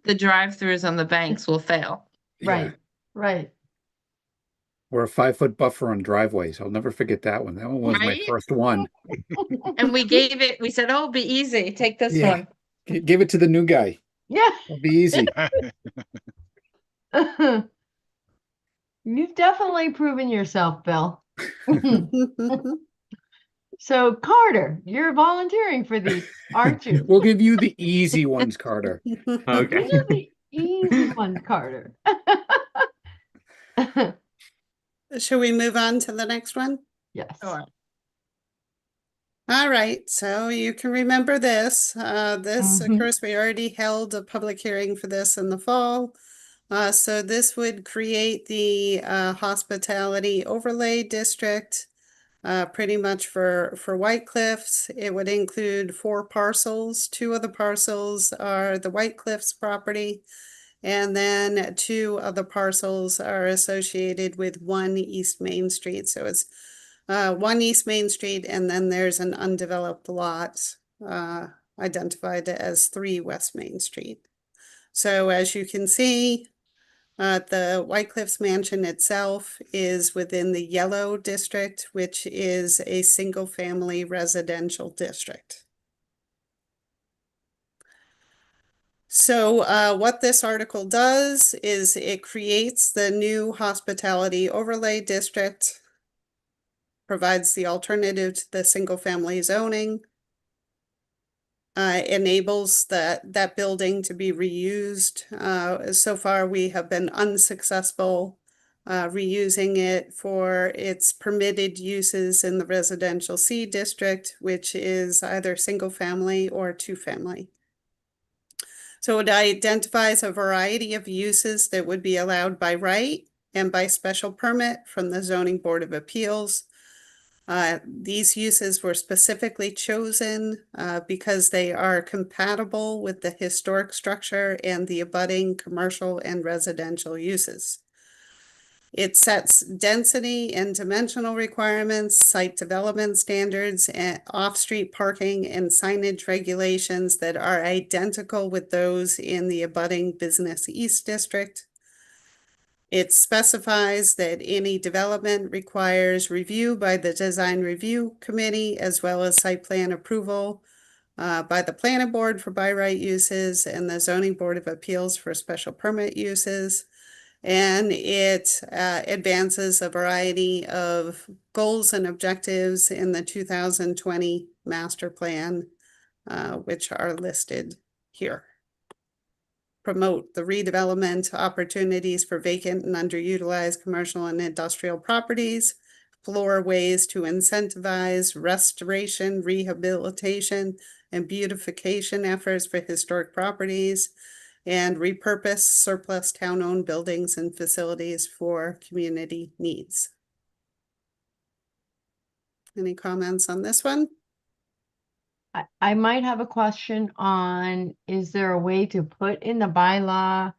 [SPEAKER 2] the drive-throughs on the banks will fail.
[SPEAKER 10] Right. Right.
[SPEAKER 6] Or a 5-foot buffer on driveways. I'll never forget that one. That one was my first one.
[SPEAKER 2] And we said, oh, be easy. Take this one.
[SPEAKER 6] Give it to the new guy.
[SPEAKER 10] Yeah.
[SPEAKER 6] It'll be easy.
[SPEAKER 10] You've definitely proven yourself, Bill. So, Carter, you're volunteering for these, aren't you?
[SPEAKER 6] We'll give you the easy ones, Carter.
[SPEAKER 9] Okay.
[SPEAKER 10] These are the easy ones, Carter.
[SPEAKER 4] Should we move on to the next one?
[SPEAKER 10] Yes.
[SPEAKER 2] Sure.
[SPEAKER 4] All right, so you can remember this. This, of
[SPEAKER 10] Mhm.
[SPEAKER 4] course, we already held a public hearing for this in the fall. So this would create the hospitality overlay district, pretty much for White Cliffs. It would include 4 parcels. 2 of the parcels are the White Cliffs property, and then 2 of the parcels are associated with 1 East Main Street. So it's 1 East Main Street, and then there's an undeveloped lot identified as 3 West Main Street. So as you can see, the White Cliffs Mansion itself is within the yellow district, which is a single-family residential district. So what this article does is it creates the new hospitality overlay district, provides the alternative to the single-family zoning, enables that building to be reused. So far, we have been unsuccessful reusing it for its permitted uses in the residential C district, which is either single-family or 2-family. So it identifies a variety of uses that would be allowed by right and by special permit from the Zoning Board of Appeals. These uses were specifically chosen because they are compatible with the historic structure and the abutting commercial and residential uses. It sets density and dimensional requirements, site development standards, and off-street parking and signage regulations that are identical with those in the abutting Business East District. It specifies that any development requires review by the Design Review Committee as well as site plan approval by the Planning Board for by right uses and the Zoning Board of Appeals for special permit uses. And it advances a variety of goals and objectives in the 2020 master plan, which are listed here. promote the redevelopment opportunities for vacant and underutilized commercial and industrial properties, explore ways to incentivize restoration, rehabilitation, and beautification efforts for historic properties, and repurpose surplus town-owned buildings and facilities for community needs. Any comments on this one?
[SPEAKER 10] I might have a question on, is there a way to put in the bylaw,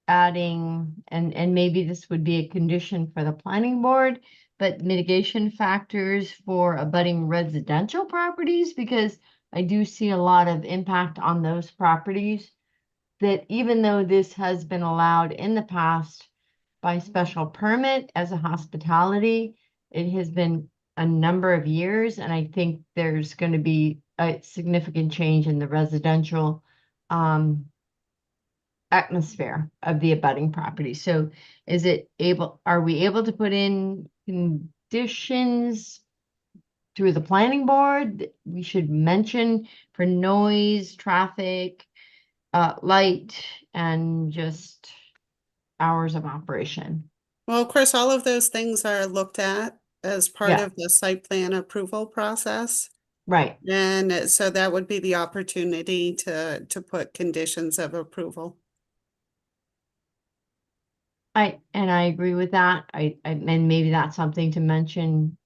[SPEAKER 10] adding, and maybe this would be a condition for the planning board, but mitigation factors for abutting residential properties? Because I do see a lot of impact on those properties that, even though this has been allowed in the past by special permit as a hospitality, it has been a number of years, and I think there's going to be a significant change in the residential atmosphere of the abutting property. So are we able to put in conditions through the planning board that we should mention for noise, traffic, light, and just hours of operation?
[SPEAKER 4] Well, Chris, all of those things are looked at as part
[SPEAKER 10] Yeah.
[SPEAKER 4] of the site plan approval process.
[SPEAKER 10] Right.
[SPEAKER 4] And so that would be the opportunity to put conditions of approval.
[SPEAKER 10] I agree with that. And maybe that's something to mention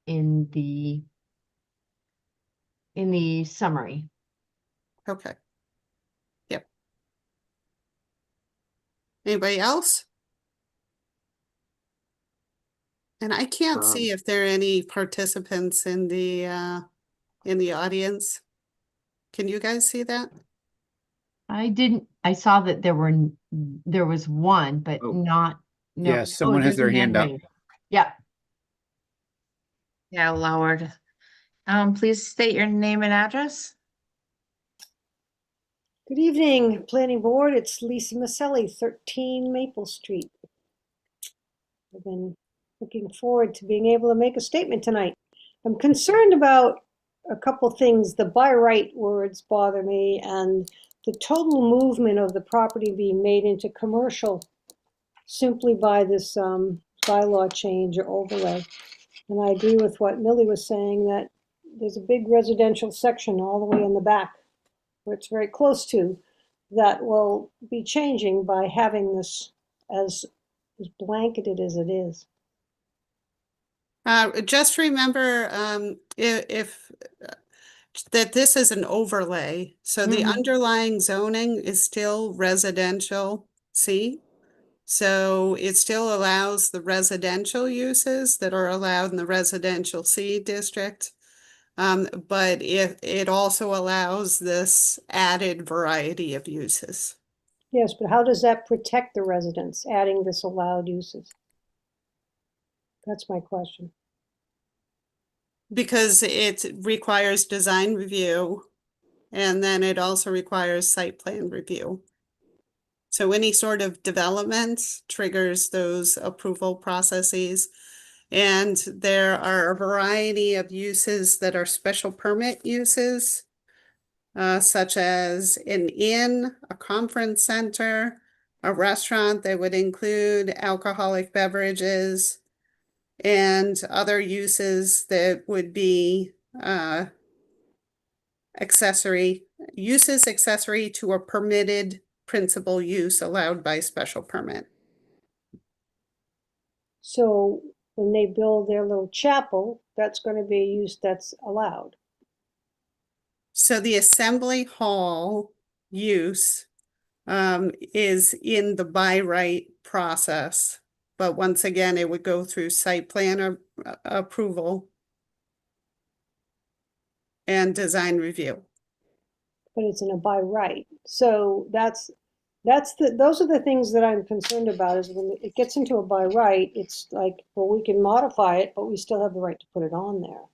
[SPEAKER 10] in the summary.
[SPEAKER 4] Okay. Yep. Anybody else? And I can't see if there are any participants in the audience. Can you guys see that?
[SPEAKER 10] I saw that there was one, but
[SPEAKER 6] Oh.
[SPEAKER 10] not, no.
[SPEAKER 6] Yeah, someone has
[SPEAKER 10] there's a
[SPEAKER 6] their hand up.
[SPEAKER 10] raised. Yeah.
[SPEAKER 2] Yeah, lowered. Please state your name and address.
[SPEAKER 13] Good evening, Planning Board. It's Lisa Maselli, 13 Maple Street. I've been looking forward to being able to make a statement tonight. I'm concerned about a couple things. The by right words bother me, and the total movement of the property being made into commercial simply by this bylaw change or overlay. And I agree with what Millie was saying, that there's a big residential section all the way in the back, where it's very close to, that will be changing by having this as blanketed as it is.
[SPEAKER 4] Just remember, if that this is an overlay, so the underlying zoning is still residential C. So it still allows the residential uses that are allowed in the residential C district. But it also allows this added variety of uses.
[SPEAKER 13] Yes, but how does that protect the residents, adding this allowed uses? That's my question.
[SPEAKER 4] Because it requires design review, and then it also requires site plan review. So any sort of development triggers those approval processes. And there are a variety of uses that are special permit uses, such as an inn, a conference center, a restaurant that would include alcoholic beverages, and other uses that would be accessory to a permitted principal use allowed by special permit.
[SPEAKER 13] So when they build their little chapel, that's going to be a use that's allowed.
[SPEAKER 4] So the assembly hall use is in the by right process. But once again, it would go through site plan approval and design review.
[SPEAKER 13] But it's in a by right. So those are the things that I'm concerned about, is when it gets into a by right, it's like, well, we can modify it, but we still have the right to put it on there.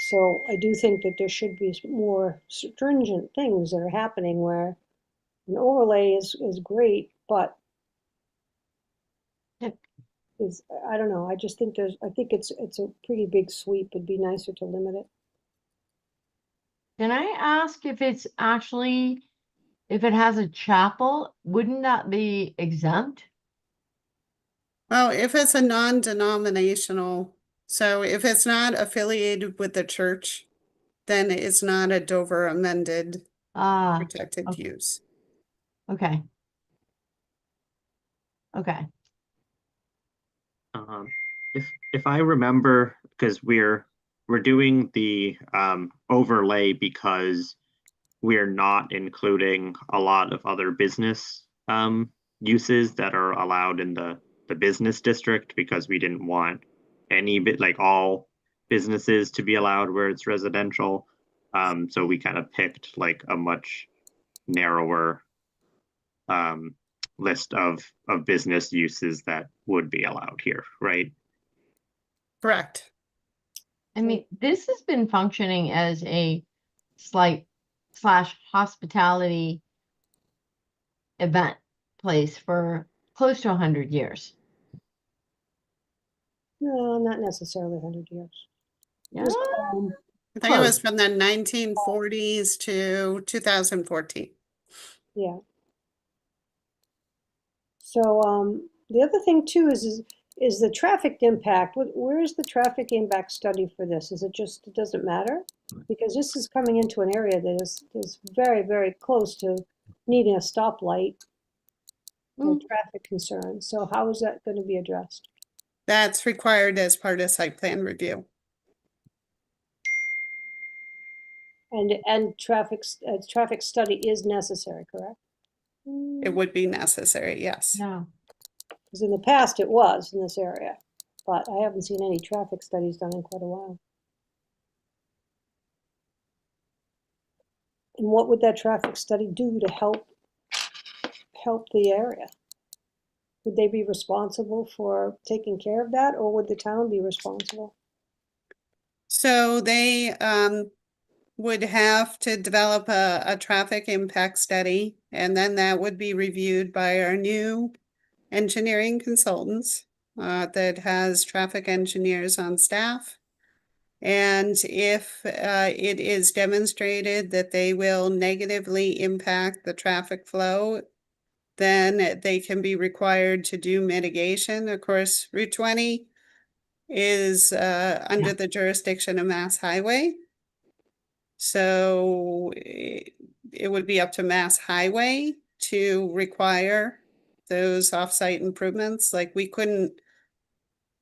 [SPEAKER 13] So I do think that there should be more stringent things that are happening where an overlay is great, but I don't know. I just think I think it's a pretty big sweep. It'd be nicer to limit it.
[SPEAKER 10] Can I ask if it's actually if it has a chapel, wouldn't that be exempt?
[SPEAKER 4] Well, if it's a non-denominational, so if it's not affiliated with the church, then it's not a Dover amended
[SPEAKER 10] Ah,
[SPEAKER 4] protected
[SPEAKER 10] okay.
[SPEAKER 4] use.
[SPEAKER 10] Okay. Okay.
[SPEAKER 9] Um, if I remember, because we're doing the overlay because we're not including a lot of other business uses that are allowed in the business district because we didn't want any bit like all businesses to be allowed where it's residential. So we kind of picked like a much narrower list of business uses that would be allowed here, right?
[SPEAKER 4] Correct.
[SPEAKER 10] I mean, this has been functioning as a slight slash hospitality event place for close to 100 years.
[SPEAKER 13] No, not necessarily 100 years.
[SPEAKER 10] Yeah,
[SPEAKER 13] Just,
[SPEAKER 4] I think it was
[SPEAKER 10] close.
[SPEAKER 4] from the 1940s to 2014.
[SPEAKER 13] yeah. So the other thing too is the traffic impact. Where is the traffic impact study for this? Is it just, it doesn't matter? Because this is coming into an area that is very, very close to needing a stoplight and traffic concerns. So how is that going to be addressed?
[SPEAKER 4] That's required as part of site plan review.
[SPEAKER 13] And traffic study is necessary, correct?
[SPEAKER 4] It would be necessary, yes.
[SPEAKER 10] Yeah.
[SPEAKER 13] Because in the past it was in this area, but I haven't seen any traffic studies done in quite a while. And what would that traffic study do to help the area? Would they be responsible for taking care of that, or would the town be responsible?
[SPEAKER 4] So they would have to develop a traffic impact study, and then that would be reviewed by our new engineering consultants that has traffic engineers on staff. And if it is demonstrated that they will negatively impact the traffic flow, then they can be required to do mitigation. Of course, Route 20 is under the jurisdiction of Mass Highway. So it would be up to Mass Highway to require those offsite improvements. Like we couldn't,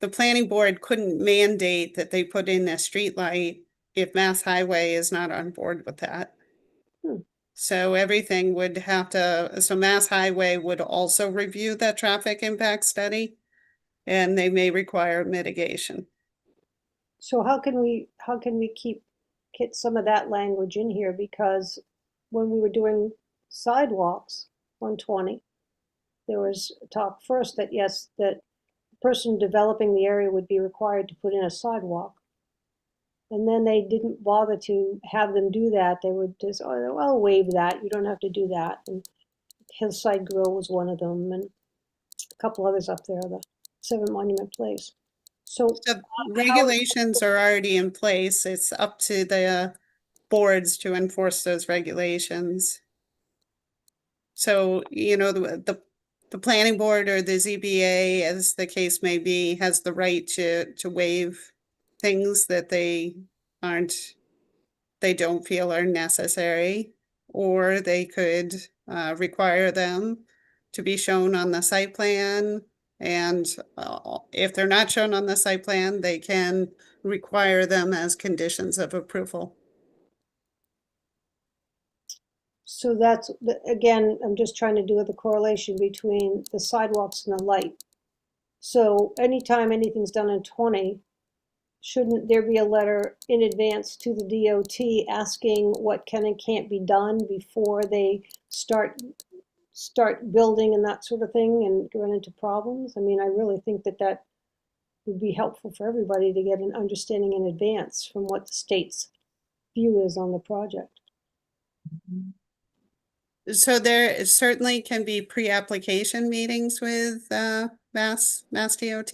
[SPEAKER 4] the planning board couldn't mandate that they put in a street light if Mass Highway is not on board with that. So everything would have to, so Mass Highway would also review that traffic impact study, and they may require mitigation.
[SPEAKER 13] So how can we get some of that language in here? Because when we were doing sidewalks, 120, there was talk first that yes, that the person developing the area would be required to put in a sidewalk. And then they didn't bother to have them do that. They would just, oh, I'll waive that. You don't have to do that. And Hillside Grill was one of them, and a couple others up there, the Seven Monument Place. So
[SPEAKER 4] The regulations are already in place. It's up to the boards to enforce those regulations. So, you know, the planning board or the ZBA, as the case may be, has the right to waive things that they don't feel are necessary, or they could require them to be shown on the site plan. And if they're not shown on the site plan, they can require them as conditions of approval.
[SPEAKER 13] So that's, again, I'm just trying to do the correlation between the sidewalks and the light. So anytime anything's done in 20, shouldn't there be a letter in advance to the DOT asking what can and can't be done before they start building and that sort of thing and run into problems? I mean, I really think that would be helpful for everybody to get an understanding in advance from what the state's view is on the project.
[SPEAKER 4] So there certainly can be pre-application meetings with Mass DOT.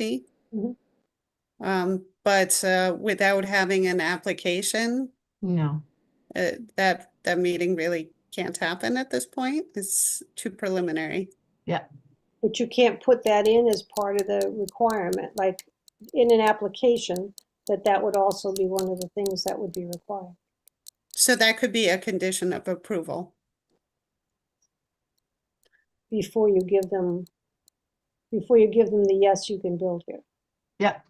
[SPEAKER 4] But without having an application,
[SPEAKER 10] No.
[SPEAKER 4] that meeting really can't happen at this point. It's too preliminary.
[SPEAKER 10] Yeah.
[SPEAKER 13] But you can't put that in as part of the requirement, like in an application, that would also be one of the things that would be required.
[SPEAKER 4] So that could be a condition of approval.
[SPEAKER 13] Before you give them the yes, you can build here.
[SPEAKER 10] Yeah.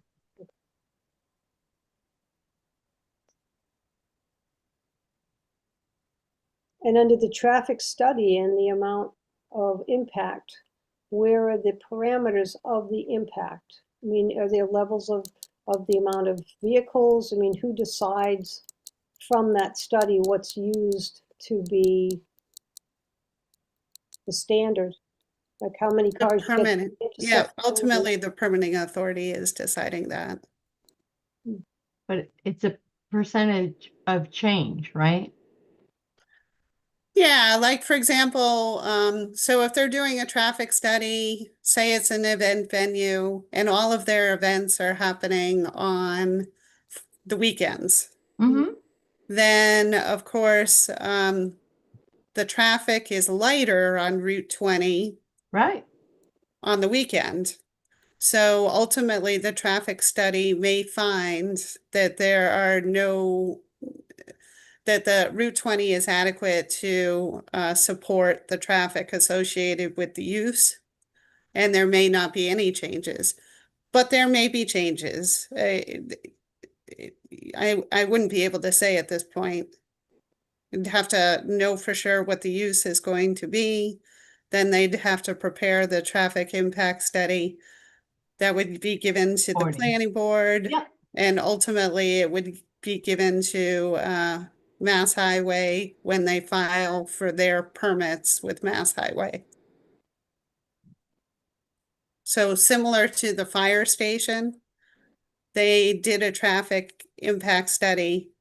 [SPEAKER 13] And under the traffic study and the amount of impact, where are the parameters of the impact? I mean, are there levels of the amount of vehicles? I mean, who decides from that study what's used to be the standard? Like how many
[SPEAKER 4] The
[SPEAKER 13] cars get
[SPEAKER 4] permanent, yeah,
[SPEAKER 13] intersection?
[SPEAKER 4] ultimately the permitting authority is deciding that.
[SPEAKER 10] But it's a percentage of change, right?
[SPEAKER 4] Yeah, like for example, so if they're doing a traffic study, say it's an event venue and all of their events are happening on the weekends,
[SPEAKER 10] Mm-hmm.
[SPEAKER 4] then of course, the traffic is lighter on Route 20
[SPEAKER 10] Right.
[SPEAKER 4] on the weekend. So ultimately, the traffic study may find that that the Route 20 is adequate to support the traffic associated with the use, and there may not be any changes, but there may be changes. I wouldn't be able to say at this point. You'd have to know for sure what the use is going to be. Then they'd have to prepare the traffic impact study that would be given to the
[SPEAKER 10] 40.
[SPEAKER 4] planning board.
[SPEAKER 10] Yeah.
[SPEAKER 4] And ultimately it would be given to Mass Highway when they file for their permits with Mass Highway. So similar to the fire station, they did a traffic impact study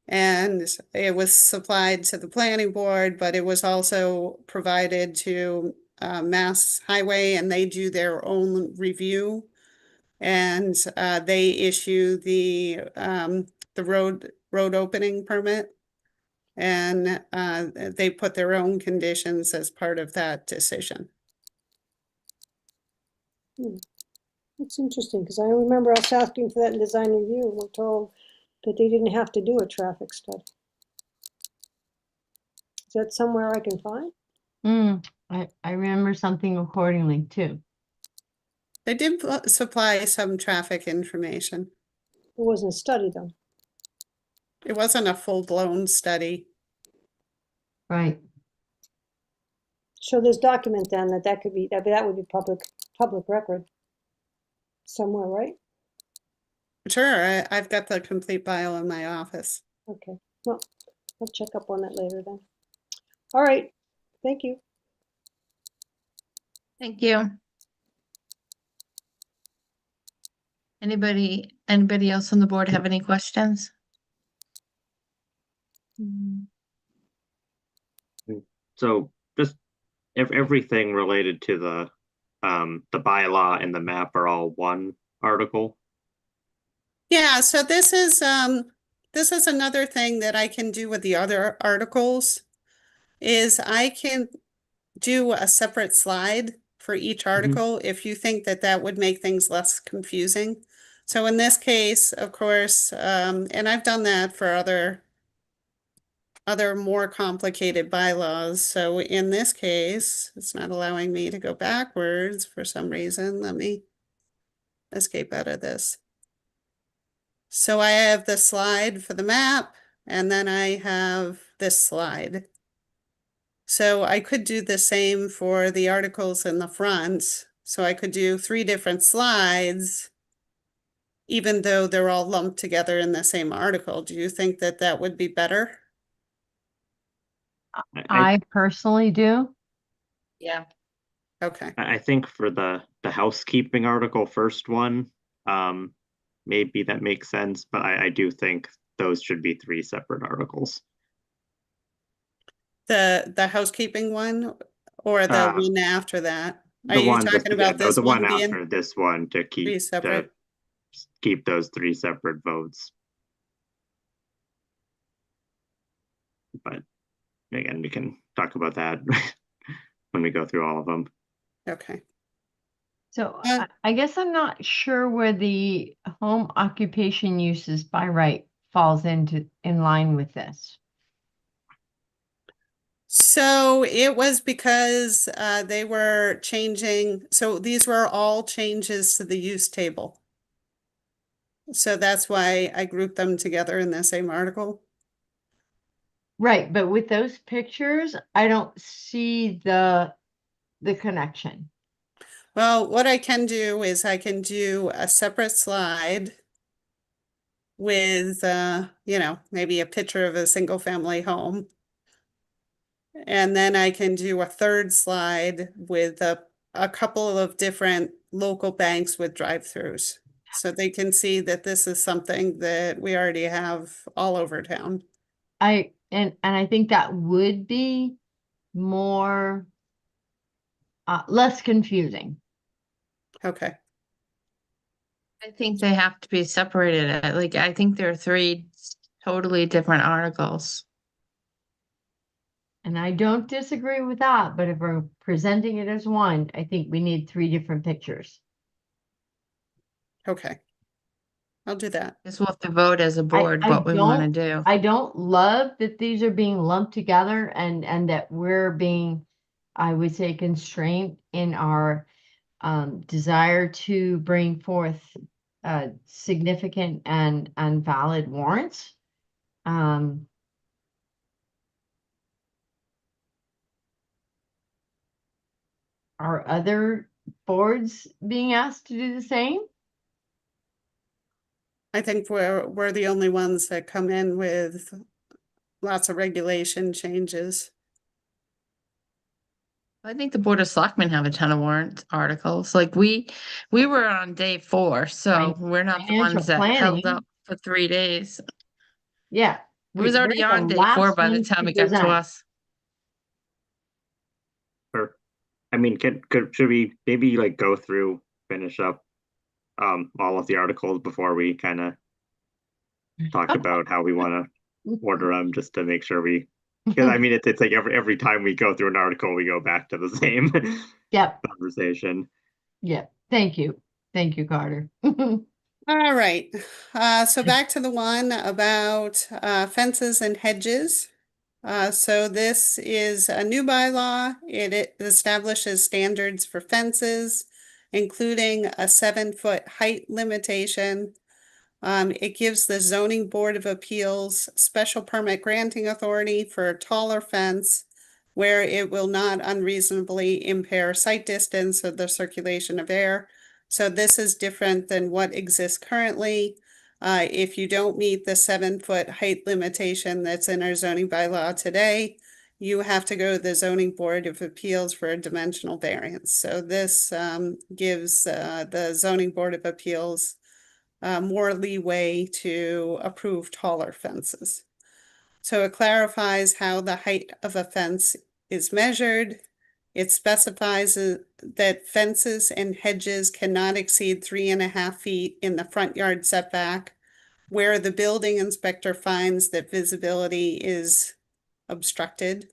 [SPEAKER 4] and it was supplied to the planning board, but it was also provided to Mass Highway, and they do their own review. And they issue the road opening permit, and they put their own conditions as part of that decision.
[SPEAKER 13] It's interesting because I remember us asking for that in design review, and we're told that they didn't have to do a traffic study. Is that somewhere I can find?
[SPEAKER 10] I remember something accordingly too.
[SPEAKER 4] They did supply some traffic information.
[SPEAKER 13] It wasn't a study though.
[SPEAKER 4] It wasn't a full-blown study.
[SPEAKER 10] Right.
[SPEAKER 13] So there's document then that could be, that would be public record somewhere, right?
[SPEAKER 4] Sure, I've got the complete bio in my office.
[SPEAKER 13] Okay, well, I'll check up on that later then. All right, thank you.
[SPEAKER 2] Thank you. Anybody else on the board have any questions?
[SPEAKER 9] So just everything related to the bylaw and the map are all one article.
[SPEAKER 4] Yeah, so this is another thing that I can do with the other articles is I can do a separate slide for each article if you think that that would make things less confusing. So in this case, of course, and I've done that for other more complicated bylaws. So in this case, it's not allowing me to go backwards for some reason. Let me escape out of this. So I have the slide for the map, and then I have this slide. So I could do the same for the articles in the front. So I could do 3 different slides, even though they're all lumped together in the same article. Do you think that that would be better?
[SPEAKER 10] I personally do.
[SPEAKER 2] Yeah.
[SPEAKER 4] Okay.
[SPEAKER 9] I think for the housekeeping article, first one, maybe that makes sense, but I do think those should be 3 separate articles.
[SPEAKER 4] The housekeeping one or the one after that? Are you talking about this
[SPEAKER 9] the one
[SPEAKER 4] one being
[SPEAKER 9] after this one to
[SPEAKER 4] 3 separate?
[SPEAKER 9] keep those 3 separate votes. But again, we can talk about that when we go through all of them.
[SPEAKER 4] Okay.
[SPEAKER 10] So
[SPEAKER 4] Uh,
[SPEAKER 10] I guess I'm not sure where the home occupation uses by right falls in line with this.
[SPEAKER 4] So it was because they were changing, so these were all changes to the use table. So that's why I grouped them together in the same article.
[SPEAKER 10] Right, but with those pictures, I don't see the connection.
[SPEAKER 4] Well, what I can do is I can do a separate slide with, maybe a picture of a single family home. And then I can do a third slide with a couple of different local banks with drive-throughs. So they can see that this is something that we already have all over town.
[SPEAKER 10] And I think that would be more less confusing.
[SPEAKER 4] Okay.
[SPEAKER 2] I think they have to be separated. I think there are three totally different articles.
[SPEAKER 10] And I don't disagree with that, but if we're presenting it as one, I think we need three different pictures.
[SPEAKER 4] Okay. I'll do that.
[SPEAKER 2] Guess we'll have to vote as a board
[SPEAKER 10] I
[SPEAKER 2] what we want to
[SPEAKER 10] don't
[SPEAKER 2] do.
[SPEAKER 10] I don't love that these are being lumped together and that we're being, I would say, constrained in our desire to bring forth significant and valid warrants. Are other boards being asked to do the same?
[SPEAKER 4] I think we're the only ones that come in with lots of regulation changes.
[SPEAKER 2] I think the Board of Selectmen have a ton of warrant articles. We were on day 4, so we're not the
[SPEAKER 10] Financial
[SPEAKER 2] ones that held
[SPEAKER 10] planning.
[SPEAKER 2] up for 3 days.
[SPEAKER 10] Yeah.
[SPEAKER 2] It was already
[SPEAKER 10] They're the
[SPEAKER 2] on day 4
[SPEAKER 10] last
[SPEAKER 2] by the
[SPEAKER 10] ones
[SPEAKER 2] time
[SPEAKER 10] to
[SPEAKER 2] it got to
[SPEAKER 10] present.
[SPEAKER 2] us.
[SPEAKER 9] Or, I mean, should we maybe like go through, finish up all of the articles before we kind of talk about how we want to order them, just to make sure because I mean it's like every time we go through an article we go back to the same
[SPEAKER 10] Yep.
[SPEAKER 9] conversation.
[SPEAKER 10] Yeah. Thank you, Carter.
[SPEAKER 4] All right. So back to the one about fences and hedges. So this is a new bylaw. It establishes standards for fences, including a 7-foot height limitation. It gives the zoning board of appeals special permit granting authority for a taller fence where it will not unreasonably impair sight distance or the circulation of air. So this is different than what exists currently. If you don't meet the 7-foot height limitation that's in our zoning bylaw today, you have to go to the zoning board of appeals for a dimensional variance. So this gives the zoning board of appeals more leeway to approve taller fences. So it clarifies how the height of a fence is measured. It specifies that fences and hedges cannot exceed 3.5 feet in the front yard setback, where the building inspector finds that visibility is obstructed.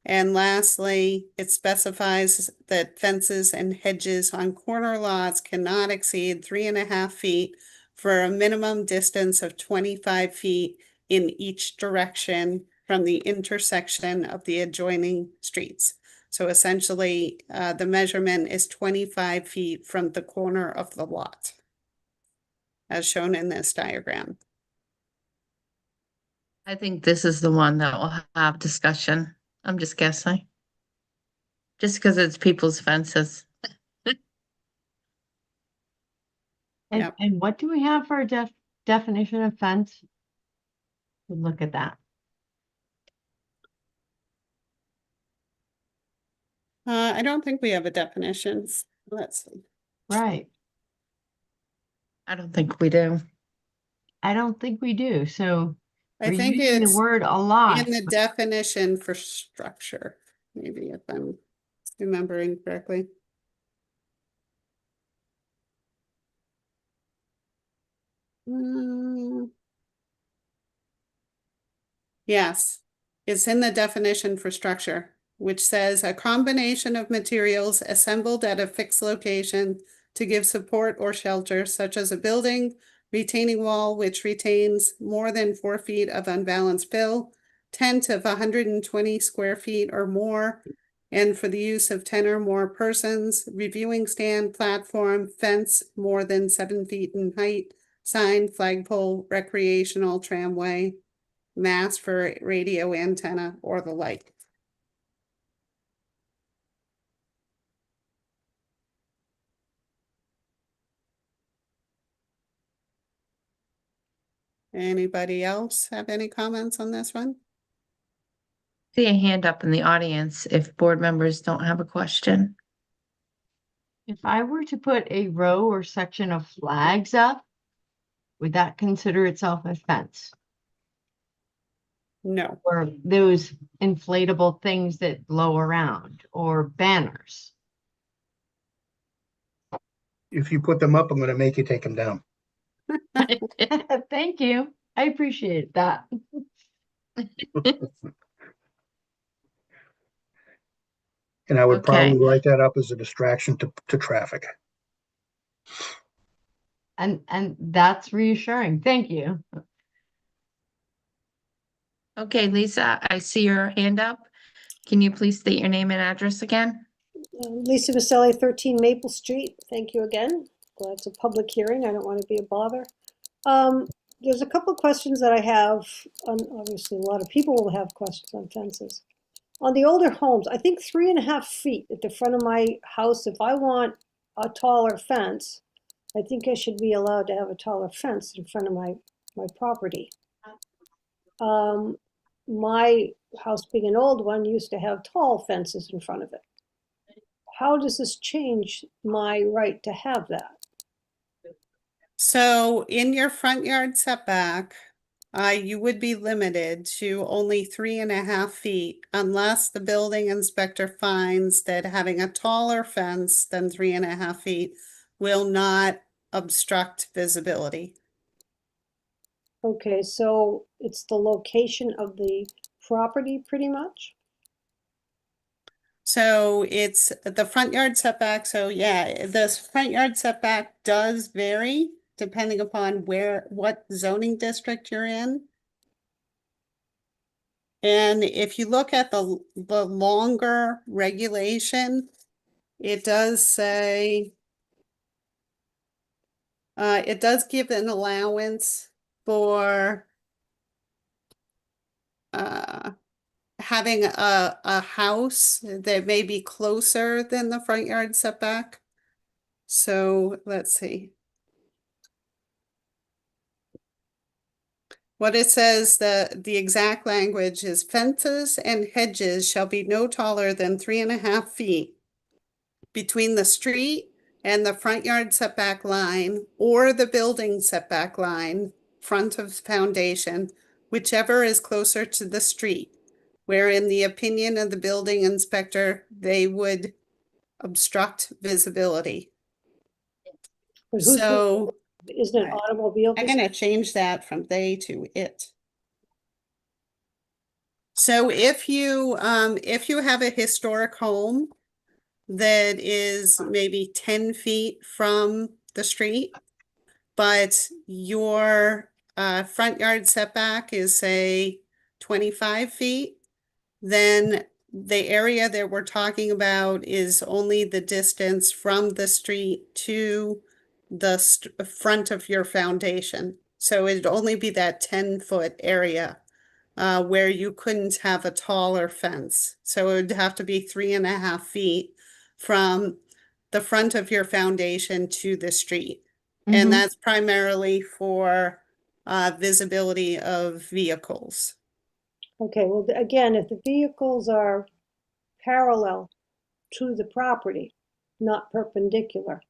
[SPEAKER 4] And lastly, it specifies that fences and hedges on corner lots cannot exceed 3.5 feet for a minimum distance of 25 feet in each direction from the intersection of the adjoining streets. So essentially, the measurement is 25 feet from the corner of the lot, as shown in this diagram.
[SPEAKER 2] I think this is the one that will have discussion. I'm just guessing. Just because it's people's fences.
[SPEAKER 10] And what do we have for a definition of fence? Look at that.
[SPEAKER 4] I don't think we have a definition. Let's see.
[SPEAKER 10] Right.
[SPEAKER 2] I don't think we do.
[SPEAKER 10] I don't think we do. So
[SPEAKER 4] I
[SPEAKER 10] we're
[SPEAKER 4] think
[SPEAKER 10] using the
[SPEAKER 4] it's
[SPEAKER 10] word a lot.
[SPEAKER 4] in the definition for structure, maybe if I'm remembering correctly. Yes, It's in the definition for structure, which says a combination of materials assembled at a fixed location to give support or shelter, such as a building, retaining wall, which retains more than 4 feet of unbalanced fill, tent of 120 square feet or more, and for the use of 10 or more persons, reviewing stand, platform, fence more than 7 feet in height, sign, flagpole, recreational tramway, mast for radio antenna, or the like. Anybody else have any comments on this one?
[SPEAKER 2] See a hand up in the audience if board members don't have a question.
[SPEAKER 10] If I were to put a row or section of flags up, would that consider itself a fence?
[SPEAKER 4] No.
[SPEAKER 10] Or those inflatable things that blow around, or banners?
[SPEAKER 7] If you put them up, I'm gonna make you take them down.
[SPEAKER 10] Thank you. I appreciate that.
[SPEAKER 7] And I would
[SPEAKER 2] Okay.
[SPEAKER 7] probably write that up as a distraction to traffic.
[SPEAKER 10] And that's reassuring. Thank you.
[SPEAKER 2] Okay, Lisa, I see your hand up. Can you please state your name and address again?
[SPEAKER 13] Lisa Maselli, 13 Maple Street. Thank you again. Glad it's a public hearing. I don't want to be a bother. There's a couple of questions that I have. Obviously, a lot of people will have questions on fences. On the older homes, I think 3.5 feet at the front of my house. If I want a taller fence, I think I should be allowed to have a taller fence in front of my property. My house, being an old one, used to have tall fences in front of it. How does this change my right to have that?
[SPEAKER 4] So in your front yard setback, you would be limited to only 3.5 feet unless the building inspector finds that having a taller fence than 3.5 feet will not obstruct visibility.
[SPEAKER 13] Okay, so it's the location of the property pretty much?
[SPEAKER 4] So it's the front yard setback. So yeah, the front yard setback does vary depending upon what zoning district you're in. And if you look at the longer regulation, it does say it does give an allowance for having a house that may be closer than the front yard setback. So let's see. What it says, the exact language is fences and hedges shall be no taller than 3.5 feet between the street and the front yard setback line or the building setback line, front of foundation, whichever is closer to the street, where in the opinion of the building inspector, they would obstruct visibility.
[SPEAKER 13] But who's,
[SPEAKER 4] So
[SPEAKER 13] isn't it automobile?
[SPEAKER 4] I'm gonna change that from they to it. So if you have a historic home that is maybe 10 feet from the street, but your front yard setback is, say, 25 feet, then the area that we're talking about is only the distance from the street to the front of your foundation. So it'd only be that 10-foot area where you couldn't have a taller fence. So it would have to be 3.5 feet from the front of your foundation to the street. And that's primarily for visibility of vehicles.
[SPEAKER 13] Okay, well, again, if the vehicles are parallel to the property, not perpendicular,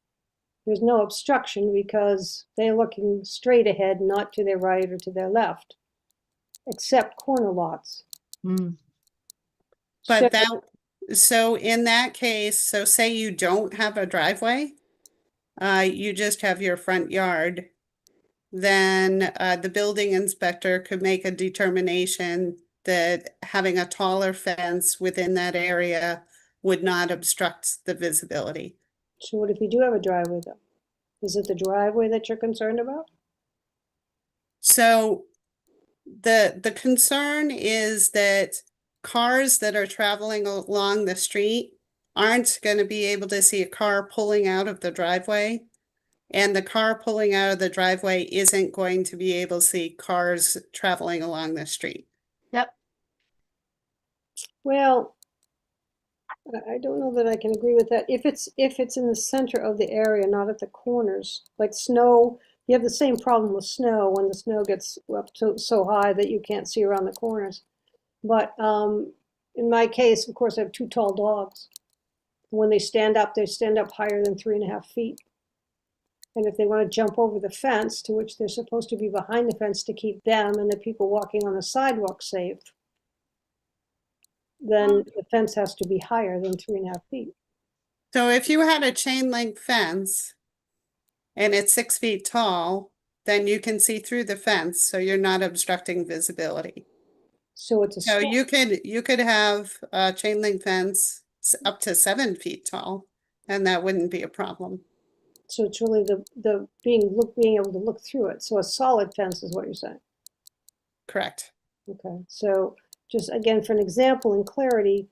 [SPEAKER 13] there's no obstruction because they're looking straight ahead, not to their right or to their left, except corner lots.
[SPEAKER 4] But so in that case, so say you don't have a driveway, you just have your front yard, then the building inspector could make a determination that having a taller fence within that area would not obstruct the visibility.
[SPEAKER 13] So what if you do have a driveway though? Is it the driveway that you're concerned about?
[SPEAKER 4] So the concern is that cars that are traveling along the street aren't going to be able to see a car pulling out of the driveway. And the car pulling out of the driveway isn't going to be able to see cars traveling along the street.
[SPEAKER 10] Yep.
[SPEAKER 13] Well, I don't know that I can agree with that. If it's in the center of the area, not at the corners, like snow, you have the same problem with snow when the snow gets up to so high that you can't see around the corners. But in my case, of course, I have two tall dogs. When they stand up higher than 3.5 feet. And if they want to jump over the fence, to which they're supposed to be behind the fence to keep them and the people walking on the sidewalk safe, then the fence has to be higher than 3.5 feet.
[SPEAKER 4] So if you had a chain link fence and it's 6 feet tall, then you can see through the fence, so you're not obstructing visibility.
[SPEAKER 13] So it's a
[SPEAKER 4] So
[SPEAKER 13] stone.
[SPEAKER 4] you could have a chain link fence up to 7 feet tall, and that wouldn't be a problem.
[SPEAKER 13] So it's really the being able to look through it. So a solid fence is what you're saying.
[SPEAKER 4] Correct.
[SPEAKER 13] Okay. So just again, for an example in clarity,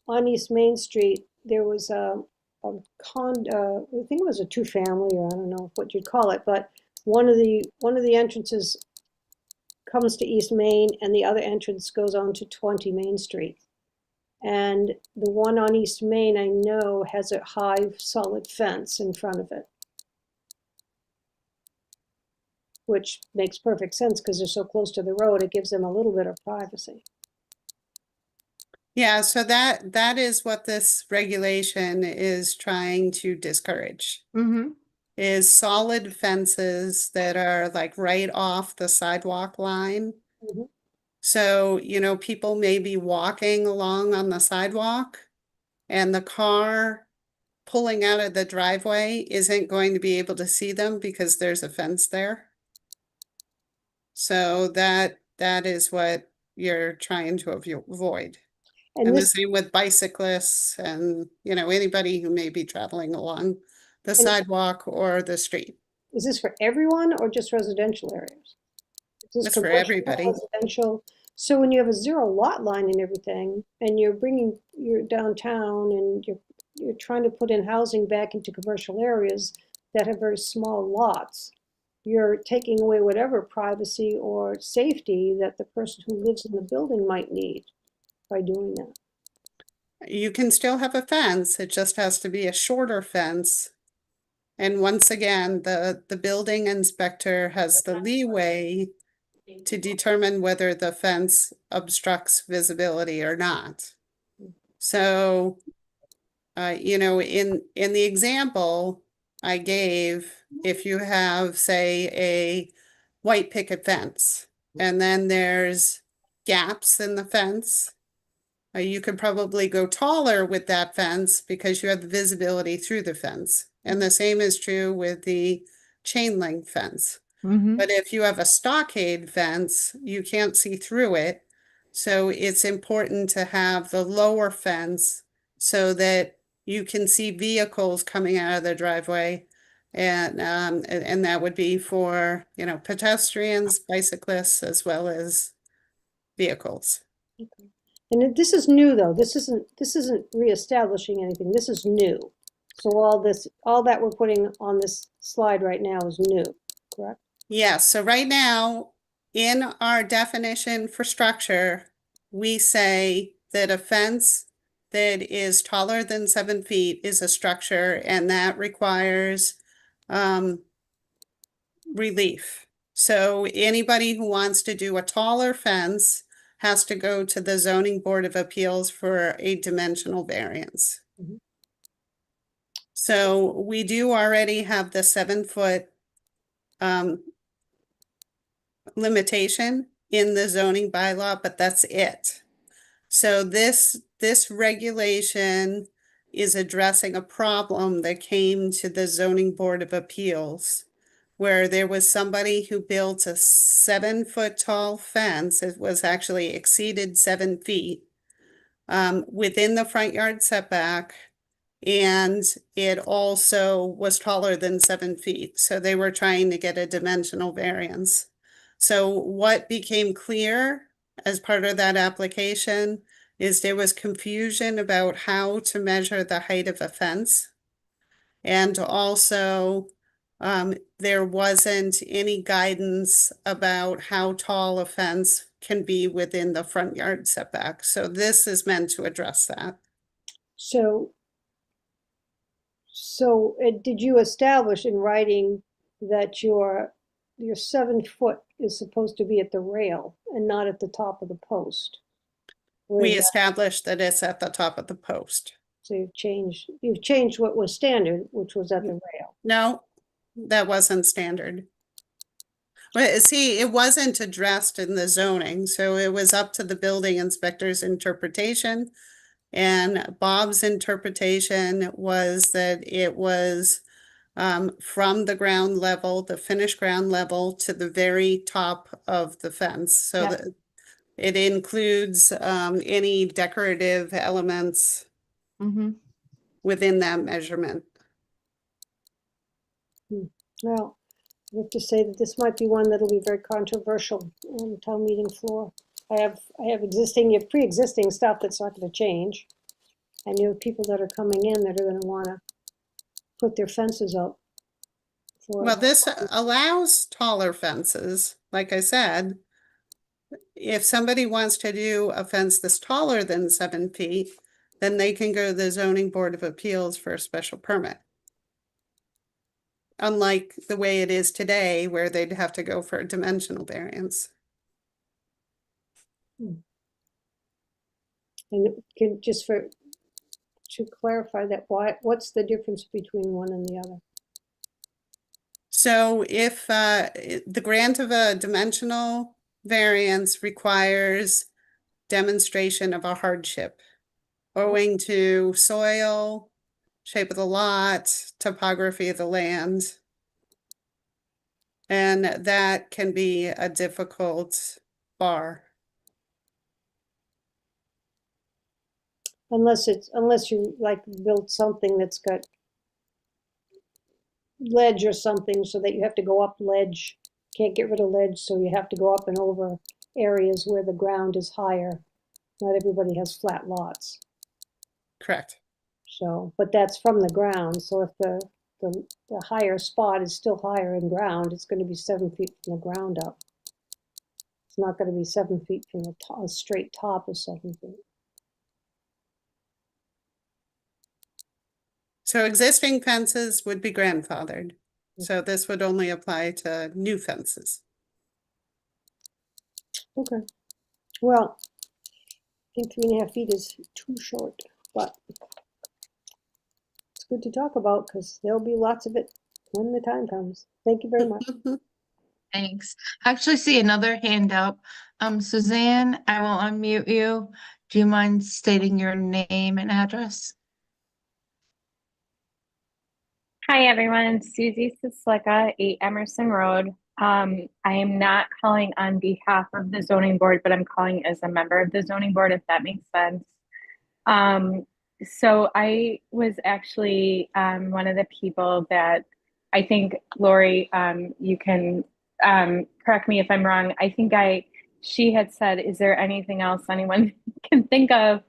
[SPEAKER 13] on East Main Street, there was I think it was a two-family, or I don't know what you'd call it, but one of the entrances comes to East Main and the other entrance goes on to 20 Main Street. And the one on East Main, I know, has a high solid fence in front of it, which makes perfect sense because they're so close to the road. It gives them a little bit of privacy.
[SPEAKER 4] Yeah, so that is what this regulation is trying to discourage.
[SPEAKER 10] Mm-hmm.
[SPEAKER 4] Is solid fences that are like right off the sidewalk line.
[SPEAKER 13] Mhm.
[SPEAKER 4] So, people may be walking along on the sidewalk and the car pulling out of the driveway isn't going to be able to see them because there's a fence there. So that is what you're trying to avoid.
[SPEAKER 13] And
[SPEAKER 4] And the
[SPEAKER 13] this,
[SPEAKER 4] same with bicyclists and, anybody who may be traveling along the
[SPEAKER 13] And-
[SPEAKER 4] sidewalk or the street.
[SPEAKER 13] is this for everyone or just residential areas? Is this
[SPEAKER 4] It's for
[SPEAKER 13] commercial,
[SPEAKER 4] everybody.
[SPEAKER 13] residential? So when you have a zero lot line and everything, and you're downtown and you're trying to put in housing back into commercial areas that have very small lots, you're taking away whatever privacy or safety that the person who lives in the building might need by doing that.
[SPEAKER 4] You can still have a fence, it just has to be a shorter fence. And once again, the building inspector has the leeway to determine whether the fence obstructs visibility or not. So, in the example I gave, if you have, say, a white picket fence, and then there's gaps in the fence, you could probably go taller with that fence because you have the visibility through the fence. And the same is true with the chain link fence.
[SPEAKER 10] Mm-hmm.
[SPEAKER 4] But if you have a stockade fence, you can't see through it. So it's important to have the lower fence so that you can see vehicles coming out of the driveway. And that would be for, pedestrians, bicyclists, as well as vehicles.
[SPEAKER 13] And this is new though. This isn't reestablishing anything. This is new. So all that we're putting on this slide right now is new, correct?
[SPEAKER 4] Yes, so right now, in our definition for structure, we say that a fence that is taller than 7 feet is a structure, and that requires relief. So anybody who wants to do a taller fence has to go to the Zoning Board of Appeals for a dimensional variance.
[SPEAKER 13] Mhm.
[SPEAKER 4] So we do already have the 7-foot limitation in the zoning bylaw, but that's it. So this regulation is addressing a problem that came to the Zoning Board of Appeals where there was somebody who built a 7-foot tall fence. It was actually exceeded 7 feet within the front yard setback. And it also was taller than 7 feet. So they were trying to get a dimensional variance. So what became clear as part of that application is there was confusion about how to measure the height of a fence. And also, there wasn't any guidance about how tall a fence can be within the front yard setback. So this is meant to address that.
[SPEAKER 13] So, did you establish in writing that your 7 foot is supposed to be at the rail and not at the top of the post? Or
[SPEAKER 4] We
[SPEAKER 13] is that-
[SPEAKER 4] established that it's at the top of the post.
[SPEAKER 13] So you've changed what was standard, which was at the rail.
[SPEAKER 4] No, that wasn't standard. But see, it wasn't addressed in the zoning, so it was up to the building inspector's interpretation. And Bob's interpretation was that it was from the ground level, the finished ground level, to the very top of the fence. So
[SPEAKER 10] Yep.
[SPEAKER 4] that it includes any decorative elements
[SPEAKER 10] Mm-hmm.
[SPEAKER 4] within that measurement.
[SPEAKER 13] Well, I have to say that this might be one that'll be very controversial on the town meeting floor. I have pre-existing stuff that's not gonna change. And you have people that are coming in that are gonna wanna put their fences up.
[SPEAKER 4] Well, this allows taller fences, like I said. If somebody wants to do a fence that's taller than 7 feet, then they can go to the zoning board of appeals for a special permit. Unlike the way it is today, where they'd have to go for a dimensional variance.
[SPEAKER 13] And to clarify that, what's the difference between one and the other?
[SPEAKER 4] So if the grant of a dimensional variance requires demonstration of a hardship owing to soil, shape of the lot, topography of the land. And that can be a difficult bar.
[SPEAKER 13] Unless you like build something that's got ledge or something so that you have to go up ledge. Can't get rid of ledge, so you have to go up and over areas where the ground is higher. Not everybody has flat lots.
[SPEAKER 4] Correct.
[SPEAKER 13] So, but that's from the ground. So if the higher spot is still higher in ground, it's going to be 7 feet from the ground up. It's not going to be 7 feet from the top, straight top of 7 feet.
[SPEAKER 4] So existing fences would be grandfathered. So this would only apply to new fences.
[SPEAKER 13] Okay. Well, I think 3.5 feet is too short, but it's good to talk about because there'll be lots of it when the time comes. Thank you very much.
[SPEAKER 2] Thanks. I actually see another hand up. Suzanne, I will unmute you. Do you mind stating your name and address?
[SPEAKER 14] Hi, everyone. Susie Sislicka, 8 Emerson Road. I am not calling on behalf of the zoning board, but I'm calling as a member of the zoning board, if that makes sense. So I was actually one of the people that I think, Lori, you can correct me if I'm wrong. I think she had said, is there anything else anyone can think of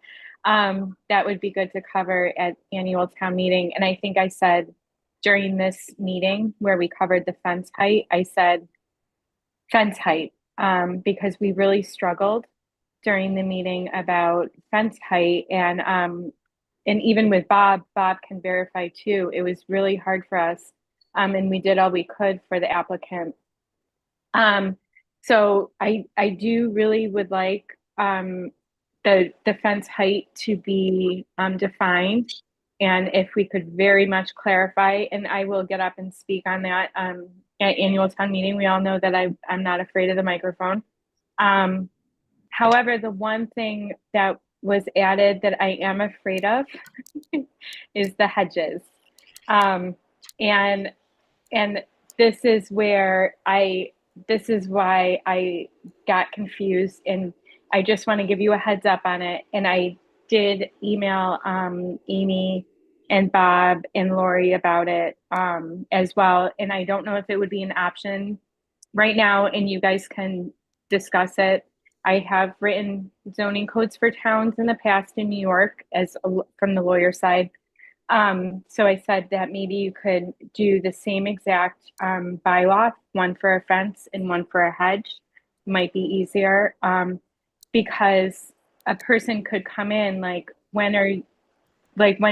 [SPEAKER 14] that would be good to cover at annual town meeting? And I think I said, during this meeting where we covered the fence height, I said fence height because we really struggled during the meeting about fence height, and even with Bob can verify too, it was really hard for us, and we did all we could for the applicant. So I do really would like the fence height to be defined. And if we could very much clarify, and I will get up and speak on that at annual town meeting. We all know that I'm not afraid of the microphone. However, the one thing that was added that I am afraid of is the hedges. And this is why I got confused, and I just want to give you a heads up on it. And I did email Amy and Bob and Lori about it as well. And I don't know if it would be an option right now, and you guys can discuss it. I have written zoning codes for towns in the past in New York from the lawyer side. So I said that maybe you could do the same exact bylaw, one for a fence and one for a hedge, might be easier. Because a person could come in like, when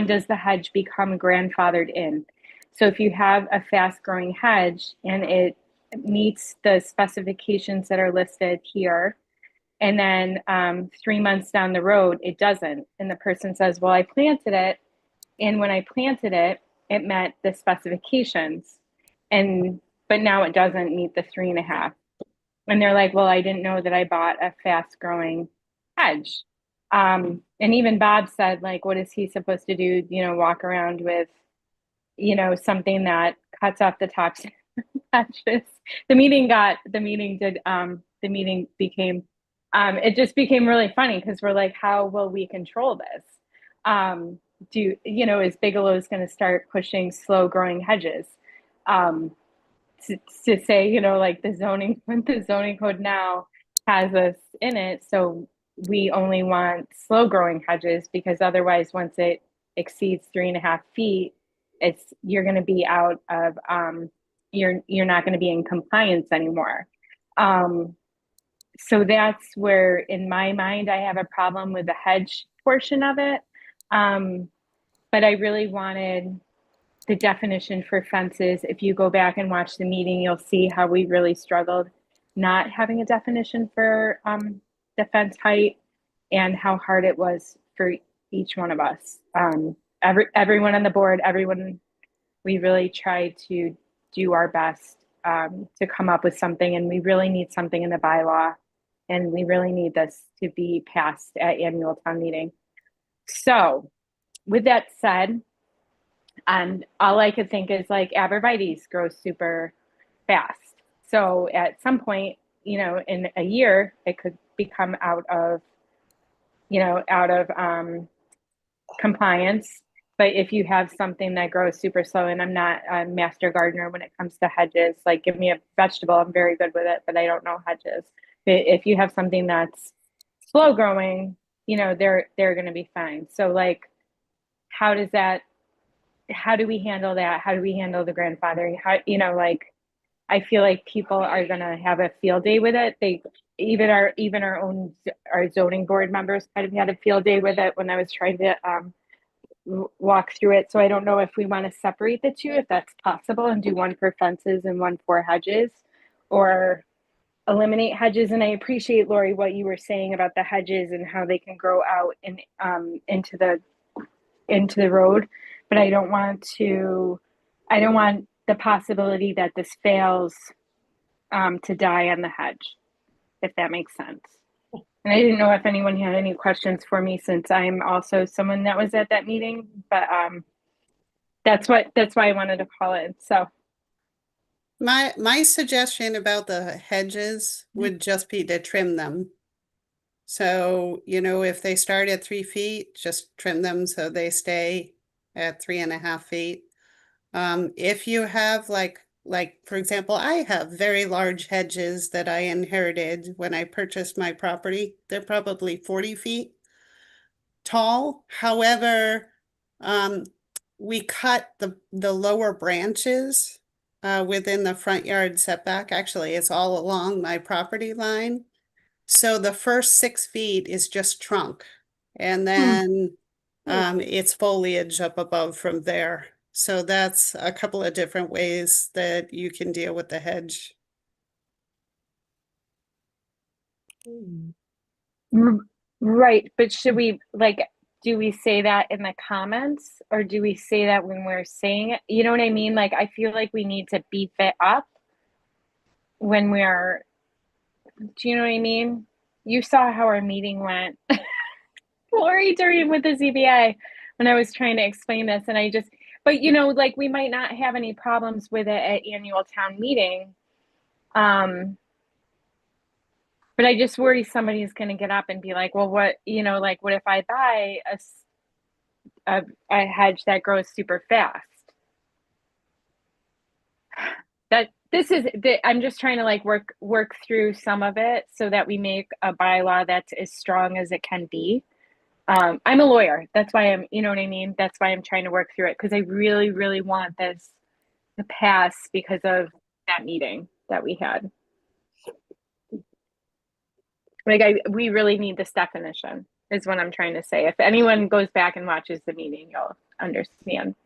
[SPEAKER 14] does the hedge become grandfathered in? So if you have a fast growing hedge and it meets the specifications that are listed here, and then 3 months down the road, it doesn't. And the person says, well, I planted it. And when I planted it, it met the specifications. But now it doesn't meet the 3.5. And they're like, well, I didn't know that I bought a fast growing hedge. And even Bob said, like, what is he supposed to do? Walk around with, something that cuts off the tops of hedges. The meeting became, it just became really funny because we're like, how will we control this? Is Bigelow's going to start pushing slow growing hedges? To say, like the zoning code now has us in it. So we only want slow growing hedges, because otherwise once it exceeds 3.5 feet, you're going to be out of, you're not going to be in compliance anymore. So that's where, in my mind, I have a problem with the hedge portion of it. But I really wanted the definition for fences. If you go back and watch the meeting, you'll see how we really struggled not having a definition for the fence height, and how hard it was for each one of us. Everyone on the board, we really tried to do our best to come up with something, and we really need something in the bylaw, and we really need this to be passed at annual town meeting. So with that said, and all I could think is like arborvitae's grow super fast. So at some point, in a year, it could become out of compliance. But if you have something that grows super slow, and I'm not a master gardener when it comes to hedges, like give me a vegetable, I'm very good with it, but I don't know hedges. But if you have something that's slow growing, they're going to be fine. So like, how do we handle that? How do we handle the grandfathering? I feel like people are going to have a field day with it. Even our zoning board members kind of had a field day with it when I was trying to walk through it. So I don't know if we want to separate the two, if that's possible, and do one for fences and one for hedges, or eliminate hedges. And I appreciate, Lori, what you were saying about the hedges and how they can grow out and into the road. But I don't want the possibility that this fails to die on the hedge, if that makes sense. And I didn't know if anyone had any questions for me, since I'm also someone that was at that meeting, but that's why I wanted to call it. So
[SPEAKER 4] My suggestion about the hedges would just be to trim them. So, if they start at 3 feet, just trim them so they stay at 3.5 feet. If you have like, for example, I have very large hedges that I inherited when I purchased my property. They're probably 40 feet tall. However, we cut the lower branches within the front yard setback. Actually, it's all along my property line. So the first 6 feet is just trunk, and then it's foliage up above from there. So that's a couple of different ways that you can deal with the hedge.
[SPEAKER 14] Right, but should we do we say that in the comments, or do we say that when we're saying it? You know what I mean? Like, I feel like we need to beef it up when do you know what I mean? You saw how our meeting went, Lori, during with the ZBA, when I was trying to explain this, and but you know, like we might not have any problems with it at annual town meeting. But I just worry somebody's going to get up and be like, well, what, you know, like what if I buy a hedge that grows super fast? That this is I'm just trying to like work through some of it so that we make a bylaw that's as strong as it can be. I'm a lawyer. That's why you know what I mean? That's why I'm trying to work through it, because I really, really want this to pass because of that meeting that we had. Like we really need this definition is what I'm trying to say. If anyone goes back and watches the meeting, you'll understand.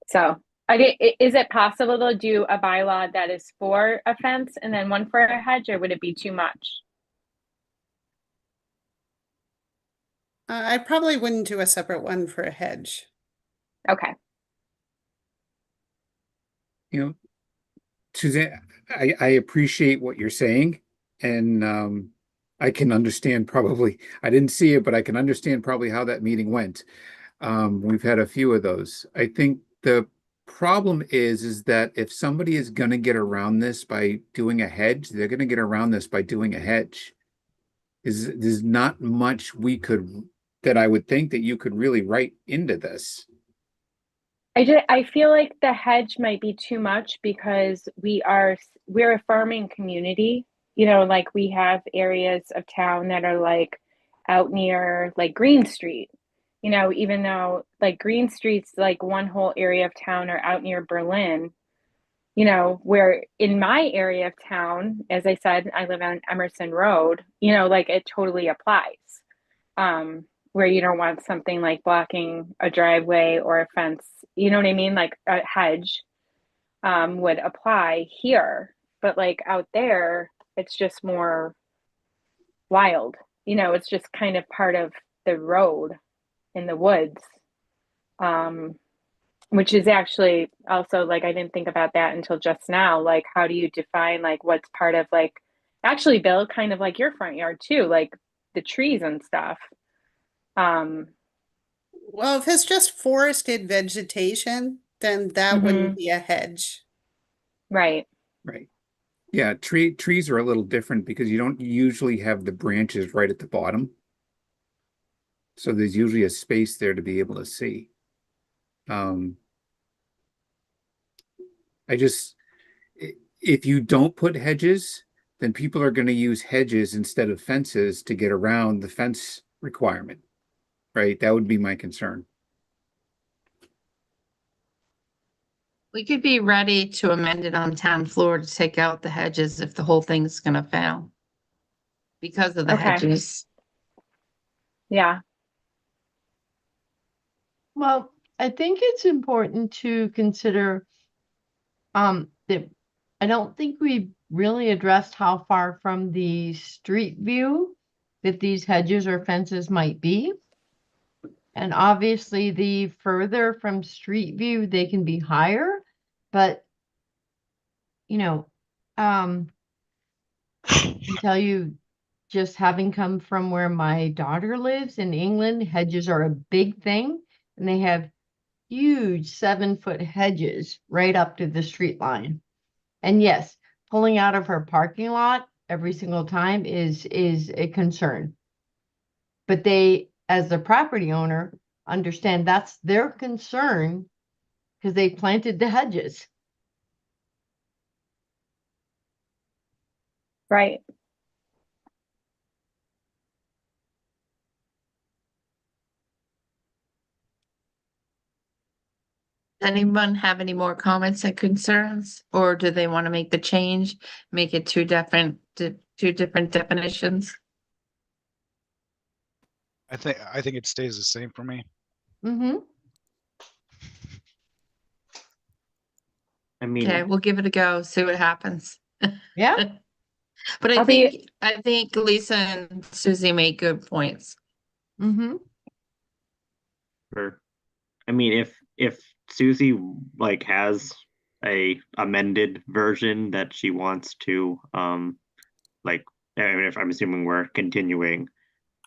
[SPEAKER 14] So is it possible to do a bylaw that is for a fence and then one for a hedge, or would it be too much?
[SPEAKER 4] I probably wouldn't do a separate one for a hedge.
[SPEAKER 14] Okay.
[SPEAKER 6] You know, Suzanne, I appreciate what you're saying, and I can understand probably, I didn't see it, but I can understand probably how that meeting went. We've had a few of those. I think the problem is that if somebody is going to get around this by doing a hedge, they're going to get around this by doing a hedge. There's not much that I would think that you could really write into this.
[SPEAKER 14] I feel like the hedge might be too much because we're a farming community. You know, like we have areas of town that are like out near like Green Street. You know, even though like Green Street's like one whole area of town, or out near Berlin, you know, where in my area of town, as I said, I live on Emerson Road, you know, like it totally applies. Where you don't want something like blocking a driveway or a fence, you know what I mean? Like a hedge would apply here, but like out there, it's just more wild. You know, it's just kind of part of the road in the woods, which is actually also like, I didn't think about that until just now. Like, how do you define like what's part of like, actually, Bill, kind of like your front yard too, like the trees and stuff.
[SPEAKER 4] Well, if it's just forested vegetation, then that wouldn't be a hedge.
[SPEAKER 14] Right.
[SPEAKER 6] Right. Yeah, trees are a little different because you don't usually have the branches right at the bottom. So there's usually a space there to be able to see. If you don't put hedges, then people are going to use hedges instead of fences to get around the fence requirement, right? That would be my concern.
[SPEAKER 2] We could be ready to amend it on town floor to take out the hedges if the whole thing's gonna fail. Because of the
[SPEAKER 14] Okay.
[SPEAKER 2] hedges.
[SPEAKER 14] Yeah.
[SPEAKER 10] Well, I think it's important to consider that I don't think we really addressed how far from the street view that these hedges or fences might be. And obviously, the further from street view, they can be higher, but you know, I can tell you, just having come from where my daughter lives in England, hedges are a big thing, and they have huge 7-foot hedges right up to the street line. And yes, pulling out of her parking lot every single time is a concern. But they, as the property owner, understand that's their concern because they planted the hedges.
[SPEAKER 14] Right.
[SPEAKER 2] Does anyone have any more comments and concerns, or do they want to make the change, make it two different definitions?
[SPEAKER 12] I think it stays the same for me.
[SPEAKER 10] Mm-hmm.
[SPEAKER 9] I mean,
[SPEAKER 2] Okay, we'll give it a go, see what happens.
[SPEAKER 10] Yeah.
[SPEAKER 2] But I think Lisa and Susie made good points.
[SPEAKER 10] Mm-hmm.
[SPEAKER 9] sure. I mean, if Susie like has a amended version that she wants to like I mean, if I'm assuming we're continuing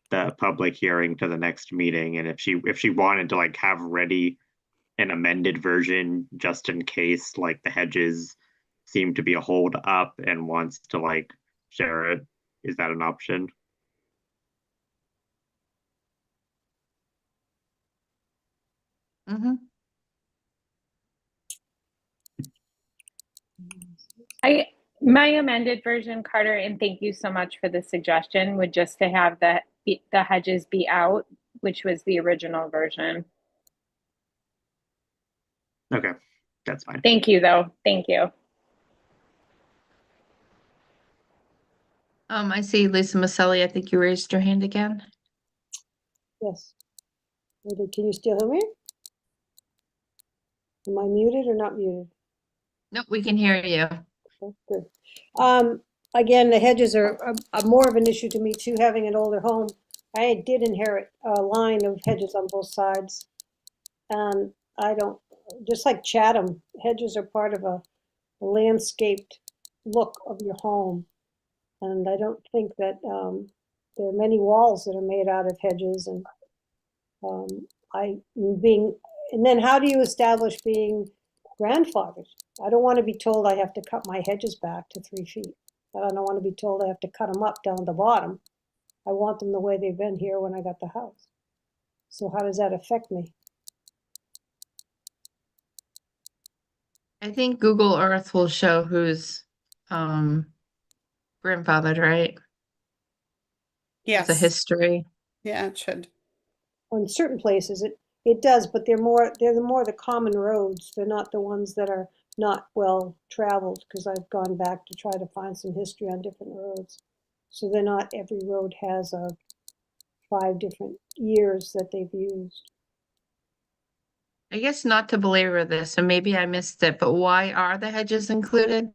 [SPEAKER 9] the public hearing to the next meeting, and if she wanted to like have ready an amended version just in case like the hedges seem to be a hold up and wants to like share it, is that an option?
[SPEAKER 2] Mhm.
[SPEAKER 14] My amended version, Carter, and thank you so much for the suggestion, would just to have the hedges be out, which was the original version.
[SPEAKER 9] Okay, that's fine.
[SPEAKER 14] Thank you, though. Thank you.
[SPEAKER 2] I see Lisa Maselli. I think you raised your hand again.
[SPEAKER 13] Yes. Can you still hear me? Am I muted or not muted?
[SPEAKER 2] Nope, we can hear you.
[SPEAKER 13] Okay, good. Again, the hedges are more of an issue to me too, having an older home. I did inherit a line of hedges on both sides. And I don't, just like Chatham, hedges are part of a landscaped look of your home. And I don't think that there are many walls that are made out of hedges. And and then how do you establish being grandfathered? I don't want to be told I have to cut my hedges back to 3 feet. I don't want to be told I have to cut them up down the bottom. I want them the way they've been here when I got the house. So how does that affect me?
[SPEAKER 2] I think Google Earth will show who's grandfathered, right? It's a
[SPEAKER 4] Yes,
[SPEAKER 2] history.
[SPEAKER 4] yeah, it should.
[SPEAKER 13] In certain places it does, but they're the common roads. They're not the ones that are not well traveled, because I've gone back to try to find some history on different roads. So they're not, every road has 5 different years that they've used.
[SPEAKER 2] I guess not to belabor this, and maybe I missed it, but why are the hedges included?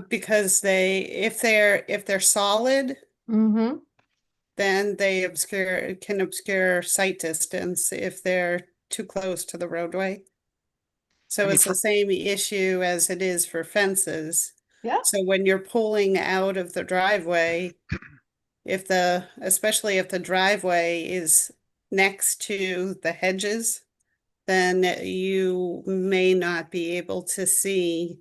[SPEAKER 4] Because if they're solid,
[SPEAKER 10] Mm-hmm.
[SPEAKER 4] then they can obscure sight distance if they're too close to the roadway. So it's the same issue as it is for fences.
[SPEAKER 10] Yeah.
[SPEAKER 4] So when you're pulling out of the driveway, especially if the driveway is next to the hedges, then you may not be able to see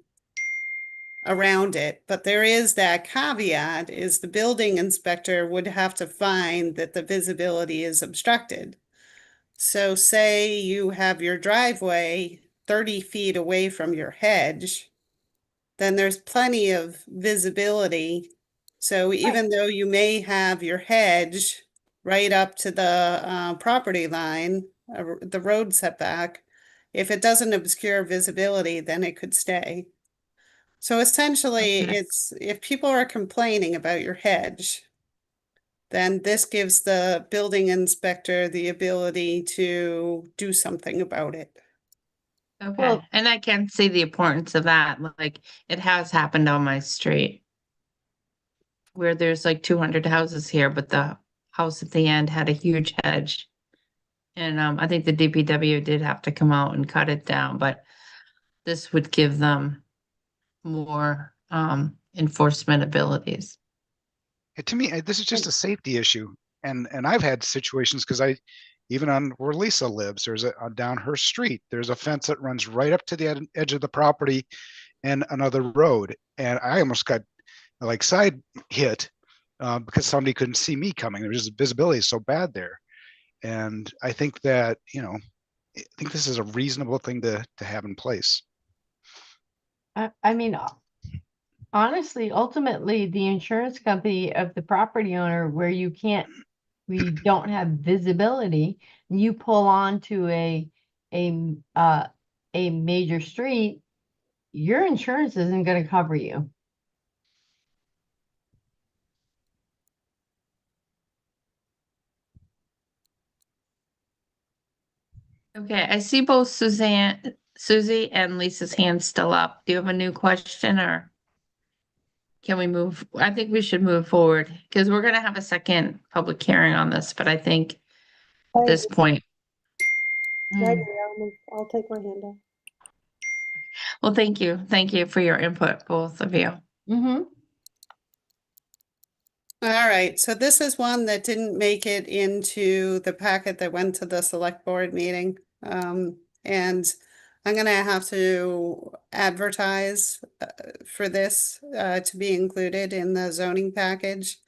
[SPEAKER 4] around it. But there is that caveat, is the building inspector would have to find that the visibility is obstructed. So say you have your driveway 30 feet away from your hedge, then there's plenty of visibility. So even though you may have your hedge right up to the property line, the road setback, if it doesn't obscure visibility, then it could stay. So essentially,
[SPEAKER 2] Okay.
[SPEAKER 4] it's if people are complaining about your hedge, then this gives the building inspector the ability to do something about it.
[SPEAKER 2] Okay,
[SPEAKER 10] Well-
[SPEAKER 2] and I can see the importance of that. Like, it has happened on my street where there's like 200 houses here, but the house at the end had a huge hedge. And I think the DPW did have to come out and cut it down, but this would give them more enforcement abilities.
[SPEAKER 12] To me, this is just a safety issue, and I've had situations because even on where Lisa lives, down her street, there's a fence that runs right up to the edge of the property and another road, and I almost got like side hit because somebody couldn't see me coming. There was just visibility is so bad there, and I think that I think this is a reasonable thing to have in place.
[SPEAKER 10] I mean, honestly, ultimately, the insurance company of the property owner, where we don't have visibility, you pull onto a major street, your insurance isn't going to cover you.
[SPEAKER 2] Okay, I see both Susie and Lisa's hands still up. Do you have a new question, or can we move? I think we should move forward because we're gonna have a second public hearing on this, but I think at this point.
[SPEAKER 13] I agree. I'll take my hand off.
[SPEAKER 2] Well, thank you. Thank you for your input, both of you.
[SPEAKER 10] Mm-hmm.
[SPEAKER 4] All right, so this is one that didn't make it into the packet that went to the select board meeting. And I'm gonna have to advertise for this to be included in the zoning package.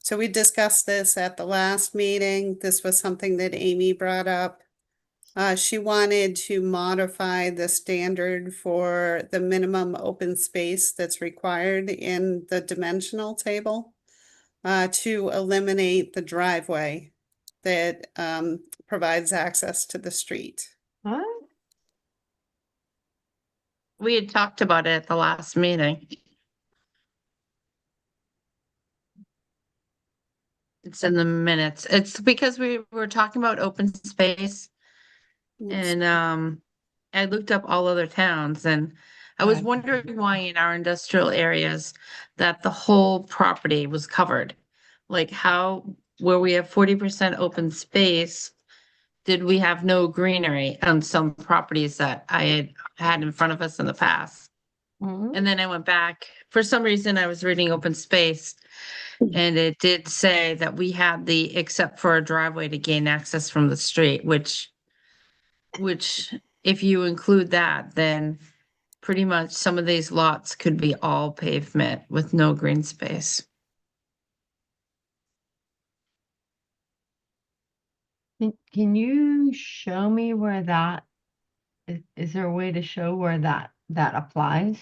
[SPEAKER 4] So we discussed this at the last meeting. This was something that Amy brought up. She wanted to modify the standard for the minimum open space that's required in the dimensional table to eliminate the driveway that provides access to the street.
[SPEAKER 10] What?
[SPEAKER 2] We had talked about it at the last meeting. It's in the minutes. It's because we were talking about open space and I looked up all other towns and I was
[SPEAKER 10] Right.
[SPEAKER 2] wondering why in our industrial areas that the whole property was covered. Like how, where we have 40% open space, did we have no greenery on some properties that I had in front of us in the past?
[SPEAKER 10] Mhm.
[SPEAKER 2] And then I went back, for some reason I was reading open space and it did say that we had the, except for a driveway to gain access from the street, which if you include that, then pretty much some of these lots could be all pavement with no green space.
[SPEAKER 10] Can you show me where that is there a way to show where that applies?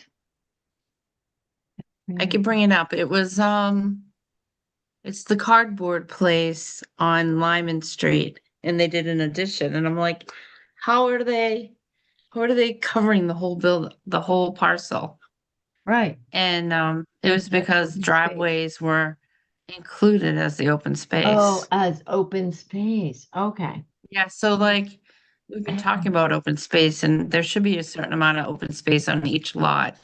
[SPEAKER 2] I could bring it up. It was, it's the cardboard place on Lyman Street and they did an addition and I'm like, how are they covering the whole the whole parcel?
[SPEAKER 10] Right.
[SPEAKER 2] And it was
[SPEAKER 10] That's
[SPEAKER 2] because
[SPEAKER 10] open space.
[SPEAKER 2] driveways were included as the open space.
[SPEAKER 10] Oh, as open space. Okay.
[SPEAKER 2] Yeah, so like we've been talking about open space and there should be a certain amount of open space on each lot.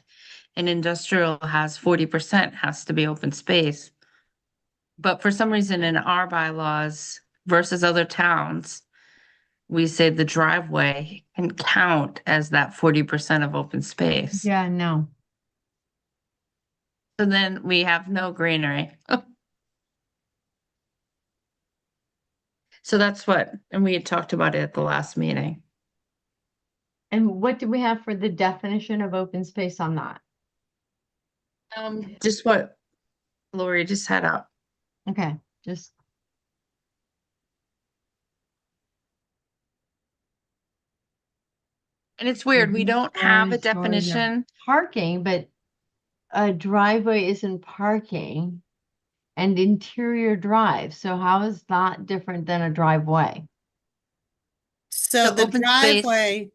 [SPEAKER 2] And industrial has 40% has to be open space. But for some reason in our bylaws versus other towns, we say the driveway can count as that 40% of open space.
[SPEAKER 10] Yeah, no.
[SPEAKER 2] So then we have no greenery. So that's what, and we had talked about it at the last meeting.
[SPEAKER 10] And what do we have for the definition of open space on that?
[SPEAKER 2] Just what Lori just had up.
[SPEAKER 10] Okay, just
[SPEAKER 2] And it's weird, we don't have a
[SPEAKER 10] storage, yeah.
[SPEAKER 2] definition.
[SPEAKER 10] Parking, but a driveway isn't parking and interior drive. So how is that different than a driveway?
[SPEAKER 4] So
[SPEAKER 2] So
[SPEAKER 4] the
[SPEAKER 2] open space-
[SPEAKER 4] driveway,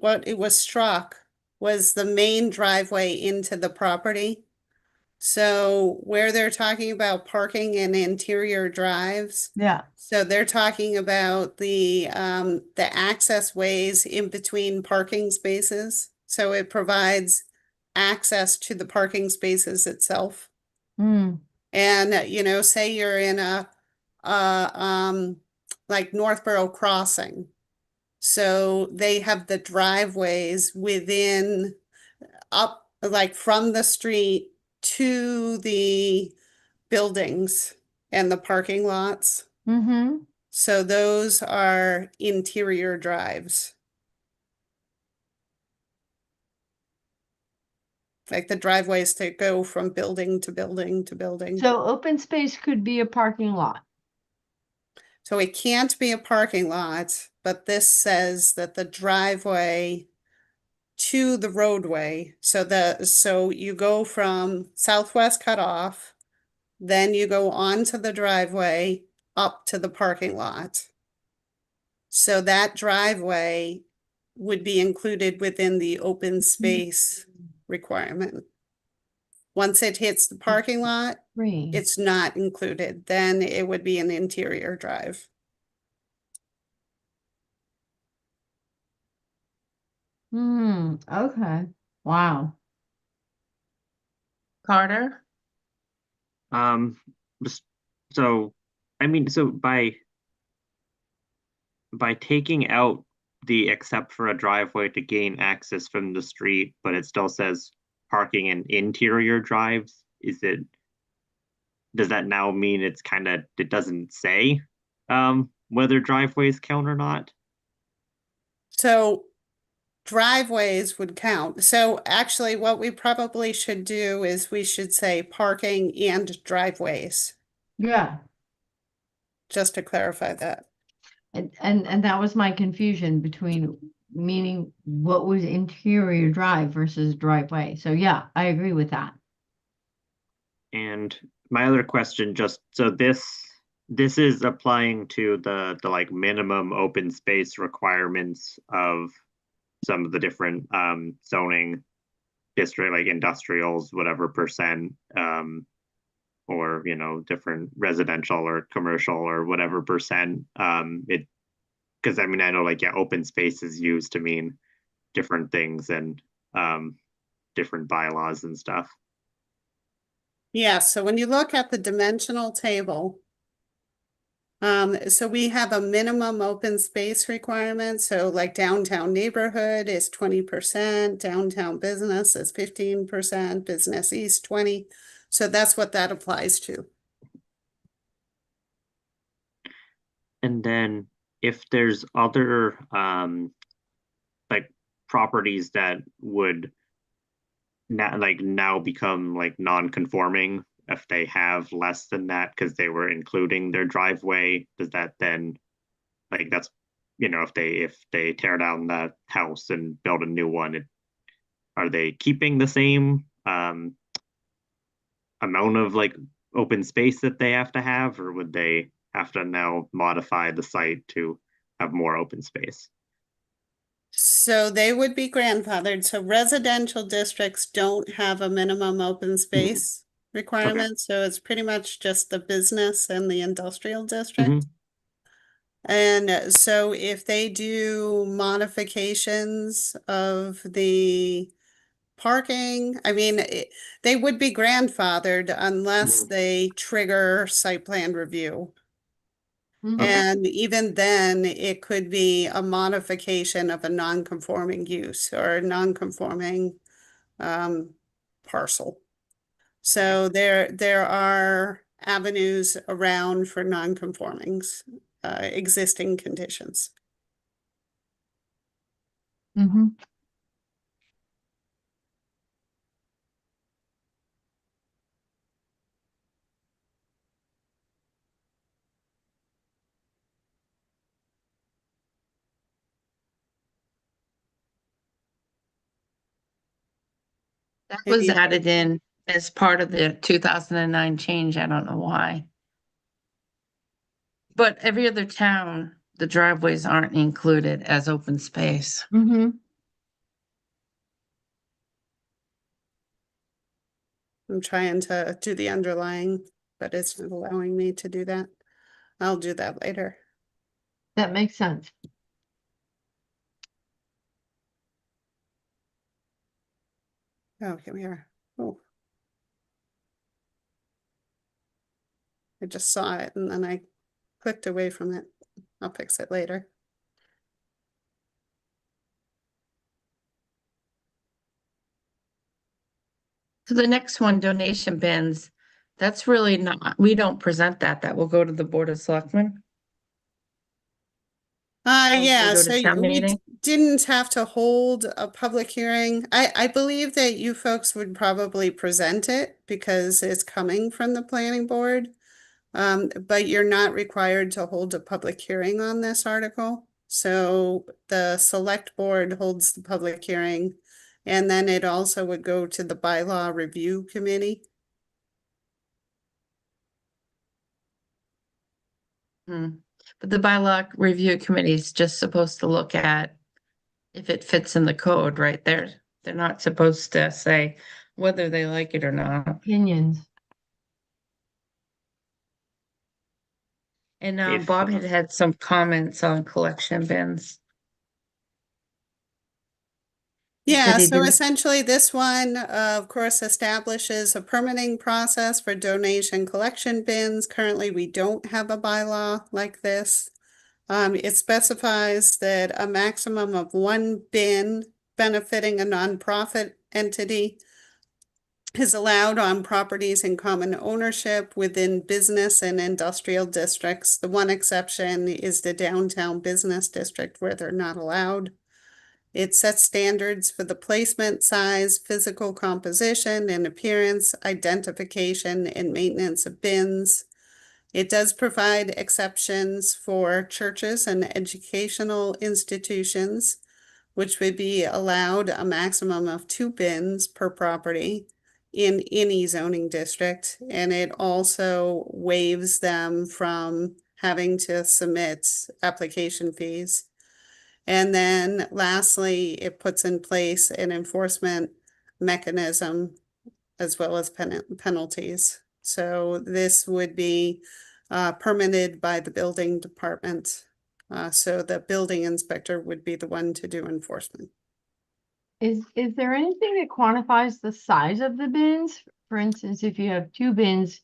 [SPEAKER 4] what it was struck was the main driveway into the property. So where they're talking about parking and interior drives,
[SPEAKER 10] Yeah.
[SPEAKER 4] so they're talking about the access ways in between parking spaces. So it provides access to the parking spaces itself.
[SPEAKER 10] Hmm.
[SPEAKER 4] And, you know, say you're in a like Northborough Crossing. So they have the driveways within up like from the street to the buildings and the parking lots.
[SPEAKER 10] Mm-hmm.
[SPEAKER 4] So those are interior drives. Like the driveways to go from building to building to building.
[SPEAKER 10] So open space could be a parking lot.
[SPEAKER 4] So it can't be a parking lot, but this says that the driveway to the roadway, so you go from southwest cutoff, then you go onto the driveway up to the parking lot. So that driveway would be included within the open space requirement. Once it hits the parking lot, it's not included. Then it would be an interior drive.
[SPEAKER 10] Okay. Wow.
[SPEAKER 2] Carter?
[SPEAKER 9] Just so, I mean, so by taking out the except for a driveway to gain access from the street, but it still says parking and interior drives, is it does that now mean it's it doesn't say whether driveways count or not?
[SPEAKER 4] So driveways would count. So actually what we probably should do is we should say parking and driveways,
[SPEAKER 10] Yeah.
[SPEAKER 4] just to clarify that.
[SPEAKER 10] And that was my confusion between meaning what was interior drive versus driveway. So yeah, I agree with that.
[SPEAKER 9] And my other question, just so this is applying to the like minimum open space requirements of some of the different zoning district, like industrials, whatever percent, or different residential or commercial or whatever percent. It because I mean I know like open space is used to mean different things and different bylaws and stuff.
[SPEAKER 4] Yeah, so when you look at the dimensional table, so we have a minimum open space requirement. So like downtown neighborhood is 20%, downtown business is 15%, business east 20. So that's what that applies to.
[SPEAKER 9] And then if there's other like properties that would now become like non-conforming if they have less than that because they were including their driveway, does that then that's if they tear down the house and build a new one, are they keeping the same amount of like open space that they have to have, or would they have to now modify the site to have more open space?
[SPEAKER 4] So they would be grandfathered. So residential districts don't have a minimum open space requirement. So it's pretty much just the business and the industrial district. And so if they do modifications of the parking, I mean, they would be grandfathered unless they trigger site plan review. And even then, it could be a modification of a non-conforming use or a non-conforming parcel. So there are avenues around for non-conformings, existing conditions.
[SPEAKER 10] Mm-hmm.
[SPEAKER 2] That was added in as part of the 2009 change. I don't know why. But every other town, the driveways aren't included as open space.
[SPEAKER 10] Mm-hmm.
[SPEAKER 4] I'm trying to do the underlying, but it's not allowing me to do that. I'll do that later.
[SPEAKER 10] That makes sense.
[SPEAKER 4] Oh, here we are. Oh. I just saw it and then I clicked away from it. I'll fix it later.
[SPEAKER 2] So the next one, donation bins, that's really not, we don't present that. That will go to the Board of Selectmen.
[SPEAKER 4] Yeah,
[SPEAKER 2] go to
[SPEAKER 4] so
[SPEAKER 2] town
[SPEAKER 4] we
[SPEAKER 2] meeting?
[SPEAKER 4] didn't have to hold a public hearing. I believe that you folks would probably present it because it's coming from the planning board. But you're not required to hold a public hearing on this article. So the select board holds the public hearing, and then it also would go to the bylaw review committee.
[SPEAKER 2] But the bylaw review committee is just supposed to look at if it fits in the code, right? They're not supposed to say whether they like it or not.
[SPEAKER 10] Opinions.
[SPEAKER 2] And
[SPEAKER 9] If,
[SPEAKER 2] Bob had some comments on collection bins.
[SPEAKER 4] Yeah,
[SPEAKER 2] he
[SPEAKER 4] so
[SPEAKER 2] didn't-
[SPEAKER 4] essentially this one, of course, establishes a permitting process for donation collection bins. Currently, we don't have a bylaw like this. It specifies that a maximum of one bin benefiting a nonprofit entity is allowed on properties in common ownership within business and industrial districts. The one exception is the downtown business district where they're not allowed. It sets standards for the placement, size, physical composition and appearance, identification, and maintenance of bins. It does provide exceptions for churches and educational institutions, which would be allowed a maximum of 2 bins per property in any zoning district. And it also waives them from having to submit application fees. And then lastly, it puts in place an enforcement mechanism as well as penalties. So this would be permitted by the building department. So the building inspector would be the one to do enforcement.
[SPEAKER 10] Is there anything that quantifies the size of the bins? For instance, if you have 2 bins,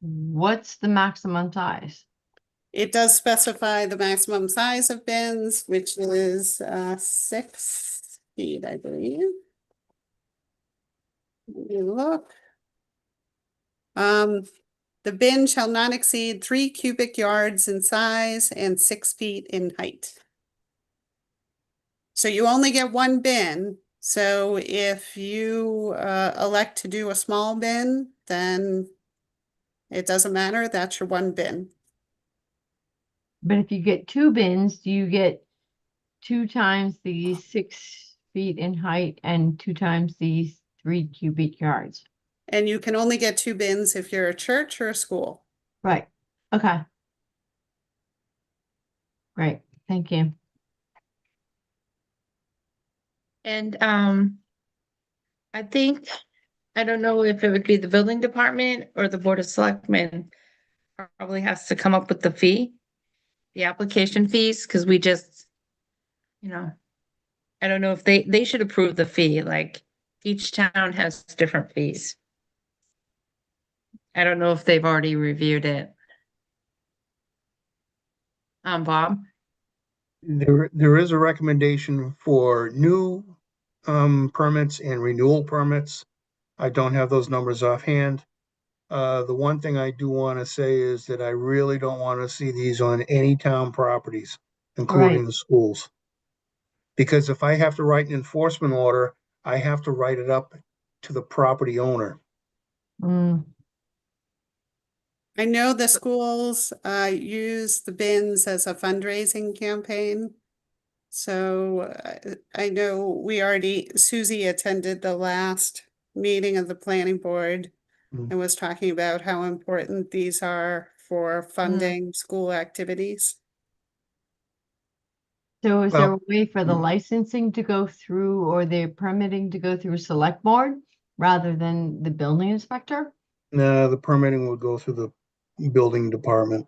[SPEAKER 10] what's the maximum size?
[SPEAKER 4] It does specify the maximum size of bins, which is 6 feet, I believe. Let me look. The bin shall not exceed 3 cubic yards in size and 6 feet in height. So you only get 1 bin. So if you elect to do a small bin, then it doesn't matter. That's your 1 bin.
[SPEAKER 10] But if you get 2 bins, do you get 2 times the 6 feet in height and 2 times the 3 cubic yards?
[SPEAKER 4] And you can only get 2 bins if you're a church or a school.
[SPEAKER 10] Right. Okay. Great. Thank you.
[SPEAKER 2] And I think, I don't know if it would be the building department or the Board of Selectmen probably has to come up with the fee, the application fees, because we just, I don't know if they should approve the fee, like each town has different fees. I don't know if they've already reviewed it. Bob?
[SPEAKER 7] There is a recommendation for new permits and renewal permits. I don't have those numbers offhand. The one thing I do want to say is that I really don't want to see these on any town properties, including
[SPEAKER 10] Right.
[SPEAKER 7] the schools. Because if I have to write an enforcement order, I have to write it up to the property owner.
[SPEAKER 10] Mm.
[SPEAKER 4] I know the schools use the bins as a fundraising campaign. So I know Susie attended the last meeting of the planning board and was talking about how important these are for funding school activities.
[SPEAKER 10] So is there a
[SPEAKER 7] Well,
[SPEAKER 10] way for the licensing to go through or the permitting to go through select board rather than the building inspector?
[SPEAKER 7] No, the permitting would go through the building department.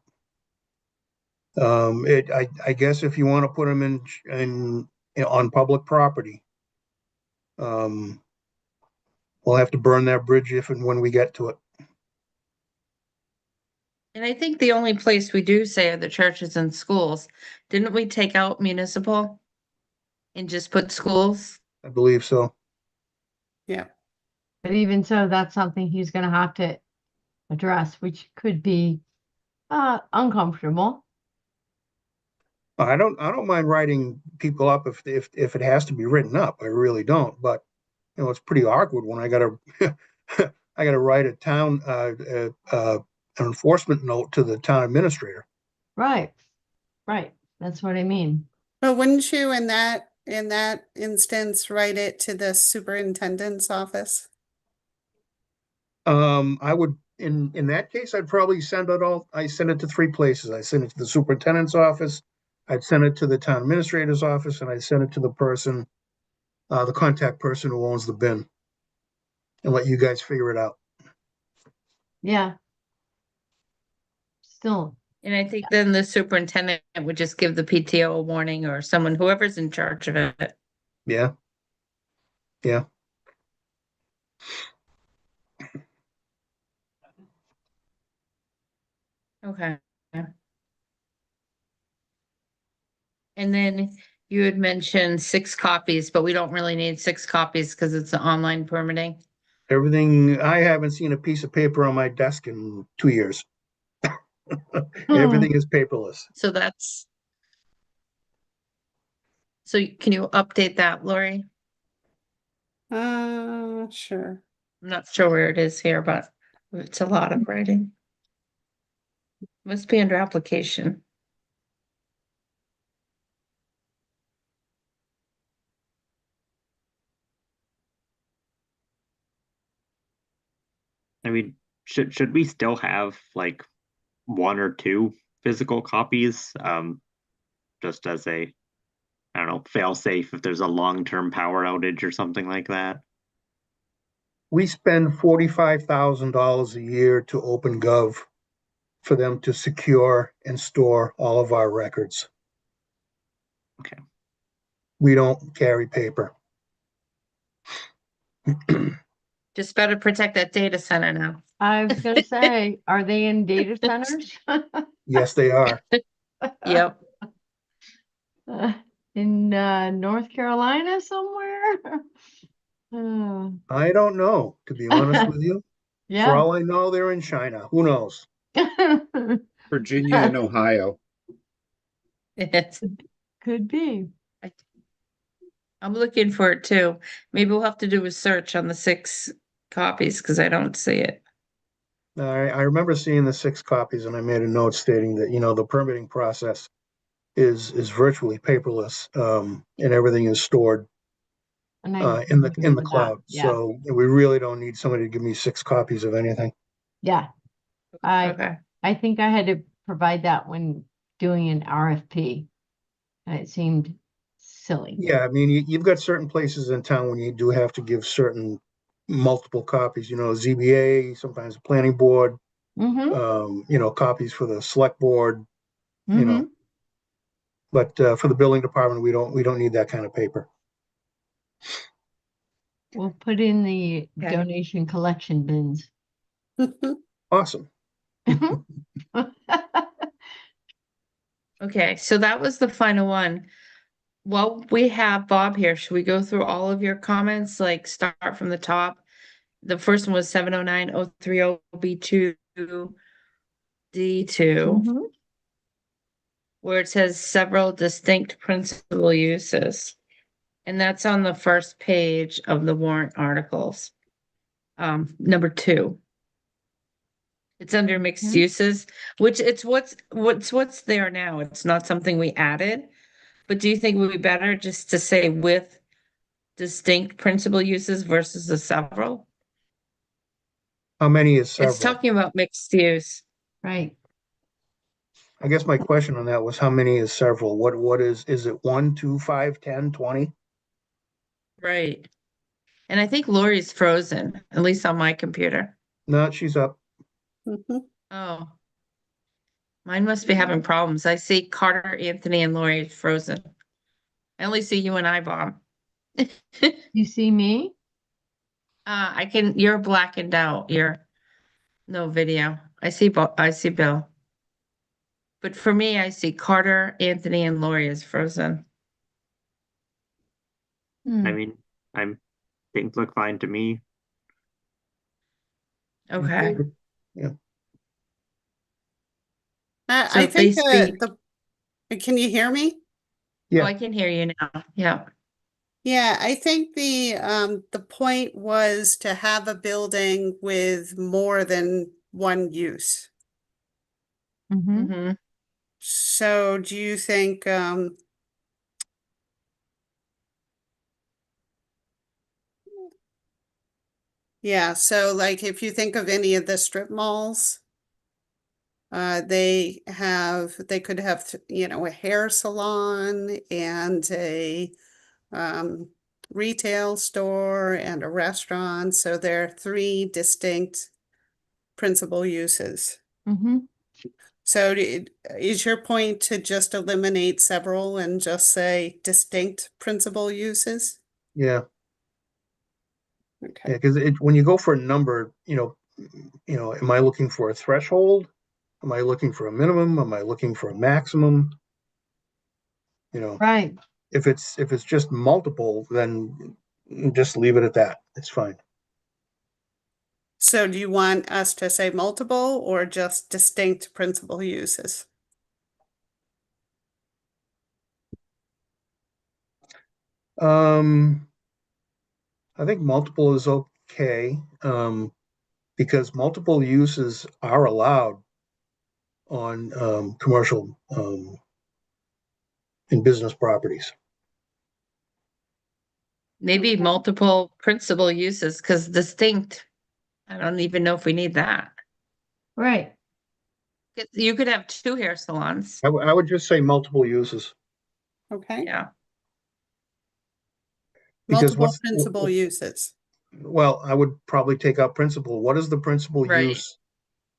[SPEAKER 7] I guess if you want to put them in on public property, we'll have to burn that bridge if and when we get to it.
[SPEAKER 2] And I think the only place we do say are the churches and schools. Didn't we take out municipal and just put schools?
[SPEAKER 7] I believe so.
[SPEAKER 4] Yeah.
[SPEAKER 10] But even so, that's something he's going to have to address, which could be uncomfortable.
[SPEAKER 7] I don't mind writing people up if it has to be written up. I really don't. But it's pretty awkward when I gotta I gotta write a town an enforcement note to the town administrator.
[SPEAKER 10] Right. Right. That's what I mean.
[SPEAKER 4] But wouldn't you in that instance write it to the superintendent's office?
[SPEAKER 7] I would in that case I'd probably send it to 3 places. I send it to the superintendent's office, I'd send it to the town administrator's office, and I'd send it to the contact person who owns the bin, and let you guys figure it out.
[SPEAKER 10] Yeah. Still.
[SPEAKER 2] And I think then the superintendent would just give the PTO a warning or someone, whoever's in charge of it.
[SPEAKER 7] Yeah. Yeah.
[SPEAKER 2] Okay. And then you had mentioned 6 copies, but we don't really need 6 copies because it's an online permitting.
[SPEAKER 7] Everything, I haven't seen a piece of paper on my desk in 2 years. Everything is paperless.
[SPEAKER 2] So can you update that, Lori?
[SPEAKER 4] Sure.
[SPEAKER 2] I'm not sure where it is here, but it's a lot of writing. Must be under application.
[SPEAKER 9] I mean, should we still have like one or two physical copies? Just as a, I don't know, fail safe if there's a long-term power outage or something like that.
[SPEAKER 7] We spend $45,000 a year to OpenGov for them to secure and store all of our records.
[SPEAKER 9] Okay.
[SPEAKER 7] We don't carry paper.
[SPEAKER 2] Just better protect that data center now.
[SPEAKER 10] I was gonna say, are they in data centers?
[SPEAKER 7] Yes, they are.
[SPEAKER 2] Yep.
[SPEAKER 10] In North Carolina somewhere?
[SPEAKER 7] I don't know, to be honest with you. For
[SPEAKER 10] Yeah.
[SPEAKER 7] all I know, they're in China. Who knows?
[SPEAKER 6] Virginia and Ohio.
[SPEAKER 2] It's,
[SPEAKER 10] Could be.
[SPEAKER 2] I'm looking for it too. Maybe we'll have to do a search on the 6 copies because I don't see it.
[SPEAKER 7] I remember seeing the 6 copies, and I made a note stating that, the permitting process is virtually paperless, and everything is stored
[SPEAKER 10] And I
[SPEAKER 7] in the
[SPEAKER 10] agree with that.
[SPEAKER 7] cloud.
[SPEAKER 10] Yeah.
[SPEAKER 7] So we really don't need somebody to give me 6 copies of anything.
[SPEAKER 10] Yeah.
[SPEAKER 2] Okay.
[SPEAKER 10] I think I had to provide that when doing an RFP. And it seemed silly.
[SPEAKER 7] Yeah, I mean, you've got certain places in town when you do have to give certain multiple copies, ZBA, sometimes the planning board, copies for the select board, but for the building department, we don't need that kind of paper.
[SPEAKER 10] We'll put in the
[SPEAKER 2] Okay.
[SPEAKER 10] donation collection bins.
[SPEAKER 7] Awesome.
[SPEAKER 2] Okay, so that was the final one. Well, we have Bob here. Should we go through all of your comments, like start from the top? The first one was 709-030B2 D2, where it says several distinct principal uses. And that's on the first page of the warrant articles. Number 2. It's under mixed uses, which it's what's there now. It's not something we added. But do you think it would be better just to say with distinct principal uses versus the several?
[SPEAKER 7] How many is several?
[SPEAKER 2] It's talking about mixed use.
[SPEAKER 10] Right.
[SPEAKER 7] I guess my question on that was how many is several? What is it 1, 2, 5, 10, 20?
[SPEAKER 2] Right. And I think Lori's frozen, at least on my computer.
[SPEAKER 7] No, she's up.
[SPEAKER 2] Oh. Mine must be having problems. I see Carter, Anthony, and Lori frozen. I only see you and I, Bob.
[SPEAKER 10] You see me?
[SPEAKER 2] You're blackened out. You're no video. I see Bill. But for me, I see Carter, Anthony, and Lori is frozen.
[SPEAKER 9] I mean, things look fine to me.
[SPEAKER 2] Okay.
[SPEAKER 7] Yeah.
[SPEAKER 4] I
[SPEAKER 2] So they
[SPEAKER 4] think
[SPEAKER 2] speak.
[SPEAKER 4] can you hear me?
[SPEAKER 7] Yeah.
[SPEAKER 2] Oh, I can hear you now. Yeah.
[SPEAKER 4] Yeah, I think the point was to have a building with more than one use.
[SPEAKER 2] Mm-hmm.
[SPEAKER 4] So do you think yeah, so like if you think of any of the strip malls, they could have, a hair salon and a retail store and a restaurant. So there are 3 distinct principal uses. So is your point to just eliminate several and just say distinct principal uses?
[SPEAKER 7] Yeah.
[SPEAKER 4] Okay.
[SPEAKER 7] Yeah, because when you go for a number, am I looking for a threshold? Am I looking for a minimum? Am I looking for a maximum?
[SPEAKER 10] Right.
[SPEAKER 7] If it's just multiple, then just leave it at that. It's fine.
[SPEAKER 4] So do you want us to say multiple or just distinct principal uses?
[SPEAKER 7] I think multiple is okay, because multiple uses are allowed on, commercial, and business properties.
[SPEAKER 2] Maybe multiple principal uses, because distinct, I don't even know if we need that.
[SPEAKER 10] Right.
[SPEAKER 2] You could have two hair salons.
[SPEAKER 7] I would just say multiple uses,
[SPEAKER 4] Okay,
[SPEAKER 2] Yeah.
[SPEAKER 7] because
[SPEAKER 4] multiple
[SPEAKER 7] what's,
[SPEAKER 4] principal uses.
[SPEAKER 7] well, I would probably take out principal. What is the principal
[SPEAKER 2] Right.
[SPEAKER 7] use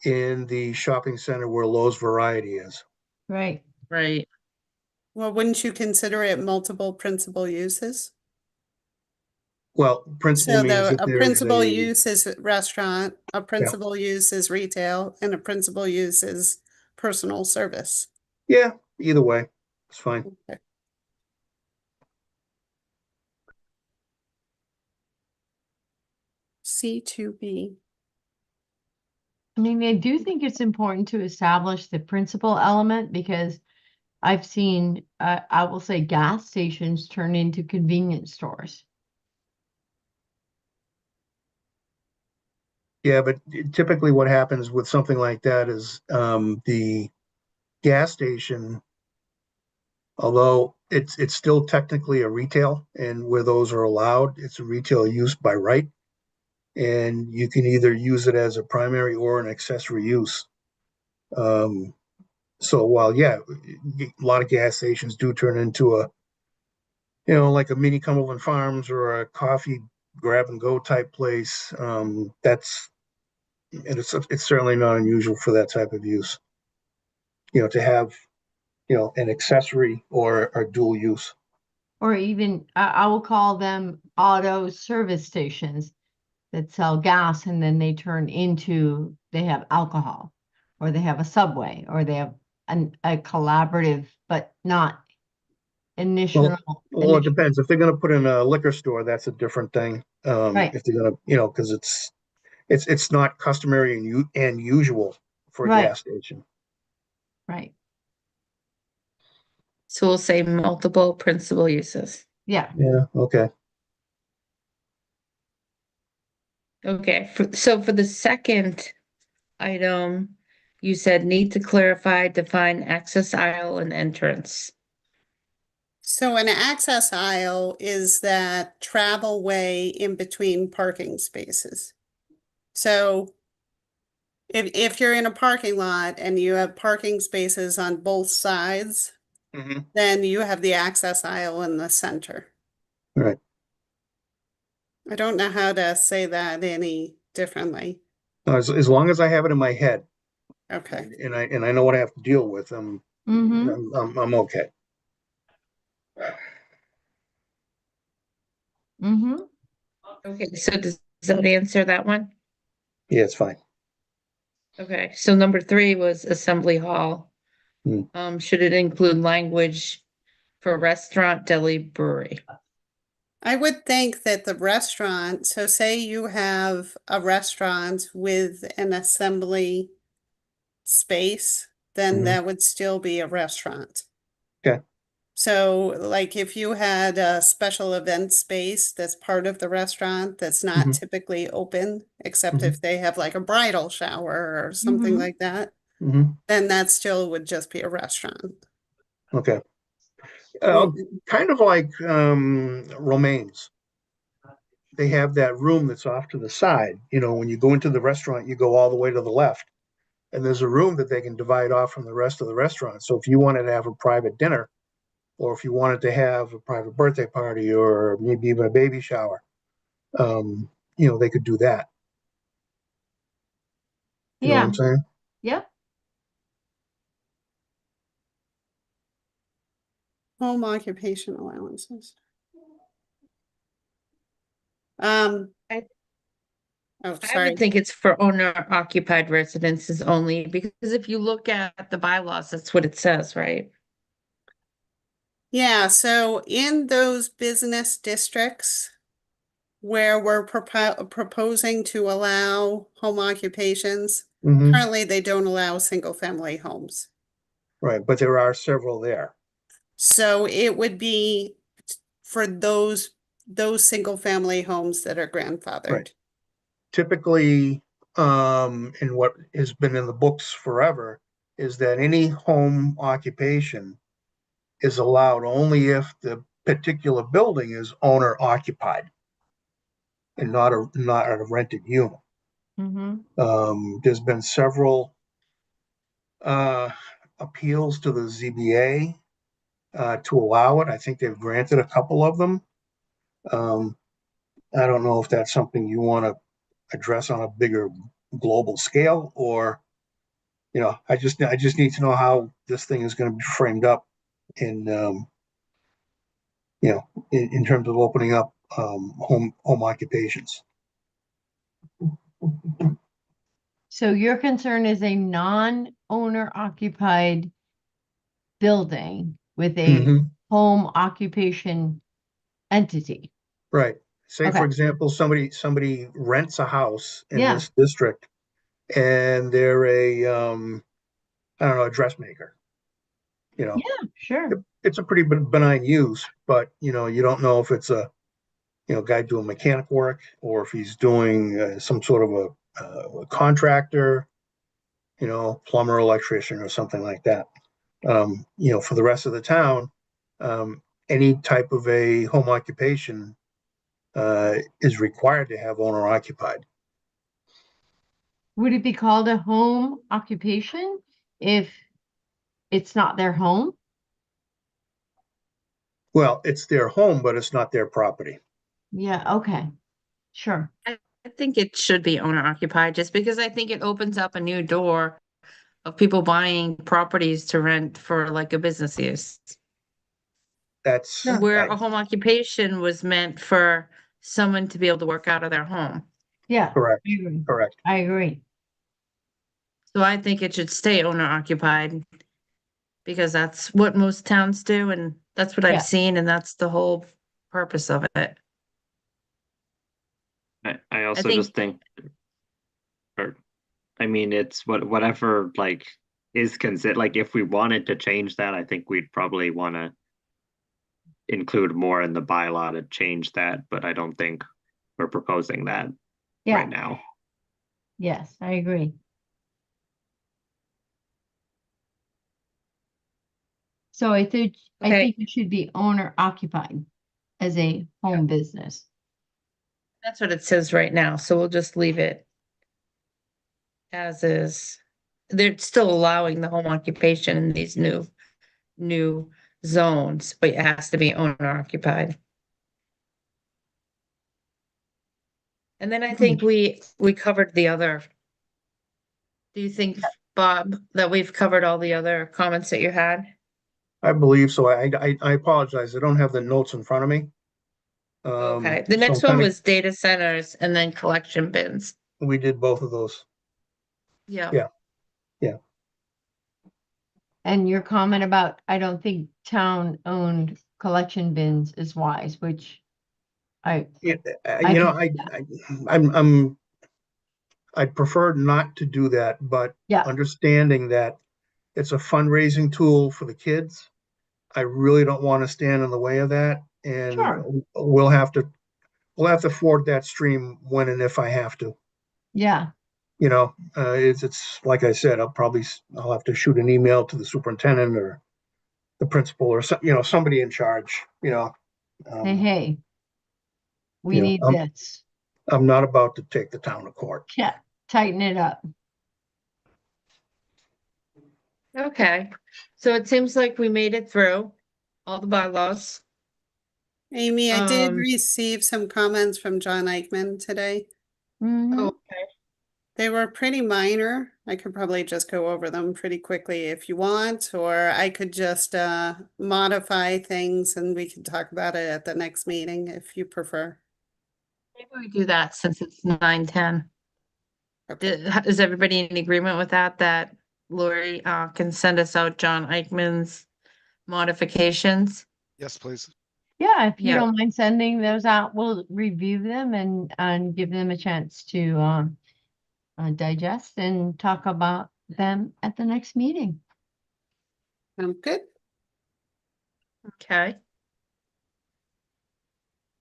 [SPEAKER 7] in the shopping center where Lowe's Variety is?
[SPEAKER 10] Right.
[SPEAKER 2] Right.
[SPEAKER 4] Well, wouldn't you consider it multiple principal uses?
[SPEAKER 7] Well, principal
[SPEAKER 4] So
[SPEAKER 7] means that
[SPEAKER 4] a
[SPEAKER 7] there's
[SPEAKER 4] principal use is restaurant, a
[SPEAKER 7] yeah,
[SPEAKER 4] principal use is retail, and a principal use is personal service.
[SPEAKER 7] yeah, either way, it's fine.
[SPEAKER 4] Okay. C2B.
[SPEAKER 10] I mean, I do think it's important to establish the principal element because I've seen, I will say, gas stations turn into convenience stores.
[SPEAKER 7] Yeah, but typically what happens with something like that is, the gas station, although it's still technically a retail, and where those are allowed, it's a retail use by right. And you can either use it as a primary or an accessory use. Um, so while, yeah, a lot of gas stations do turn into a, like a mini Cumberland Farms or a coffee grab and go type place, and it's certainly not unusual for that type of use, to have, an accessory or a dual use.
[SPEAKER 10] Or even, I will call them auto service stations that sell gas and then they turn into, they have alcohol, or they have a Subway, or they have a collaborative, but not initial.
[SPEAKER 7] Well, it depends. If they're going to put in a liquor store, that's a different thing.
[SPEAKER 10] Right.
[SPEAKER 7] If they're going to, because it's not customary and usual for a
[SPEAKER 10] Right.
[SPEAKER 7] gas station.
[SPEAKER 10] Right.
[SPEAKER 2] So we'll say multiple principal uses.
[SPEAKER 10] Yeah.
[SPEAKER 7] Yeah. Okay.
[SPEAKER 2] Okay. So for the second item, you said need to clarify, define access aisle and entrance.
[SPEAKER 4] So an access aisle is that travel way in between parking spaces. So if you're in a parking lot and you have parking spaces on both sides,
[SPEAKER 7] Mhm.
[SPEAKER 4] then you have the access aisle in the center.
[SPEAKER 7] Right.
[SPEAKER 4] I don't know how to say that any differently.
[SPEAKER 7] As long as I have it in my head,
[SPEAKER 4] Okay.
[SPEAKER 7] and I know what I have to deal with,
[SPEAKER 10] Mm-hmm.
[SPEAKER 7] I'm okay.
[SPEAKER 10] Mm-hmm.
[SPEAKER 2] Okay, so does that answer that one?
[SPEAKER 7] Yeah, it's fine.
[SPEAKER 2] Okay, so number 3 was assembly hall.
[SPEAKER 7] Hmm.
[SPEAKER 2] Should it include language for restaurant, deli, brewery?
[SPEAKER 4] I would think that the restaurant, so say you have a restaurant with an assembly space, then
[SPEAKER 7] Mhm.
[SPEAKER 4] that would still be a restaurant.
[SPEAKER 7] Okay.
[SPEAKER 4] So like if you had a special event space that's part of the restaurant that's not
[SPEAKER 7] Mhm.
[SPEAKER 4] typically open, except
[SPEAKER 7] Mhm.
[SPEAKER 4] if they have like a bridal shower or something
[SPEAKER 10] Mhm.
[SPEAKER 4] like that,
[SPEAKER 7] Mhm.
[SPEAKER 4] then that still would just be a restaurant.
[SPEAKER 7] Okay.
[SPEAKER 4] Well,
[SPEAKER 7] Kind of like, Romaine's. They have that room that's off to the side. When you go into the restaurant, you go all the way to the left, and there's a room that they can divide off from the rest of the restaurant. So if you wanted to have a private dinner, or if you wanted to have a private birthday party, or maybe even a baby shower, they could do that. You know what
[SPEAKER 10] Yeah.
[SPEAKER 7] I'm saying?
[SPEAKER 10] Yep.
[SPEAKER 4] home occupation allowances. Um,
[SPEAKER 2] I-
[SPEAKER 4] oh,
[SPEAKER 2] I
[SPEAKER 4] sorry.
[SPEAKER 2] would think it's for owner occupied residences only, because if you look at the bylaws, that's what it says, right?
[SPEAKER 4] Yeah, so in those business districts, where we're proposing to allow home occupations.
[SPEAKER 7] Mhm.
[SPEAKER 4] Currently, they don't allow single-family homes.
[SPEAKER 7] Right, but there are several there.
[SPEAKER 4] So it would be for those single-family homes that are grandfathered.
[SPEAKER 7] Right. Typically, and what has been in the books forever, is that any home occupation is allowed only if the particular building is owner occupied and not a rented unit. There's been several appeals to the ZBA to allow it. I think they've granted a couple of them. I don't know if that's something you want to address on a bigger global scale, or, I just need to know how this thing is going to be framed up in, in terms of opening up home occupations.
[SPEAKER 10] So your concern is a non-owner occupied building with a
[SPEAKER 7] Mhm.
[SPEAKER 10] home occupation entity.
[SPEAKER 7] Right. Say,
[SPEAKER 10] Okay.
[SPEAKER 7] for example, somebody rents a house in
[SPEAKER 10] Yeah.
[SPEAKER 7] this district, and they're I don't know, a dressmaker.
[SPEAKER 10] Yeah, sure.
[SPEAKER 7] It's a pretty benign use, but you don't know if it's a guy doing mechanic work, or if he's doing some sort of a contractor, plumber, electrician, or something like that. For the rest of the town, any type of a home occupation is required to have owner occupied.
[SPEAKER 10] Would it be called a home occupation if it's not their home?
[SPEAKER 7] Well, it's their home, but it's not their property.
[SPEAKER 10] Yeah, okay. Sure.
[SPEAKER 2] I think it should be owner occupied, just because I think it opens up a new door of people buying properties to rent for like a business use.
[SPEAKER 7] That's
[SPEAKER 2] Where a home occupation was meant for someone to be able to work out of their home.
[SPEAKER 10] Yeah.
[SPEAKER 7] correct.
[SPEAKER 10] I agree.
[SPEAKER 7] Correct.
[SPEAKER 10] I agree.
[SPEAKER 2] So I think it should stay owner occupied, because that's what most towns do, and that's what
[SPEAKER 10] Yeah.
[SPEAKER 2] I've seen, and that's the whole purpose of it.
[SPEAKER 9] I also
[SPEAKER 2] think-
[SPEAKER 9] just think, or I mean, it's whatever like is considered, like if we wanted to change that, I think we'd probably want to include more in the bylaw to change that, but I don't think we're proposing that
[SPEAKER 10] Yeah.
[SPEAKER 9] right now.
[SPEAKER 10] Yes, I agree. So I think it should be owner occupied as a home business.
[SPEAKER 2] That's what it says right now, so we'll just leave it as is. They're still allowing the home occupation in these new zones, but it has to be owner occupied. And then I think we covered the other. Do you think, Bob, that we've covered all the other comments that you had?
[SPEAKER 7] I believe so. I apologize. I don't have the notes in front of me.
[SPEAKER 2] Okay, the
[SPEAKER 7] so
[SPEAKER 2] next one was data centers and then collection bins.
[SPEAKER 7] we did both of those.
[SPEAKER 2] Yeah.
[SPEAKER 7] Yeah.
[SPEAKER 10] And your comment about, I don't think town-owned collection bins is wise, which I
[SPEAKER 7] I'd prefer not to do that, but
[SPEAKER 10] Yeah.
[SPEAKER 7] understanding that it's a fundraising tool for the kids, I really don't want to stand in the way of that. And
[SPEAKER 10] Sure.
[SPEAKER 7] we'll have to ford that stream when and if I have to.
[SPEAKER 10] Yeah.
[SPEAKER 7] It's like I said, I'll have to shoot an email to the superintendent or the principal or somebody in charge.
[SPEAKER 10] Hey, we need this.
[SPEAKER 7] I'm not about to take the town to court.
[SPEAKER 10] Yeah, tighten it up.
[SPEAKER 2] Okay, so it seems like we made it through all the bylaws.
[SPEAKER 4] Amy, I did receive some comments from John Eichman today.
[SPEAKER 10] Mhm.
[SPEAKER 2] Okay.
[SPEAKER 4] They were pretty minor. I could probably just go over them pretty quickly if you want, or I could just modify things and we can talk about it at the next meeting if you prefer.
[SPEAKER 2] Maybe we do that since it's 9:10. Is everybody in agreement with that Lori can send us out John Eichman's modifications?
[SPEAKER 12] Yes, please.
[SPEAKER 10] Yeah, if you
[SPEAKER 2] Yeah.
[SPEAKER 10] don't mind sending those out, we'll review them and give them a chance to digest and talk about them at the next meeting.
[SPEAKER 4] Good.
[SPEAKER 2] Okay.